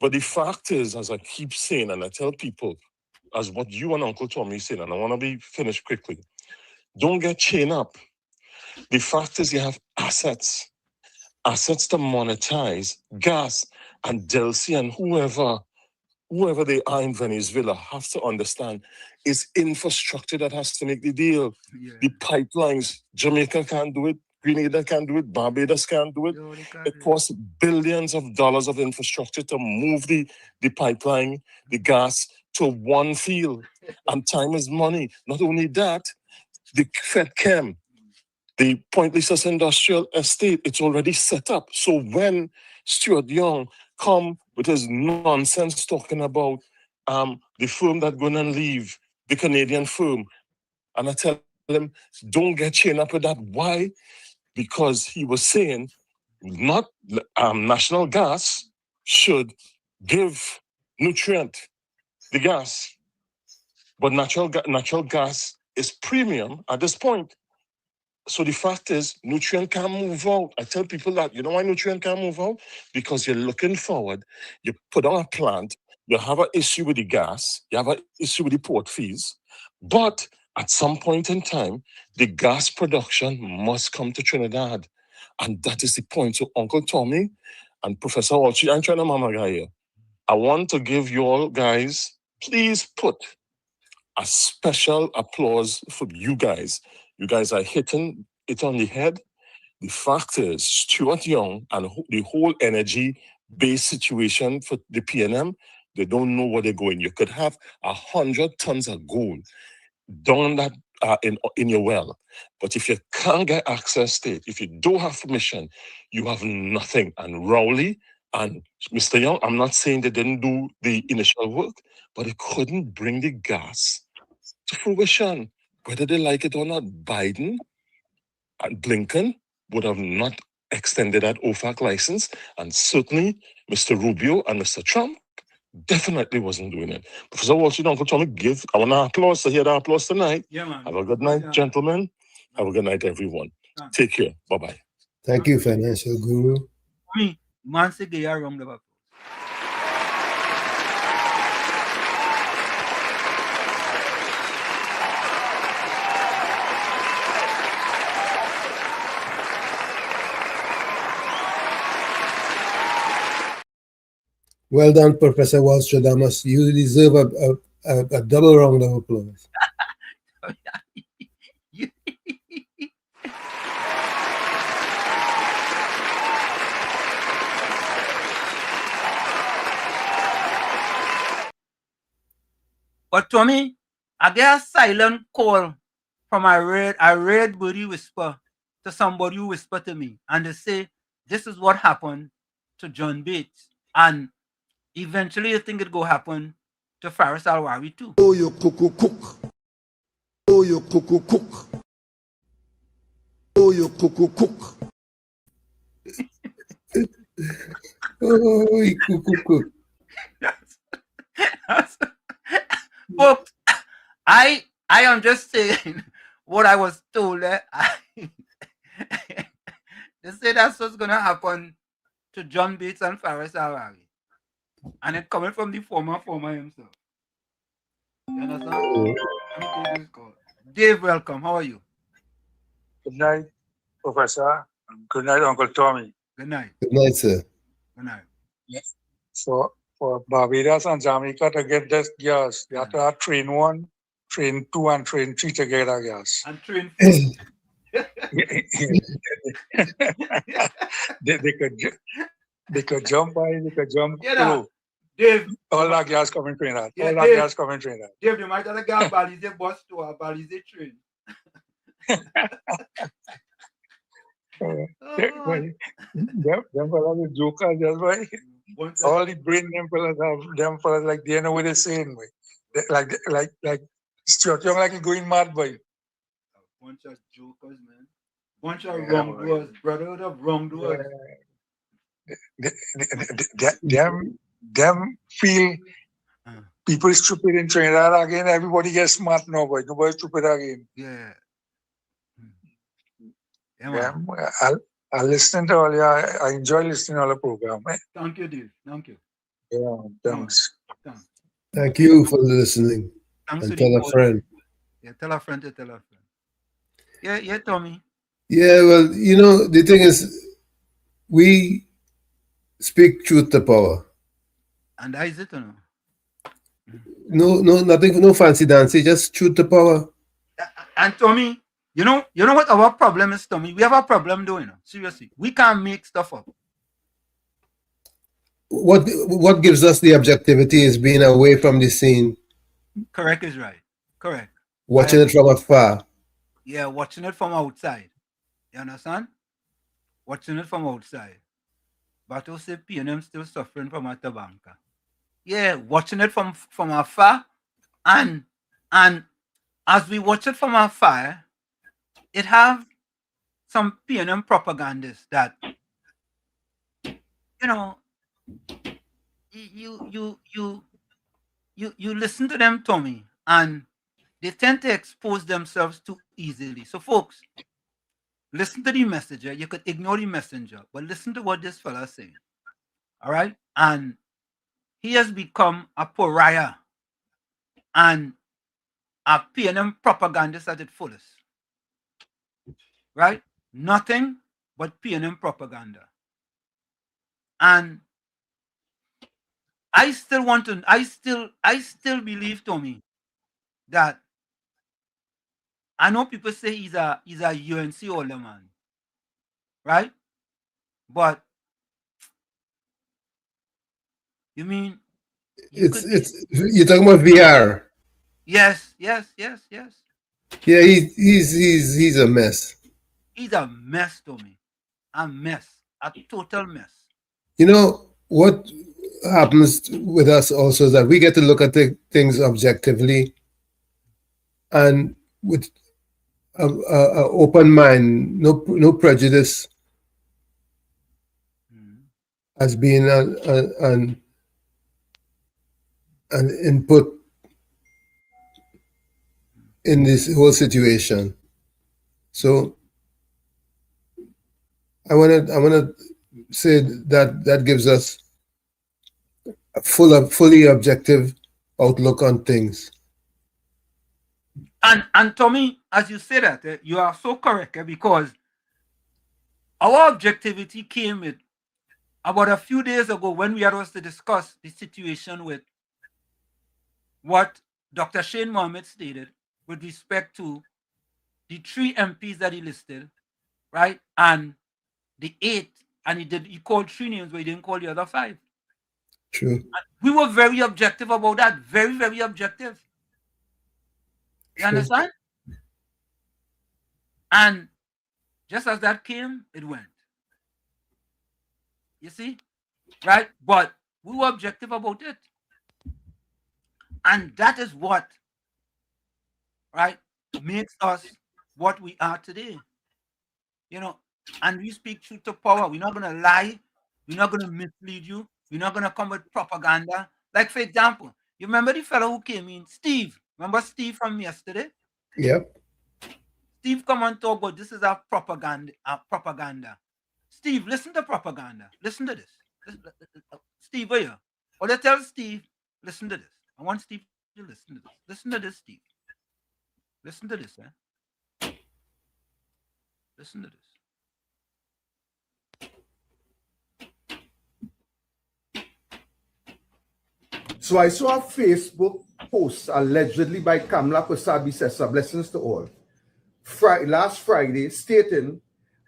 But the fact is, as I keep saying, and I tell people, as what you and Uncle Tommy saying, and I want to be finished quickly, don't get chained up. The fact is, you have assets to monetize, gas, and Delcy and whoever they are in Venezuela have to understand it's infrastructure that has to make the deal. The pipelines, Jamaica can't do it, Grenada can't do it, Barbados can't do it. It costs billions of dollars of infrastructure to move the pipeline, the gas to one field. And time is money. Not only that, the FedChem, the Point Lisas Industrial Estate, it's already set up. So when Stuart Young come with his nonsense talking about the firm that going to leave, the Canadian firm, and I tell him, don't get chained up with that. Why? Because he was saying not National Gas should give Nutrient the gas, but natural gas is premium at this point. So the fact is, Nutrient can't move out. I tell people that, you know why Nutrient can't move out? Because you're looking forward, you put on a plant, you have an issue with the gas, you have an issue with the port fees, but at some point in time, the gas production must come to Trinidad. And that is the point. So Uncle Tommy and Professor Walsh, I'm trying to mama guy here. I want to give you all guys, please put a special applause for you guys. You guys are hitting it on the head. The fact is, Stuart Young and the whole energy-based situation for the PNM, they don't know where they're going. You could have 100 tons of gold down that in your well. But if you can't get access to it, if you don't have permission, you have nothing. And Rowley and Mr. Young, I'm not saying they didn't do the initial work, but they couldn't bring the gas to fruition. Whether they like it or not, Biden and Blinken would have not extended that OFAC license, and certainly Mr. Rubio and Mr. Trump definitely wasn't doing it. Professor Walsh, Uncle Tommy, I want to applause to hear the applause tonight. Yeah, man. Have a good night, gentlemen. Have a good night, everyone. Take care. Bye-bye. Thank you, Financial Guru. Me, man, say they are wrong about. Well done, Professor Walsh-Stradamus. You deserve a double round of applause. But Tommy, I get a silent call from a red birdie whisper to somebody who whispered to me, and they say, this is what happened to John Bates. And eventually you think it go happen to Faris Alwari too. Oh, you cuckoo cook. Oh, you cuckoo cook. Oh, you cuckoo cook. Oh, you cuckoo cook. Folks, I am just saying what I was told. They say that's what's gonna happen to John Bates and Faris Alwari. And it coming from the former himself. You understand? Let me take this call. Dave, welcome. How are you? Good night, Professor. Good night, Uncle Tommy. Good night. Good night, sir. Good night. Yes. For Barbados and Jamaica to get this gas, you have to have train 1, train 2, and train 3 to get that gas. And train 4. They could jump by, they could jump through. Dave, all that gas coming train that. Yeah, all that Dave, gas coming train that. Dave, you might have a gas balize bus to a balize train. Them fellas are jokers, that's why. All the brain them fellas have them fellas like they know what they're saying, boy. Like Stuart Young like he going mad, boy. Bunch of jokers, man. Bunch of wrongdoers, brotherhood of wrongdoers. Them feel people stupid in Trinidad again. Everybody gets smart now, boy. Nobody stupid again. Yeah. Yeah, I listen to all you. I enjoy listening to all the program. Thank you, Dave. Thank you. Yeah, thanks. Thanks. Thank you for listening. Thanks And for tell the a friend. Yeah, tell a friend to tell a friend. Yeah, Tommy. Yeah, well, the thing is, we speak truth to power. And that is it, or no? No, nothing, no fancy dancing, just truth to power. And Tommy, you know what our problem is, Tommy? We have a problem doing it. Seriously. We can't make stuff up. What gives us the objectivity is being away from the scene. Correct is right. Correct. Watching it from afar. Yeah, watching it from outside. You understand? Watching it from outside. But also PNM still suffering from a tabanka. Yeah, watching it from afar. And as we watch it from afar, it have some PNM propagandists that you listen to them, Tommy, and they tend to expose themselves too easily. So, folks, listen to the messenger. You could ignore the messenger, but listen to what this fella is saying. All right? And he has become a pariah and a PNM propagandist at its fullest. Right? Nothing but PNM propaganda. And I still believe, Tommy, that I know people say he's a UNC older man, right? But you mean You're talking about VR. Yes. Yeah, he's a mess. He's a mess, Tommy. A mess. A total mess. You know what happens with us also is that we get to look at things objectively and with an open mind, no prejudice, as being an input in this whole situation. So I wanna say that gives us a fully objective outlook on things. And Tommy, as you say that, you are so correct, because our objectivity came with about a few days ago when we had us to discuss the situation with what Dr. Shane Mohammed stated with respect to the 3 MPs that he listed, right? And the 8, and he called 3 names, but he didn't call the other 5. True. And we were very objective about that. Very, very objective. You understand? And just as that came, it went. You see? Right? But we were objective about it. And that is what, right, makes us what we are today. And we speak truth to power. We're not going to lie. We're not going to mislead you. We're not going to come with propaganda. Like, for example, you remember the fellow who came in, Steve? Remember Steve from yesterday? Yep. Steve come and talk about this is a propaganda. Steve, listen to propaganda. Listen to this. Steve, where you? Or they tell Steve, listen to this. I want Steve to listen to this. Listen to this, Steve. Listen to this, Listen to this. So I saw a Facebook post allegedly by Kamla Kosabi Sessa, blessings to all, last Friday, stating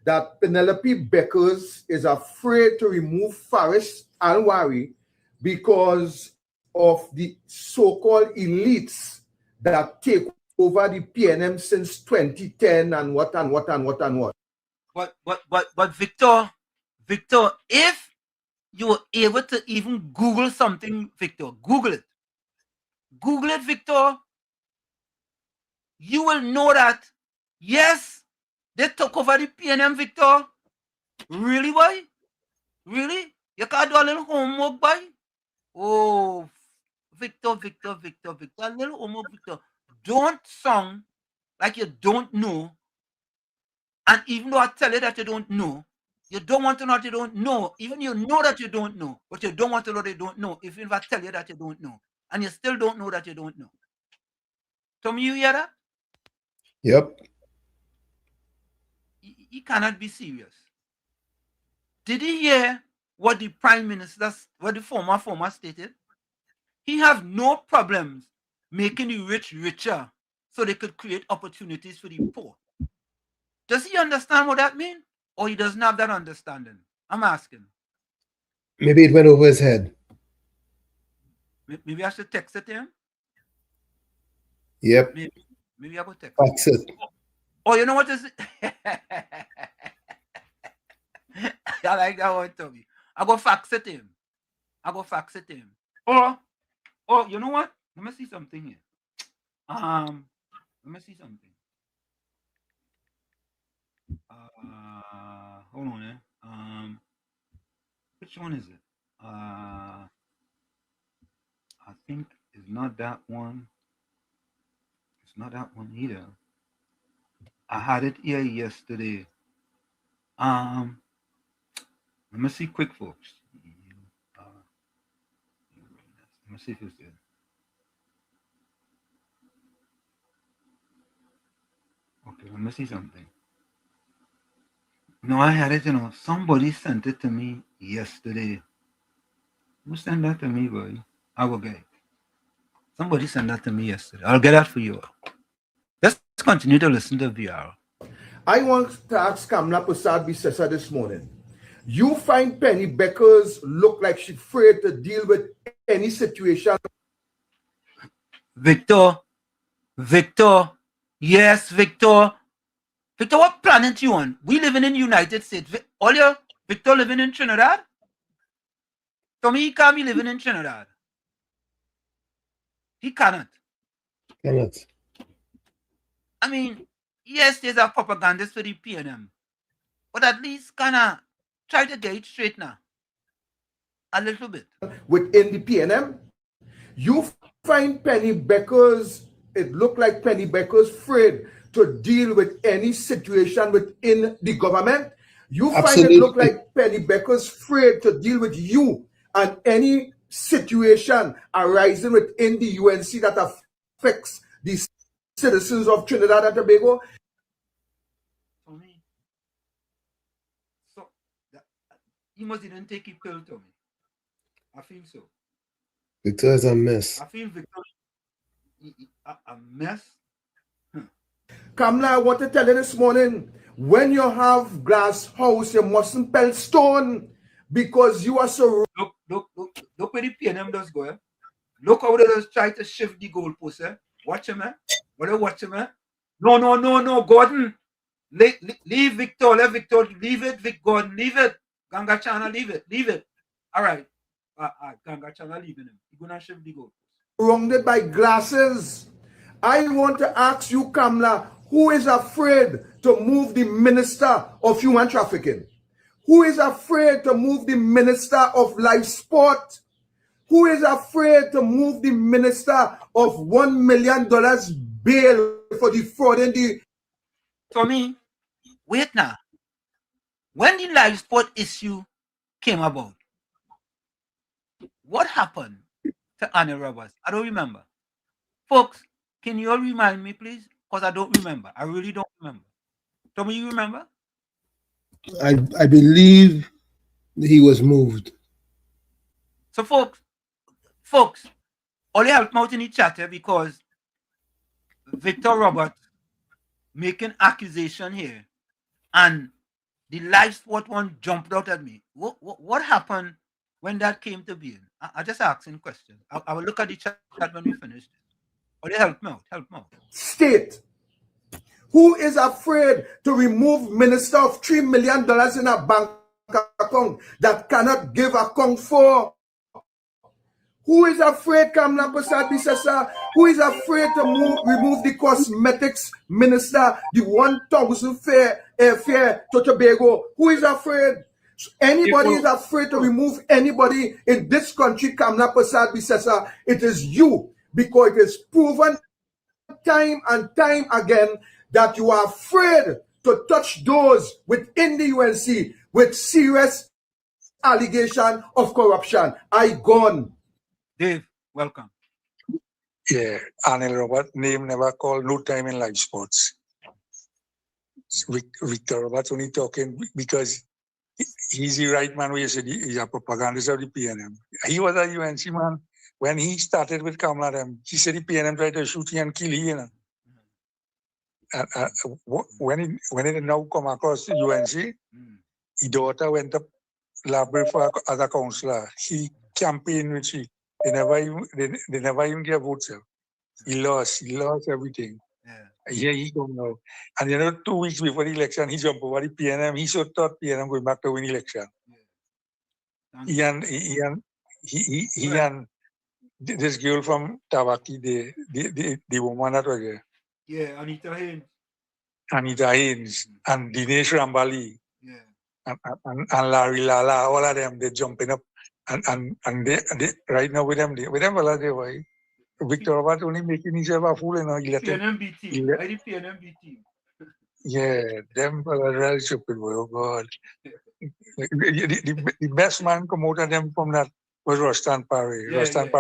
that Penelope Beckers is afraid to remove Faris Alwari because of the so-called elites that take over the PNM since 2010 and what. But Victor, if you were able to even Google something, Victor, Google it. Google it, Victor. You will know that, yes, they took over the PNM, Victor. Really, boy? Really? You can't do a little homework, boy? Oh, Victor, a little homework, Victor. Don't sound like you don't know And even though I tell you that you don't know, you don't want to know that you don't know. Even you know that you don't know, but you don't want to know that you don't know. Even if I tell you that you don't know, and you still don't know that you don't know. Tommy, you hear that? Yep. He cannot be serious. Did he hear what the prime minister, what the former stated? He have no problems making the rich richer so they could create opportunities for the poor. Does he understand what that means? Or he doesn't have that understanding? I'm asking. Maybe it went over his head. Maybe I should text it to him? Yep. Maybe I go text That's it. Oh, you know what is it? I like that one, Tommy. I go fax it to him. Or, you know what? Let me see something here. Let me see something. Hold on, which one is it? I think it's not that one. It's not that one either. I had it here yesterday. Let me see quick, folks. Let me see if it's there. Okay, let me see something. No, I had it, somebody sent it to me yesterday. Who sent that to me, boy? I will get it. Somebody sent that to me yesterday. I'll get that for you. Let's continue to listen to VR. I want to ask Kamla Prasad-Bissessar this morning. You find Penny Beckers look like she's afraid to deal with any situation? Victor, yes, Victor, what planet you on? We living in the United States. Victor living in Trinidad? Tommy, he can't be living in Trinidad. He cannot. I mean, yes, there's a propagandist for the PNM, but at least kind of try to get it straight now. A little bit. Within the PNM, you find Penny Beckers, it looked like Penny Beckers afraid to deal with any situation within the government. You find it look like Penny Beckers afraid to deal with you and any situation arising within the UNC that affects the citizens of Trinidad and Tobago. So, he must didn't take a pill, Tommy. I feel so. Victor is a mess. I feel Victor a mess. Kamla, I want to tell you this morning, when you have glass house, you mustn't pelt stone because you are so... Look where the PNM does go, eh? Look how they just try to shift the goalpost, eh? Watch him, eh? Watch him, eh? No, Gordon. Leave Victor, let Victor, leave it, Vic Gordon, leave it. Ganga Chana, leave it. All right. Ganga Chana leaving him. He's gonna shift the goalpost. Surrounded by glasses. I want to ask you, Kamla, who is afraid to move the Minister of Human Trafficking? Who is afraid to move the Minister of Life Sport? Who is afraid to move the Minister of $1 million bail for the fraud in the... Tommy, wait now. When the life sport issue came about, what happened to Annie Roberts? I don't remember. Folks, can you all remind me, please? Because I don't remember. I really don't remember. Tommy, you remember? I believe he was moved. So, folks, only help me out in the chat here because Victor Roberts making accusation here, and the live sport one jumped out at me. What happened when that came to being? I just asking questions. I will look at the chat when we finish this. Only help me out. State. Who is afraid to remove Minister of $3 million in a bank account that cannot give account for? Who is afraid, Kamla Prasad-Bissessar? Who is afraid to remove the cosmetics minister, the 1,000 fare to Tobago? Who is afraid? Anybody is afraid to remove anybody in this country, Kamla Prasad-Bissessar, it is you, because it is proven time and time again that you are afraid to touch those within the UNC with serious allegation of corruption. I gone. Dave, welcome. Yeah, Anil Robert name never called no time in live sports. Victor Roberts only talking because he's the right man where you said he's a propagandist of the PNM. He was a UNC man. When he started with Kamala, he said the PNM tried to shoot him and kill him. You know? When it now come across the UNC, his daughter went up library for as a counselor. He campaigned with she. They never even get votes. He lost everything. Here he come now. And 2 weeks before the election, he jumped over the PNM. He so thought PNM going back to win election. He and this girl from Tawaki, the woman that was there. Yeah, Anita Haynes. And Dinesh Rambali. And Larry Lala, all of them, they jumping up. And they right now with them, well, they were. Victor Robert only making himself a fool, He let PNMB team. The PNMB team. Yeah, them are really stupid, oh God. The best man come out of them from that was Rostan Parry. Rostan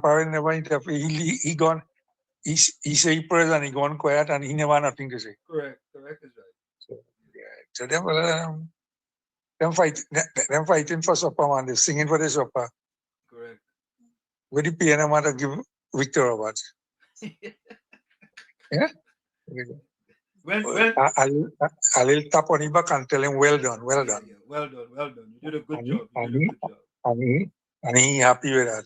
Parry never interfered. He gone. He say he prayers and he gone quiet and he never nothing to say. Correct is right. So them fighting for supper, man. They singing for the supper. Correct. With the PNM man to give Victor Roberts. Yeah. I'll tap on him back and tell him, well done. Well done. You did a good job. And he happy with that.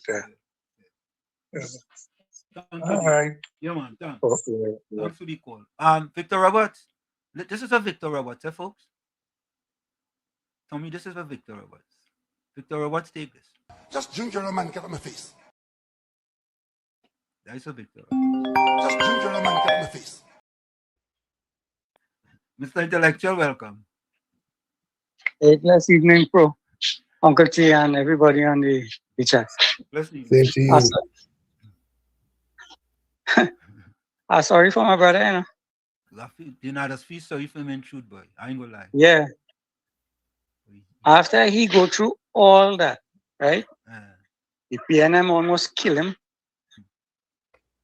All right. Yeah, man. Thanks. Okay. Thanks for the call. Victor Roberts. This is a Victor Roberts, folks. Tommy, this is a Victor Roberts. Victor Roberts, take this. Just drink your rum and get on my face. That is a Victor. Just drink your rum and get on my face. Mr. Intellectual, welcome. Hey, blessed evening, Pro. Uncle Chi and everybody on the chat. Blessed evening. Sorry for my brother, You know, that's feel sorry for him and shoot, boy. I ain't gonna lie. Yeah. After he go through all that, right? The PNM almost kill him.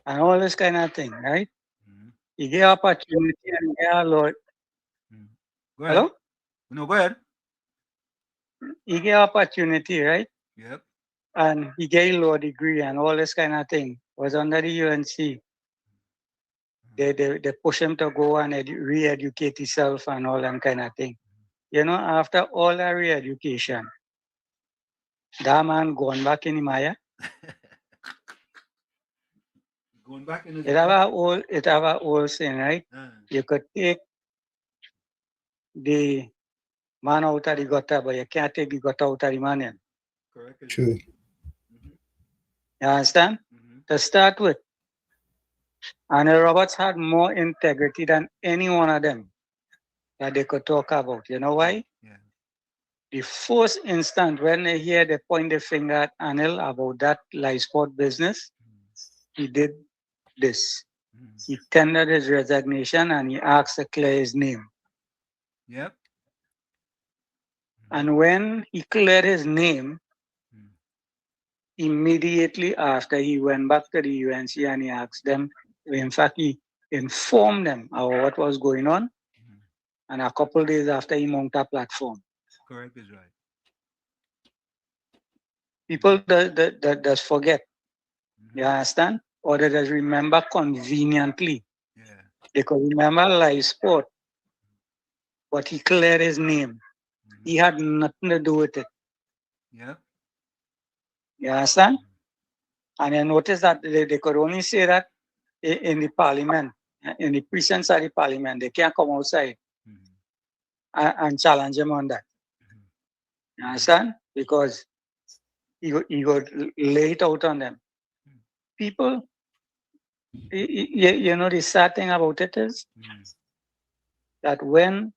And all this kind of thing, right? He get opportunity and get a lot. Go ahead. Hello? No, go ahead. He get opportunity, right? Yep. And he get a law degree and all this kind of thing. Was under the UNC. They push him to go and re-educate himself and all that kind of thing. After all that re-education, that man gone back in Maya. Going back in his It have a old saying, right? You could take the man out of the gutter, but you can't take the gutter out of the man in. Correct. True. You understand? To start with, Anil Roberts had more integrity than any one of them that they could talk about. You know why? Yeah. The first instant when they hear they point the finger at Anil about that live sport business, he did this. He tendered his resignation and he asked to clear his name. Yep. And when he cleared his name, immediately after he went back to the UNC and he asked them, in fact, he informed them of what was going on. And a couple of days after, he mounted a platform. Correct is right. People that forget. You understand? Or they just remember conveniently. Yeah. They could remember live sport, but he cleared his name. He had nothing to do with it. Yeah. You understand? And I noticed that they could only say that in the parliament, in the precincts of the parliament. They can't come outside and challenge him on that. You understand? Because he would lay it out on them. People, the sad thing about it is that when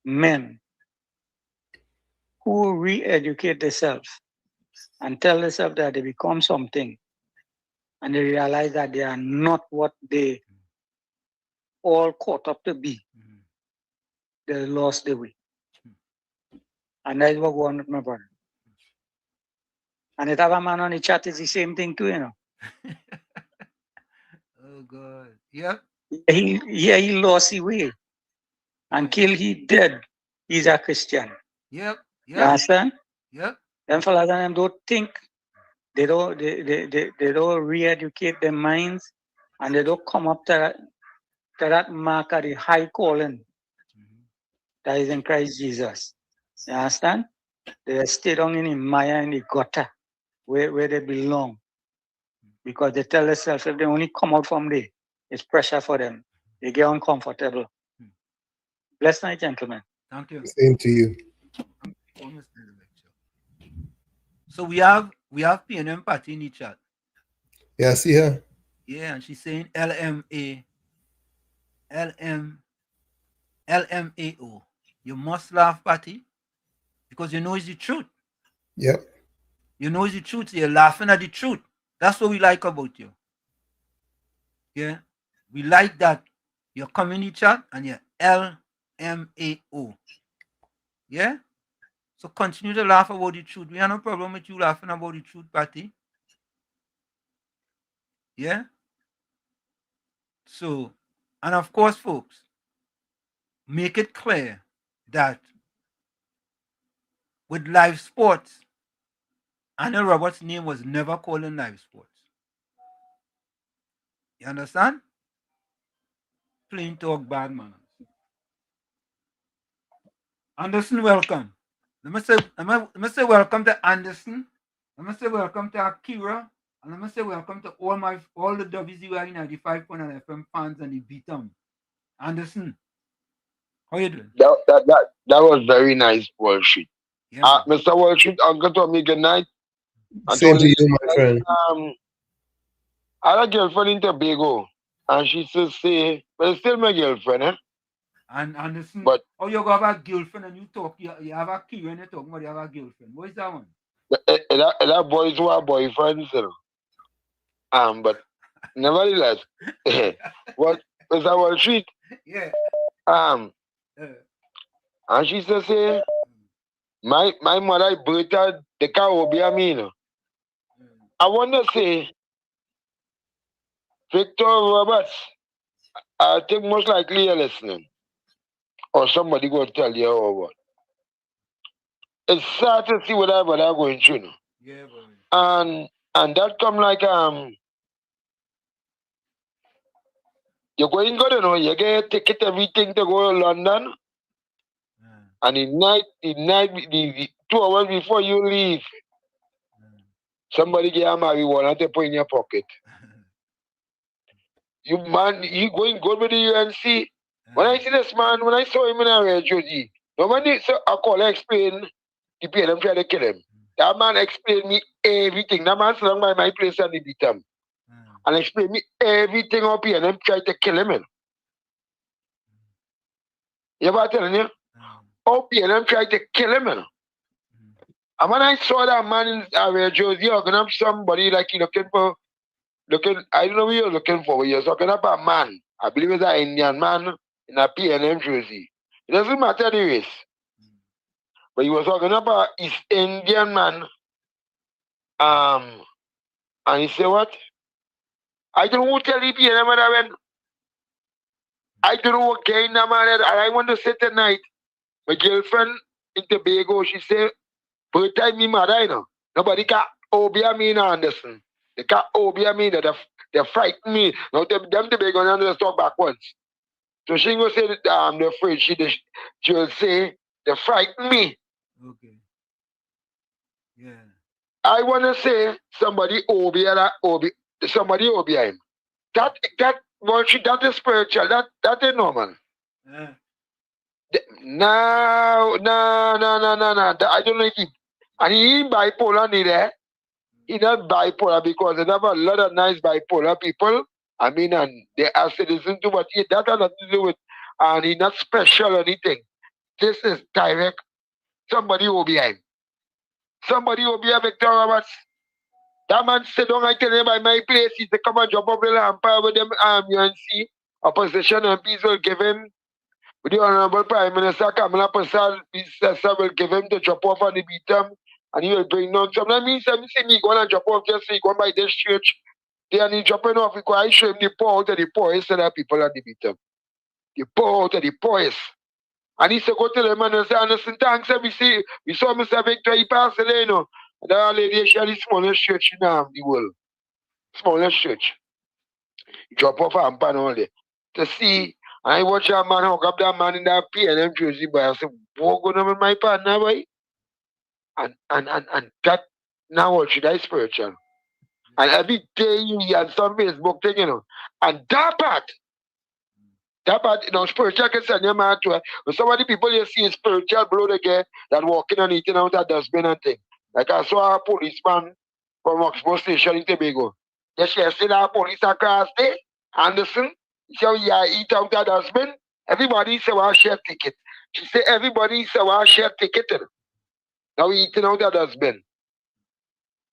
men who re-educate themselves and tell themselves that they become something, and they realize that they are not what they all caught up to be, they lost the way. And that's what going with my brother. And it have a man on the chat is the same thing too, you know. Oh God. Yep. He lost his way. Until he dead, he's a Christian. Yep. You Yep. understand? Yep. Them fellas and them don't think, they don't re-educate their minds, and they don't come up to that mark of the high calling that is in Christ Jesus. You understand? They stay down in the mire, in the gutter, where they belong. Because they tell themselves if they only come out from there, it's pressure for them. They get uncomfortable. Bless night, gentlemen. Thank you. Same to you. Almost in the lecture. So we have PNM Party in the chat. Yeah, I see her. Yeah, and she's saying LMAO. You must laugh, Patty, because you know it's the truth. Yep. You know it's the truth. You're laughing at the truth. That's what we like about you. Yeah. We like that you're coming in the chat and you're LMAO. Yeah. So continue to laugh about the truth. We have no problem with you laughing about the truth, Patty. Yeah. So, and of course, folks, make it clear that with live sports, Anna Roberts' name was never called in live sports. You understand? Plain talk, bad manners. Anderson, welcome. Let me say welcome to Anderson. Let me say welcome to Akira. And let me say welcome to all the WZYE 95.9 FM fans and the beat 'em. Anderson, how you doing? That was very nice, Wall Street. Yeah. Mr. Wall Street, Uncle Tommy, good night. Same to you, my friend. I had a girlfriend in Tobago, and she says, but it's still my girlfriend, eh? And Anderson, but how you got a girlfriend and you talk, you have a key when you talk about you have a girlfriend. What is that one? That boys who are boyfriends, you know. But nevertheless, what Mr. Wall Street? Yeah. And she says, my mother birthed the cow will be a mean. I want to say, Victor Roberts, I think most likely you're listening. Or somebody going to tell you or what. It's sad to see what I'm going through. No? Yeah, boy. And that come like you're going good, you know, you get a ticket, everything to go to London. And the 2 hours before you leave, somebody get a marijuana to put in your pocket. You going good with the UNC? When I see this man, when I saw him in a red jersey, nobody so I call explain the PLM try to kill him. That man explained me everything. That man sitting by my place and he beat him. And explained me everything up here and them try to kill him. You ever telling you? Up here and them try to kill him. And when I saw that man in a red jersey, you're gonna have somebody like you I don't know what you're looking for, but you're talking about a man. I believe it's an Indian man in a PNM jersey. It doesn't matter the race. But he was talking about East Indian man. And he said what? I don't know who tell the PNM that I went. I don't know what game that man had. And I want to say tonight, my girlfriend in Tobago, she said, per time me mother, you know. Nobody can obey me in Anderson. They can't obey me, they frighten me. Now them Tobago and just talk backwards. So she will say that they're afraid. She will say they frighten me. Okay. Yeah. I wanna say somebody obey him. That is spiritual. That is normal. Yeah. No. I don't know if and he bipolar neither. He not bipolar because they have a lot of nice bipolar people. I mean, and they are citizens too, but that has nothing to do with, and he's not special or anything. This is direct. Somebody will be him. Somebody will be a Victor Roberts. That man sit down and tell him by my place, he's to come and jump up the lamp with them UNC opposition MPs will give him With the Honorable Prime Minister Kamala Prasad, Sessa will give him to drop off on the beatum, and he will bring down some. That means that see me going and drop off just so he go by this church. They are dropping off because I show him the poor out of the poorest of the people on the beatum. The poor out of the poorest. And he said, go to them and say, Anderson, thanks, we saw Mr. Victor, he passed away, you know. And that lady, she had the smallest church in the world. Smallest church. He drop off and pan all day. To see, and I watch that man hook up that man in that P&M jersey, boy. I said, what going on with my partner, boy? And that, now what should I spiritual? And every day you hear some Facebook thing, you know. And that part, you know, spiritual can send your man to it. But some of the people you see in spiritual blood again that walking and eating out that dustbin and thing. Like I saw a policeman from Oxbow Station in Tobago. Yes, you see that police across there, Anderson. So yeah, eat out that dustbin. Everybody say well share ticket. She say everybody say well share ticket. Now we eating out that dustbin.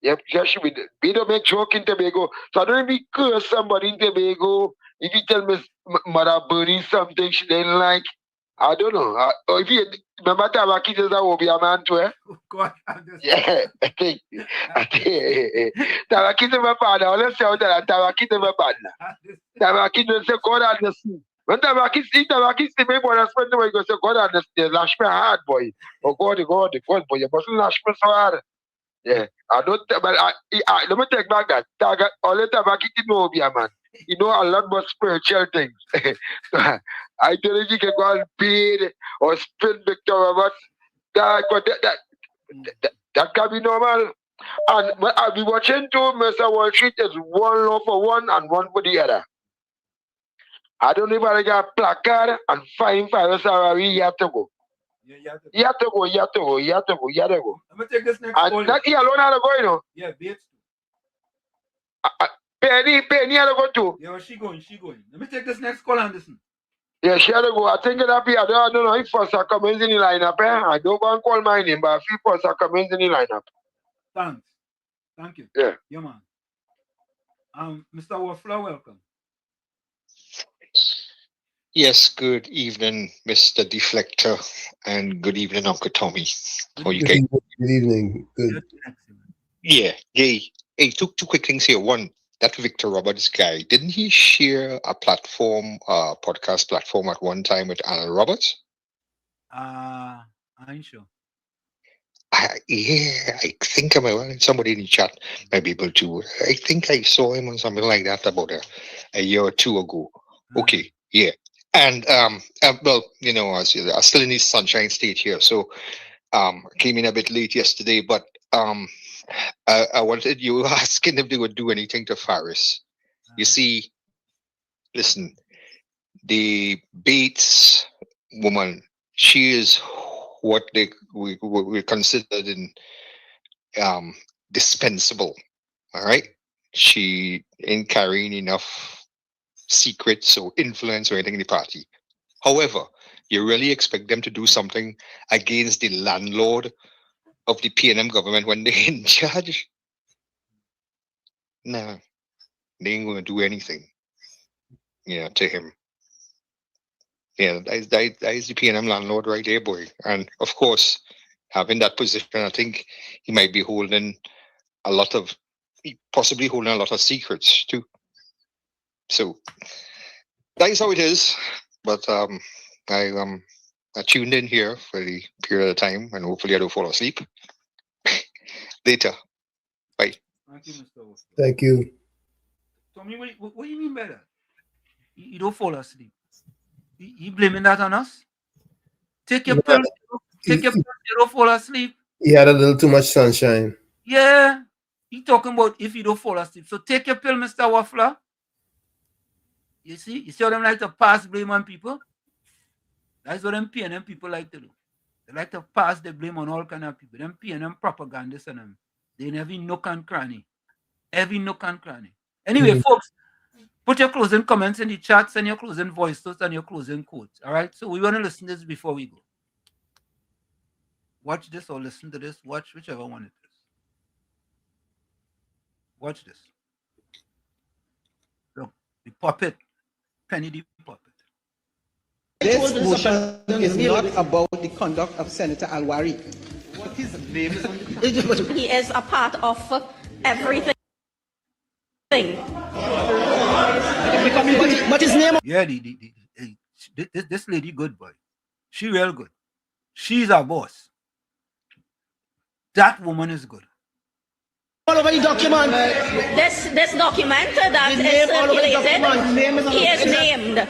Yep, just we don't make joke in Tobago. So I don't be curse somebody in Tobago. If you tell me Mother Bernie something she didn't like, I don't know. Or if you remember Tabaki says that will be a man too, eh? Oh God, yeah, I think Tabaki is my partner. Let's say that Tabaki is my partner. Tabaki doesn't say God understand. When Tabaki see me, boy, I spend the way go say God understand. Lash me hard, boy. Oh God, boy, you mustn't lash me so hard. Yeah, I don't. But let me take back that. All the Tabaki didn't know be a man. You know a lot more spiritual things. So, I tell you, you can go and paid or spin Victor, but that can be normal. And I'll be watching too, Mr. Wall Street is one law for one and one for the other. I don't know if I got a placard and fine $5 you have to go. You have to go. Let me take this next and call. not he alone had to go, you know. Yeah, Bates. Penny had to go too. Yeah, well, she going. Let me take this next call, Anderson. Yeah, she had to go. I think it'll be, I don't know if first are coming in the lineup. I don't go and call my name, but if first are coming in the lineup. Thanks. Thank you. Yeah. Yeah, man. Mr. Waffler, welcome. Yes, good evening, Mr. Deflector, and good evening, Uncle Tommy. How you guys? Good evening. Good. Yeah, hey, two quick things here. One, that Victor Roberts guy, didn't he share a platform, podcast platform at one time with Alan Roberts? I ain't sure. Yeah, I think somebody in the chat might be able to. I think I saw him on something like that about a year or two ago. Okay, yeah. And well, you know, I was still in the Sunshine State here, so came in a bit late yesterday, but I wanted you asking if they would do anything to Faris. You see, listen, the Bates woman, she is what we considered in dispensable. All right, she ain't carrying enough secrets or influence or anything in the party. However, you really expect them to do something against the landlord of the PNM government when they're in charge? No, they ain't going to do anything, to him. Yeah, that is the PNM landlord right there, boy. And of course, having that position, I think he might be possibly holding a lot of secrets too. So that is how it is. But I tuned in here for the period of time, and hopefully I don't fall asleep. Later. Bye. Thank you, Mr. Waffler. Thank you. Tommy, what do you mean by that? You don't fall asleep. You blaming that on us? Take your pills. You don't fall asleep. He had a little too much sunshine. Yeah. He talking about if you don't fall asleep. So take your pill, Mr. Waffler. You see how them like to pass blame on people? That's what them PNM people like to do. They like to pass the blame on all kind of people. Them PNM propagandists and them. They in every nook and cranny. Anyway, folks, put your closing comments in the chats and your closing voice notes and your closing quotes. All right. So we want to listen to this before we go. Watch this or listen to this. Watch whichever one it is. Watch this. Look, the puppet, Penny the puppet. This motion is not about the conduct of Senator Alwari. What his name is on He is a part of everything. But his name. Yeah, this lady good, boy. She real good. She's our boss. That woman is good. All over the document. This document that is circulated, he is named.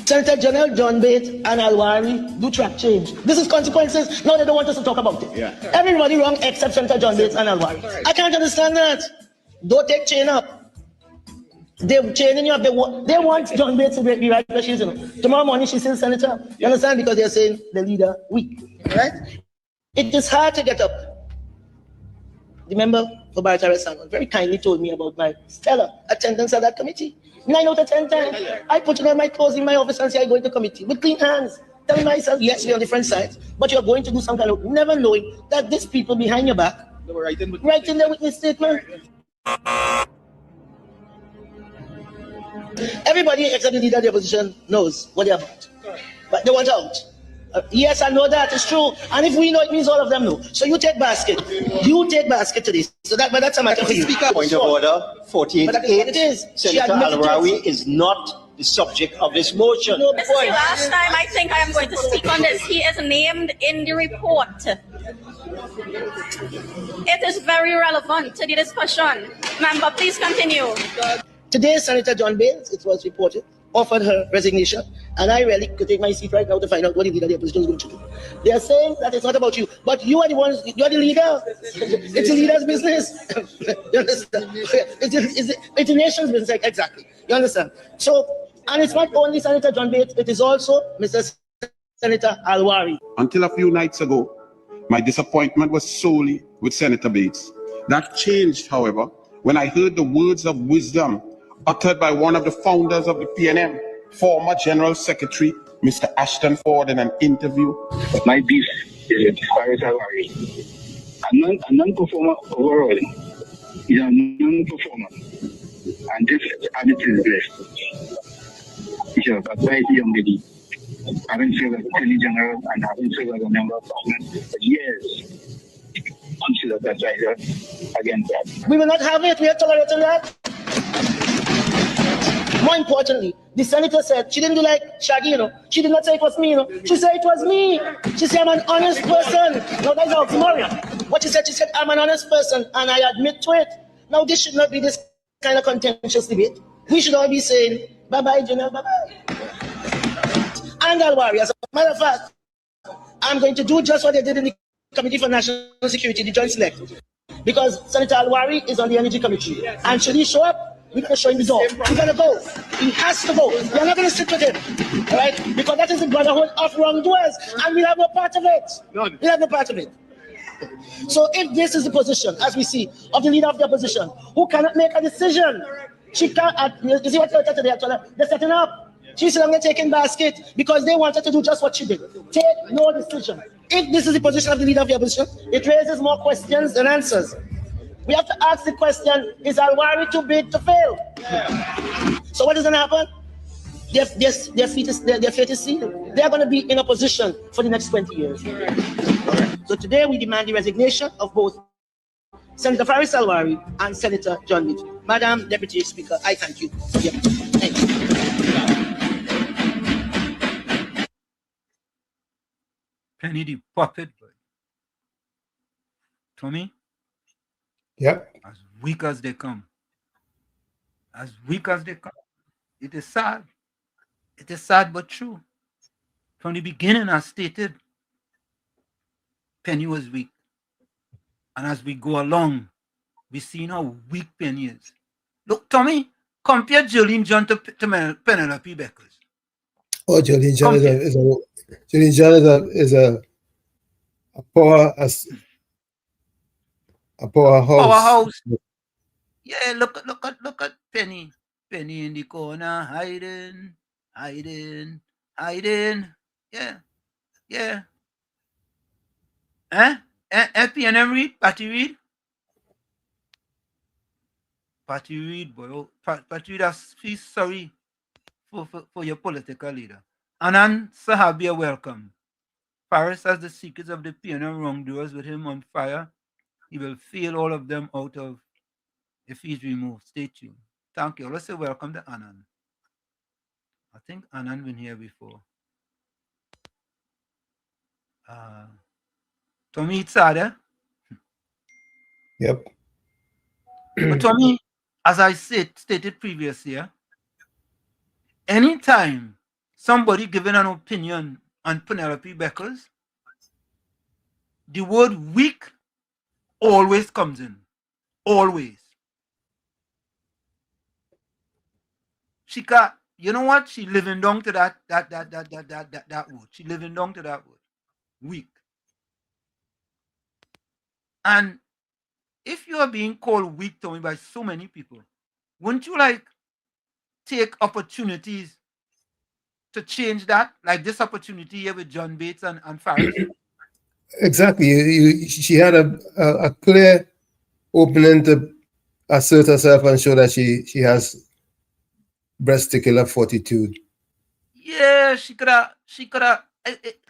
Senator General John Bates and Alwari do track change. This is consequences. Now they don't want us to talk about it. Yeah. Everybody wrong except Senator John Bates and Alwari. I can't understand that. Don't take chain up. They're chaining you up. They want John Bates to be right where she is. Tomorrow morning she's still senator. You understand? Because they're saying the leader weak. Right? It is hard to get up. The member for Barataria Salmon very kindly told me about my stellar attendance at that committee. 9 out of 10 times. I put it on my clothes in my office and say I go into committee with clean hands. Telling myself, yes, we're on different sides, but you're going to do some kind of, never knowing that these people behind your back writing their witness statement. Everybody except the leader of the opposition knows what they're about. But they want out. Yes, I know that is true. And if we know, it means all of them know. So you take basket. You take basket to this. So but that's a matter for you. Point of order, 14.8. Senator Alwari is not the subject of this motion. No, this is the last time I think I am going to speak on this. He is named in the report. It is very relevant to the discussion. Member, please continue. Today, Senator John Bates, it was reported, offered her resignation, and I really could take my seat right now to find out what the leader of the opposition is going to do. They are saying that it's not about you, but you are the ones, you are the leader. It's the leader's business. You understand? It's the nation's business, exactly. You understand? So, and it's not only Senator John Bates, it is also Mr. Senator Alwari. Until a few nights ago, my disappointment was solely with Senator Bates. That changed, however, when I heard the words of wisdom uttered by one of the founders of the PNM, former General Secretary, Mr. Ashton Ford, in an interview. My beef is with Faris Alwari. A non-performer overall is a non-performer. And this habit is blessed. He should have advised the young lady, having served as Attorney General and having served as a member of Parliament for years, and should have advised her against that. We will not have it. We are tolerating that. More importantly, the senator said she didn't do like Shaggy, She did not say it was me, She said it was me. She said I'm an honest person. No, that's oxymoron. What she said I'm an honest person and I admit to it. Now this should not be this kind of contentious debate. We should all be saying bye-bye, General, bye-bye. And Alwari, as a matter of fact, I'm going to do just what they did in the Committee for National Security, the Joint Select. Because Senator Alwari is on the Energy Committee. And should he show up, we're going to show him the door. He's going to go. He has to go. We're not going to sit with him. All right? Because that is the brotherhood of wrongdoers. And we'll have no part of it. We'll have no part of it. So if this is the position, as we see, of the leader of the opposition, who cannot make a decision, she can't, you see what they're setting up? She's going to take in basket because they wanted to do just what she did. Take no decision. If this is the position of the leader of the opposition, it raises more questions than answers. We have to ask the question, is Alwari too big to fail? So what is going to happen? Their fate is sealed. They are going to be in opposition for the next 20 years. So today we demand the resignation of both Senator Faris Alwari and Senator John Bates. Madam Deputy Speaker, I thank you. Thank you. Penny the puppet, but Tommy? Yep. As weak as they come. As weak as they come. It is sad. It is sad but true. From the beginning, I stated Penny was weak. And as we go along, we see how weak Penny is. Look, Tommy, compare Jolene John to Penelope Beckers. Oh, Jolene John is a powerhouse. Powerhouse. Yeah, look at Penny. Penny in the corner, hiding. Yeah. PNM Reid, Patty Reid. Patty Reid, boy. Patty Reid, he's sorry for your political leader. Anand Sahabia, welcome. Paris has the secrets of the PNM wrongdoers with him on fire. He will fail all of them out of if he's removed. Stay tuned. Thank you. Let's say welcome to Anand. I think Anand been here before. Tommy, it's sad, eh? Yep. But Tommy, as I stated previously, anytime somebody giving an opinion on Penelope Beckers, the word weak always comes in. Always. She got, you know what? She living down to that word. She living down to that word. Weak. And if you are being called weak, Tommy, by so many people, wouldn't you like take opportunities to change that? Like this opportunity here with John Bates and Faris? Exactly. She had a clear opening to assert herself and show that she has breasticular fortitude. Yeah, she could have.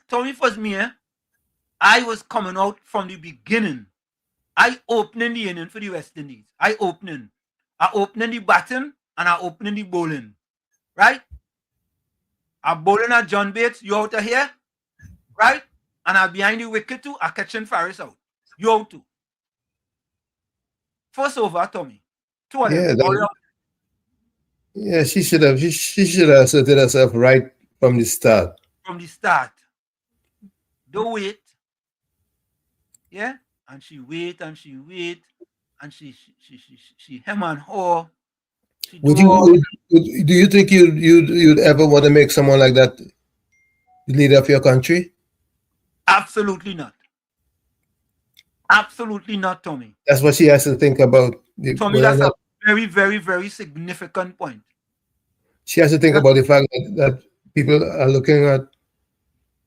Tommy, for me, I was coming out from the beginning. I opening the inning for the West Indies. I opening the batting and I opening the bowling. Right? I bowling at John Bates, you out of here, right? And I behind the wicket too, I catching Faris out. You out too. First over, Tommy. Two of them. Yeah, she should have asserted herself right from the start. From the start. Don't wait. Yeah? And she wait and she wait. And she hem and haw. Do you think you'd ever want to make someone like that the leader of your country? Absolutely not. Absolutely not, Tommy. That's what she has to think about. Tommy, that's a very, very, very significant point. She has to think about the fact that people are looking at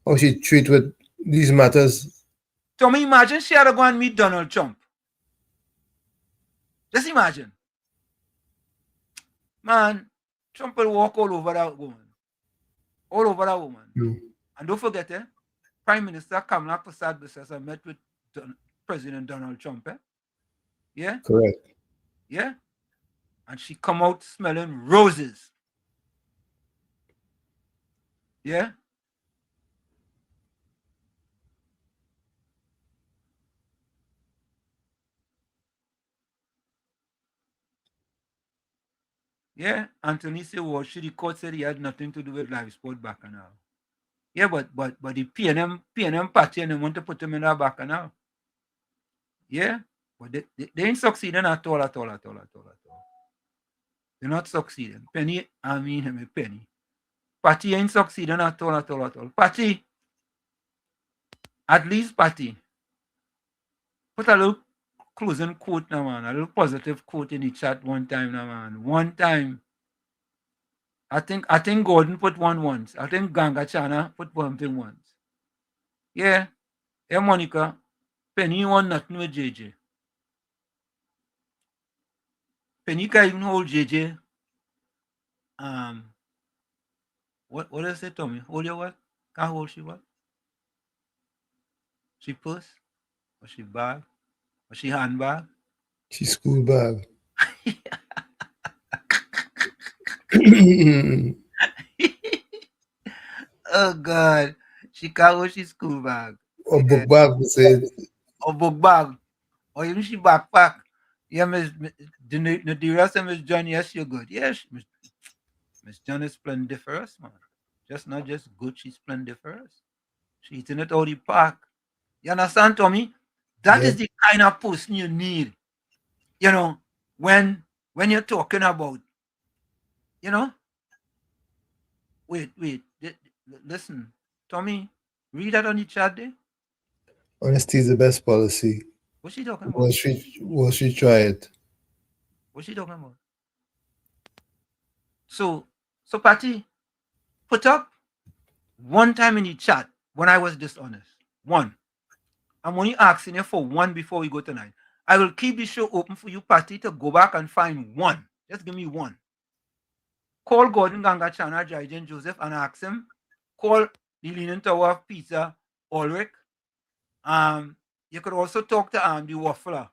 how she treats with these matters. Tommy, imagine she had to go and meet Donald Trump. Just imagine. Man, Trump will walk all over that woman. All over that woman. And don't forget, Prime Minister Kamala Prasad met with President Donald Trump. Yeah? Correct. Yeah? And she come out smelling roses. Yeah? Yeah, Anthony said, well, the court said he had nothing to do with live sport bacchanal. Yeah, but the PNM party and they want to put him in that bacchanal. Yeah, but they ain't succeeding at all. They're not succeeding. Penny, I mean him a Penny. Party ain't succeeding at all. Party, at least Party. Put a little closing quote now, man. A little positive quote in the chat one time now, man. One time. I think Gordon put one once. I think Ganga Chana put something once. Yeah. Hey, Monica. Penny won nothing with JJ. Penny can't even hold JJ. What does it, Tommy? Hold your what? Can't hold she what? She purse? Or she bag? Or she handbag? She school bag. Oh God. She can't hold she school bag. Or book bag, we say. Or book bag. Or even she backpack. Yeah, the rest of Miss John, yes, you're good. Yes, Miss John is splendiferous, man. Just not just good, she's splendiferous. She's eating it out the park. You understand, Tommy? That is the kind of person you need. You know, when you're talking about, you know. Wait. Listen, Tommy, read that on the chat there. Honesty is the best policy. What's she talking about? Wall Street try it. What's she talking about? So Patty, put up one time in the chat when I was dishonest. One. I'm only asking you for one before we go tonight. I will keep the show open for you, Patty, to go back and find one. Just give me one. Call Gordon Ganga Chana, Jaijan Joseph, and ask him Call the Leaning Tower of Pizza, Ulrich. You could also talk to the Waffler.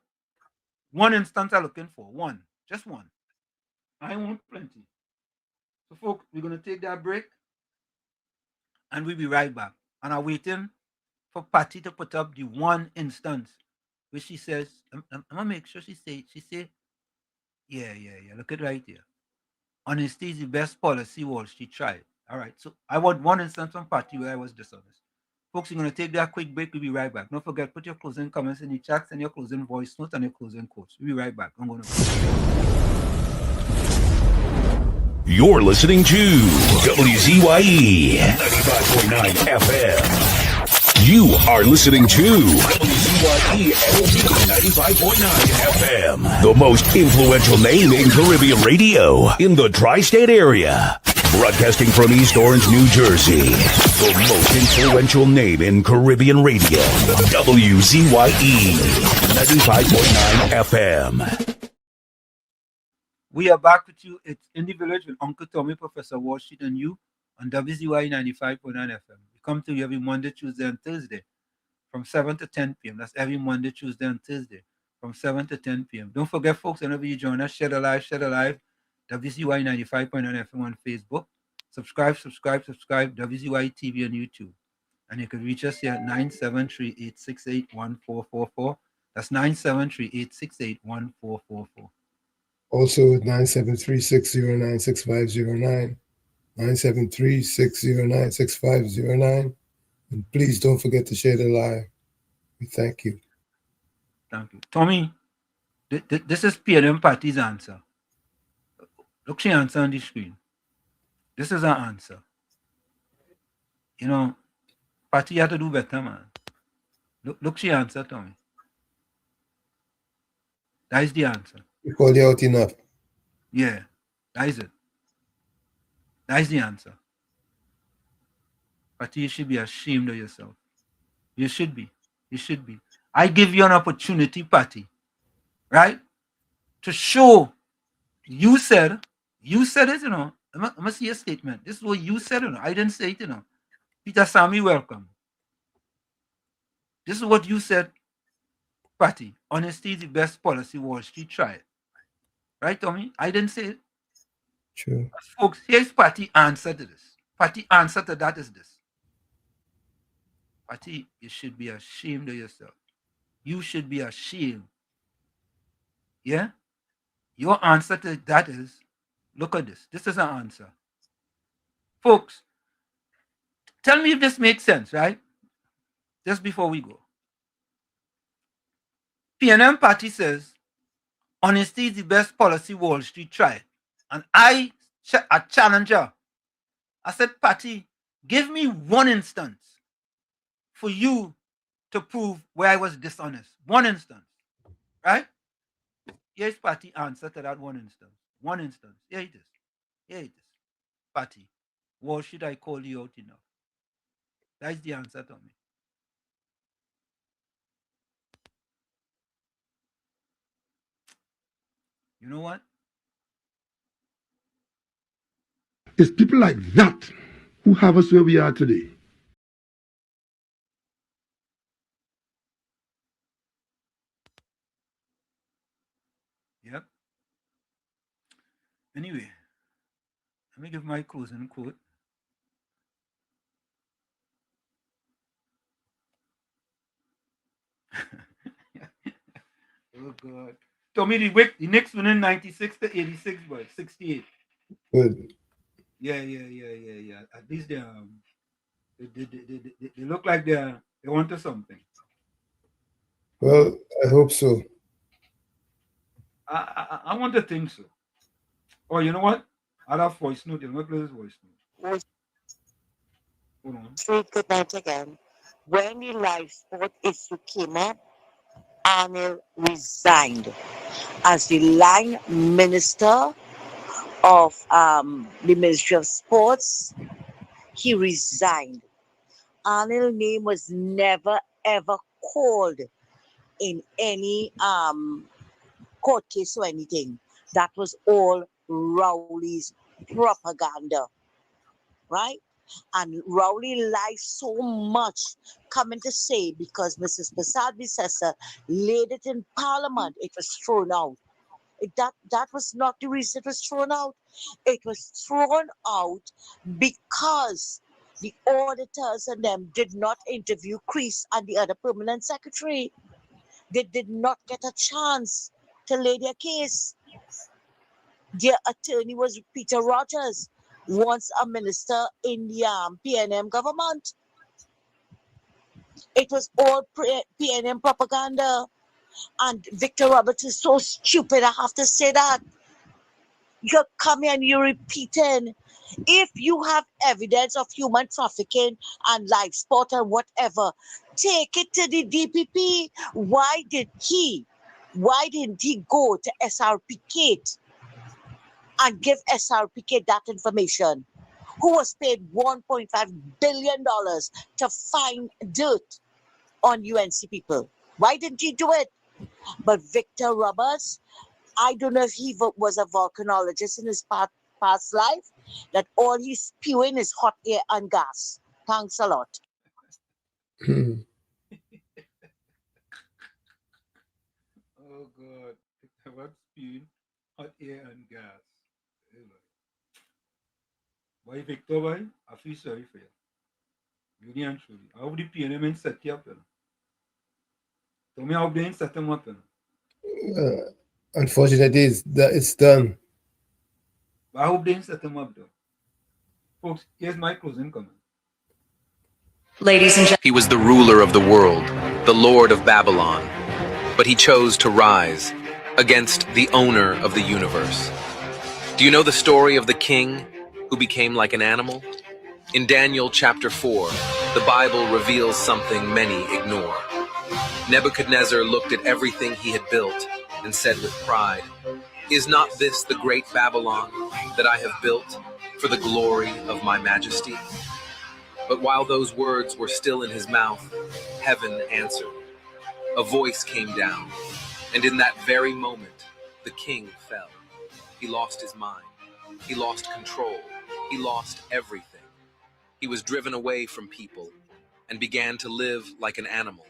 One instance I'm looking for. One. Just one. I want plenty. So, folks, we're going to take that break and we'll be right back. And I'm waiting for Patty to put up the one instance where she says, I'm going to make sure she say, yeah. Look at right here. Honesty is the best policy Wall Street tried. All right. So I want one instance from Patty where I was dishonest. Folks, we're going to take that quick break. We'll be right back. Don't forget, put your closing comments in the chat and your closing voice notes and your closing quotes. We'll be right back. I'm going to. You're listening to WZYE 95.9 FM. You are listening to WZYE 95.9 FM, the most influential name in Caribbean radio in the tri-state area. Broadcasting from East Orange, New Jersey, the most influential name in Caribbean radio, WZYE 95.9 FM. We are back with you. It's In the Village with Uncle Tommy, Professor Wall Street, and you on WZYE 95.9 FM. We come to you every Monday, Tuesday, and Thursday from 7 to 10 p.m. That's every Monday, Tuesday, and Thursday from 7 to 10 p.m. Don't forget, folks, whenever you join us, share the live, WZYE 95.9 FM on Facebook. Subscribe, WZYE TV on YouTube. And you can reach us here at 973-868-1444. That's 973-868-1444. Also 973-609-6509, 973-609-6509. And please don't forget to share the live. We thank you. Thank you. Tommy, this is PNM Party's answer. Look, she answer on the screen. This is her answer. You know, Party had to do better, man. Look, she answer, Tommy. That is the answer. We call you out enough. Yeah, that is it. That is the answer. But you should be ashamed of yourself. You should be. You should be. I give you an opportunity, Patty, right? To show you said it, you know. I must see a statement. This is what you said, you know. I didn't say it, you know. Peter Sammy, welcome. This is what you said, Patty. Honesty is the best policy Wall Street tried. Right, Tommy? I didn't say it. True. Folks, here's Patty answer to this. Patty answer to that is this. Patty, you should be ashamed of yourself. You should be ashamed. Yeah? Your answer to that is, look at this. This is an answer. Folks, tell me if this makes sense, right? Just before we go. PNM Party says, honesty is the best policy Wall Street tried. And I challenge her. I said, Patty, give me one instance for you to prove where I was dishonest. One instance. Right? Here's Patty answer to that one instance. One instance. Here it is. Here it is. Patty, what should I call you out enough? That's the answer to me. You know what? It's people like that who have us where we are today. Yep. Anyway, let me give my closing quote. Oh God. Tommy, the Knicks winning 96 to 86, boy. 68. Good. Yeah. At least they look like they want to something. Well, I hope so. I want to think so. Oh, you know what? I have voice note. Let me play this voice note. Hold on. Say good night again. When the live sport issue came up, Arnold resigned as the line minister of the Ministry of Sports. He resigned. Arnold's name was never ever called in any court case or anything. That was all Rowley's propaganda, right? And Rowley lied so much, coming to say because Mrs. Prasad Visesa laid it in Parliament, it was thrown out. That was not the reason it was thrown out. It was thrown out because the auditors and them did not interview Chris and the other permanent secretary. They did not get a chance to lay their case. Their attorney was Peter Rogers, once a minister in the PNM government. It was all PNM propaganda. And Victor Roberts is so stupid, I have to say that. You're coming and you're repeating. If you have evidence of human trafficking and life sport and whatever, take it to the DPP. Why didn't he go to SRP and give SRP that information? Who was paid $1.5 billion to find dirt on UNC people? Why didn't he do it? But Victor Roberts, I don't know if he was a volcanologist in his past life, that all he's spewing is hot air and gas. Thanks a lot. Oh, God. What's spewing? Hot air and gas. Why, Victor, why? I feel sorry for you. Really and truly. How would the PNM set you up? Tell me how they set them up. Unfortunately, it's done. I hope they set them up, though. Folks, here's my closing comment. Ladies and gentlemen, he was the ruler of the world, the Lord of Babylon, but he chose to rise against the owner of the universe. Do you know the story of the king who became like an animal? In Daniel chapter 4, the Bible reveals something many ignore. Nebuchadnezzar looked at everything he had built and said with pride, "Is not this the great Babylon that I have built for the glory of my majesty?" But while those words were still in his mouth, heaven answered. A voice came down, and in that very moment, the king fell. He lost his mind. He lost control. He lost everything. He was driven away from people and began to live like an animal.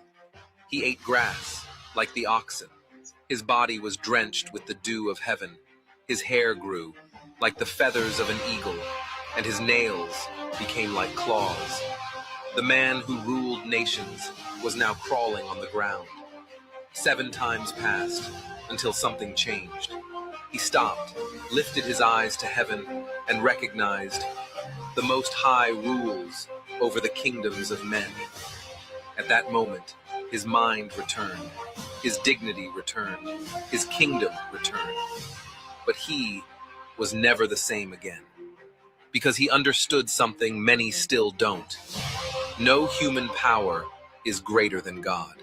He ate grass like the oxen. His body was drenched with the dew of heaven. His hair grew like the feathers of an eagle, and his nails became like claws. The man who ruled nations was now crawling on the ground. 7 times passed until something changed. He stopped, lifted his eyes to heaven, and recognized the Most High rules over the kingdoms of men. At that moment, his mind returned, his dignity returned, his kingdom returned. But he was never the same again, because he understood something many still don't. No human power is greater than God.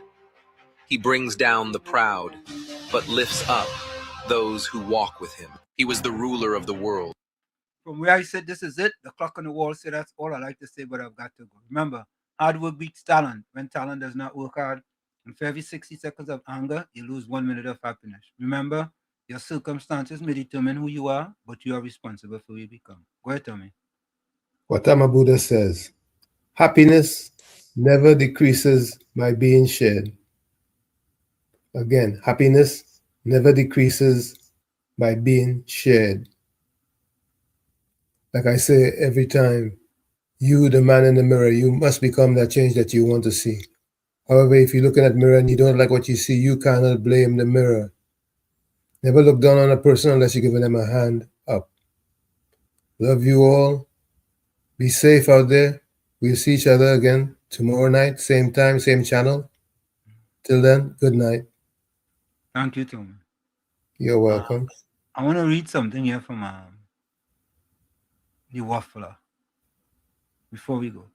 He brings down the proud, but lifts up those who walk with him. He was the ruler of the world. From where I said this is it, the clock on the wall said that's all I like to say, but I've got to go. Remember, hard work beats talent. When talent does not work hard, and for every 60 seconds of anger, you lose 1 minute of happiness. Remember, your circumstances may determine who you are, but you are responsible for who you become. Go ahead, Tommy. Gautama Buddha says, happiness never decreases by being shared. Again, happiness never decreases by being shared. Like I say every time, you, the man in the mirror, you must become that change that you want to see. However, if you look in that mirror and you don't like what you see, you cannot blame the mirror. Never look down on a person unless you're giving them a hand up. Love you all. Be safe out there. We'll see each other again tomorrow night, same time, same channel. Till then, good night. Thank you, Tommy. You're welcome. I want to read something here from the Waffler before we go.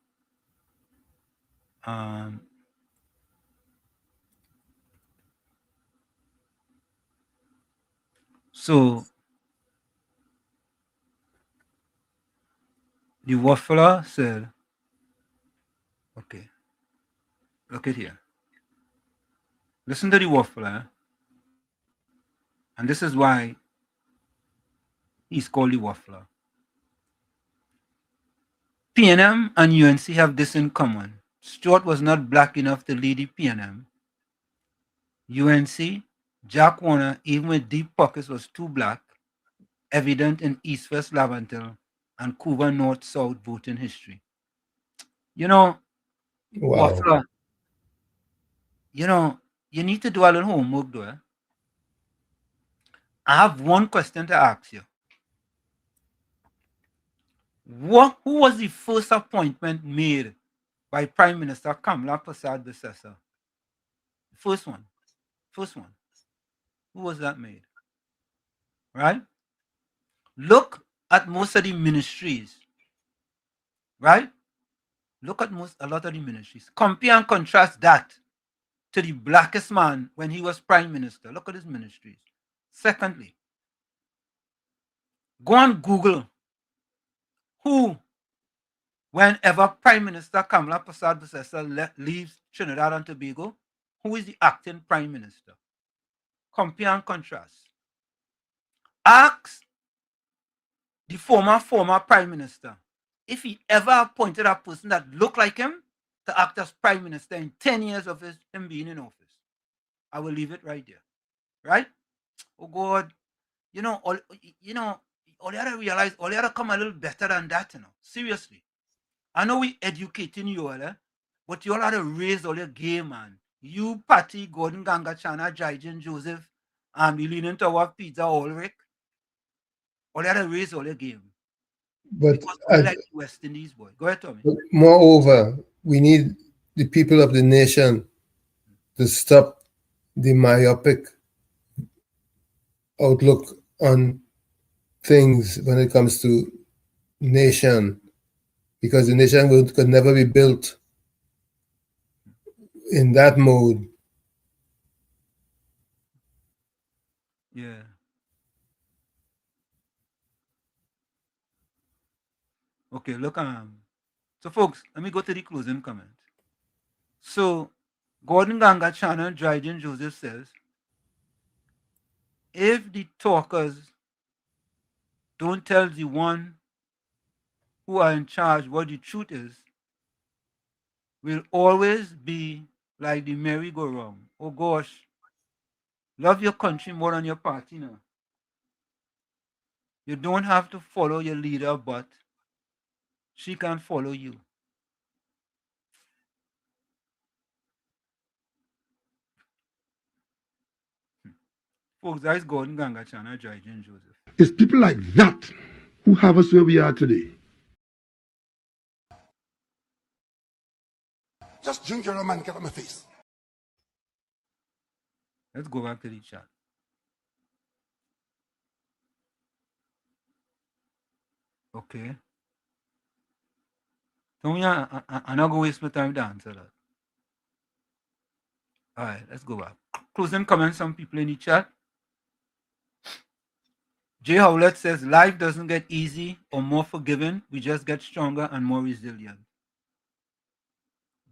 So the Waffler said, okay, look at here. Listen to the Waffler, and this is why he's called the Waffler. PNM and UNC have this in common. Stuart was not black enough to lead the PNM. UNC, Jack Warner, even with deep pockets, was too black, evident in East-West Laventille and Cuba North-South voting history. You know, Wow. Buffalo, you know, you need to do a little homework, though. Eh? I have one question to ask you. Who was the first appointment made by Prime Minister Kamla Persad-Bissessar? First one. Who was that made? Right? Look at most of the ministries. Right? Look at a lot of the ministries. Compare and contrast that to the blackest man when he was Prime Minister. Look at his ministries. Secondly, go on Google who, whenever Prime Minister Kamla Persad-Bissessar leaves Trinidad and Tobago, who is the acting Prime Minister? Compare and contrast. Ask the former Prime Minister if he ever appointed a person that looked like him to act as Prime Minister in 10 years of him being in office. I will leave it right there. Right? Oh God, you gotta realize, you gotta come a little better than that, Seriously. I know we educating you all, but you all gotta raise all your game, man. You, Patty, Gordon Ganga, Chana, Jaijan, Joseph, and we leaning toward Peter Ulrich. All gotta raise all your game. But because we like the West Indies, boy. Go ahead, Tommy. Moreover, we need the people of the nation to stop the myopic outlook on things when it comes to nation, because the nation could never be built in that mode. Yeah. Okay, look, so folks, let me go to the closing comment. So, Gordon Ganga Channel Dryden Joseph says, if the talkers don't tell the one who are in charge what the truth is, will always be like the merry-go-round. Oh gosh, love your country more than your party now. You don't have to follow your leader, but she can follow you. Folks, that is Gordon Ganga Channel Dryden Joseph. It's people like that who have us where we are today. Just drink your rum and get on my face. Let's go back to the chat. Okay. Tell me, I'm not going to waste my time to answer that. All right, let's go back. Closing comments, some people in the chat. Jay Howlett says, life doesn't get easy or more forgiving. We just get stronger and more resilient.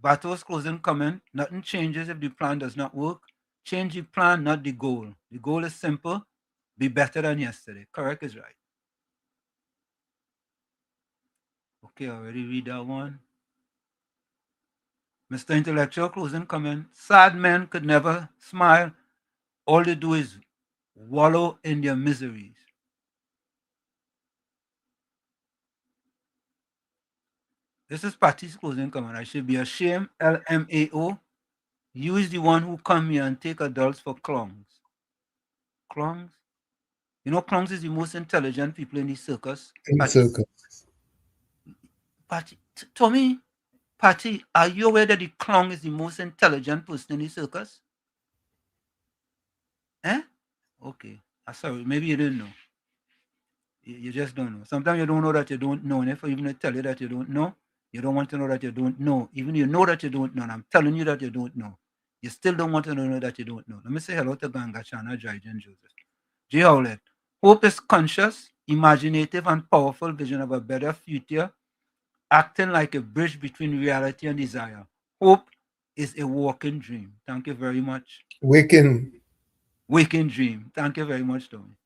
Bato's closing comment, nothing changes if the plan does not work. Change the plan, not the goal. The goal is simple, be better than yesterday. Correct is right. Okay, I already read that one. Mr. Intellectual closing comment, sad men could never smile. All they do is wallow in their miseries. This is Patty's closing comment. I should be ashamed. LMAO. You is the one who come here and take adults for clowns. Clowns? You know, clowns is the most intelligent people in the circus. Patty, Tommy, Patty, are you aware that the clown is the most intelligent person in the circus? Eh? Okay. Sorry, maybe you didn't know. You just don't know. Sometimes you don't know that you don't know. And if I even tell you that you don't know, you don't want to know that you don't know. Even you know that you don't know, and I'm telling you that you don't know. You still don't want to know that you don't know. Let me say hello to Ganga Chana Dryden Joseph. J. Howlett. Hope is conscious, imaginative, and powerful vision of a better future, acting like a bridge between reality and desire. Hope is a walking dream. Thank you very much. Waking dream. Thank you very much, Tommy.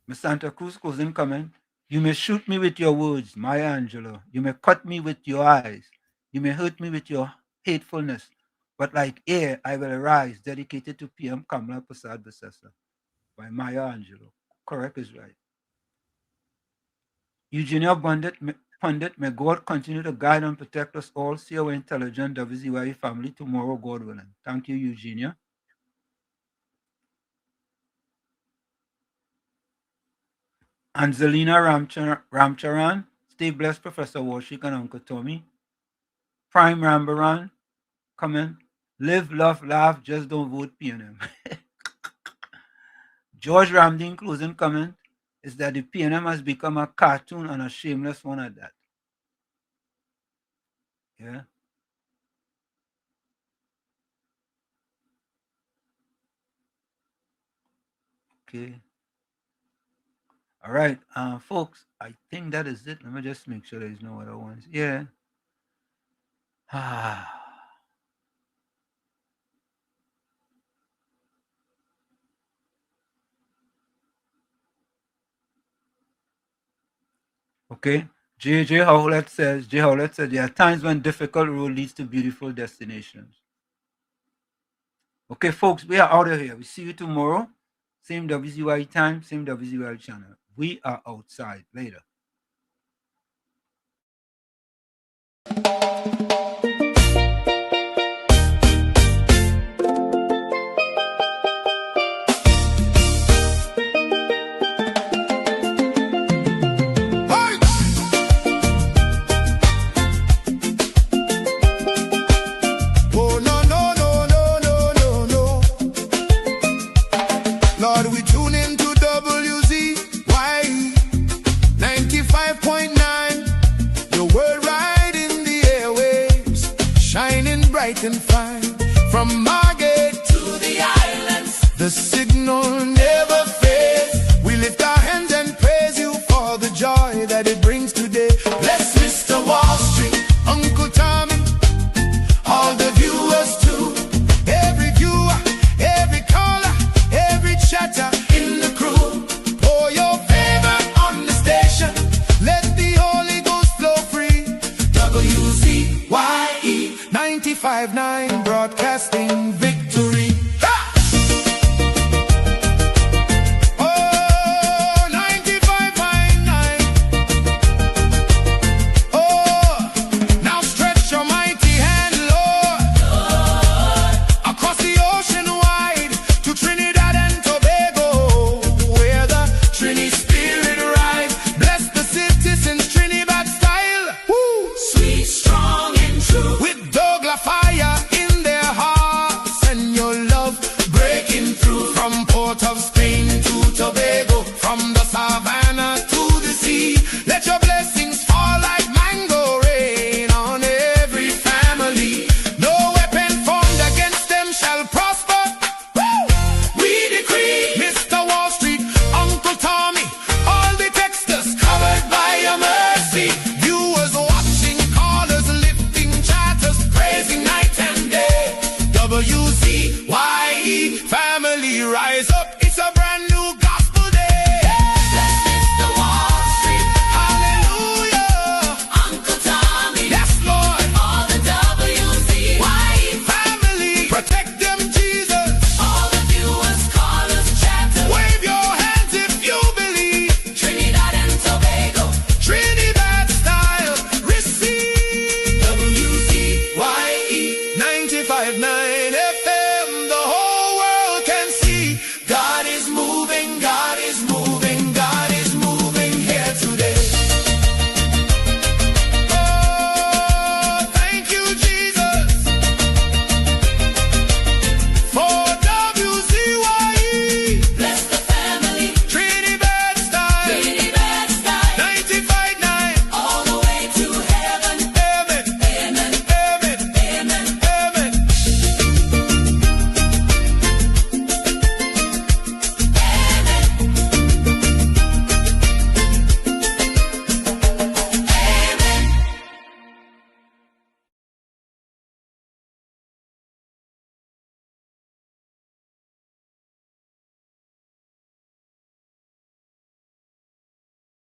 Ms. Santa Cruz closing comment. You may shoot me with your words, Maya Angelou. You may cut me with your eyes. You may hurt me with your hatefulness. But like air, I will arise, dedicated to PM Kamla Prasad Basesa by Maya Angelou. Correct is right. Eugenia Pundit, may God continue to guide and protect us all. See our intelligent WZYE family tomorrow, God willing. Thank you, Eugenia. Angelina Ramcharan, stay blessed, Professor Warshik and Uncle Tommy. Prime Rambaran, comment. Live, love, laugh, just don't vote PNM. George Ramdeen closing comment is that the PNM has become a cartoon and a shameless one at that. Yeah. Okay. All right, folks, I think that is it. Let me just make sure there's no other ones. Yeah. Okay. J. Howlett says, there are times when difficult road leads to beautiful destinations. Okay, folks, we are out of here. We see you tomorrow. Same WZYE time, same WZYE channel. We are outside. Later. Lord, we tune into WZYE 95.9. Your word right in the airwaves, shining bright and fine. From Margate to the islands, the signal never fades. We lift our hands and praise you for the joy that it brings today. Bless Mr. Wall Street, Uncle Tommy, all the viewers too. Every viewer, every caller, every chatter in the crew. Pour your favor on the station. Let the Holy Ghost flow free. WZYE 95.9 broadcasting victory. WZYE family, rise up. It's a brand new gospel day. Bless Mr. Wall Street. Hallelujah. Uncle Tommy. Yes, Lord. All the WZYE family. Protect them, Jesus. All the viewers, callers, chatters. Wave your hands if you believe. Trinidad and Tobago. Trinidad style. Receive. WZYE 95.9 FM. The whole world can see God.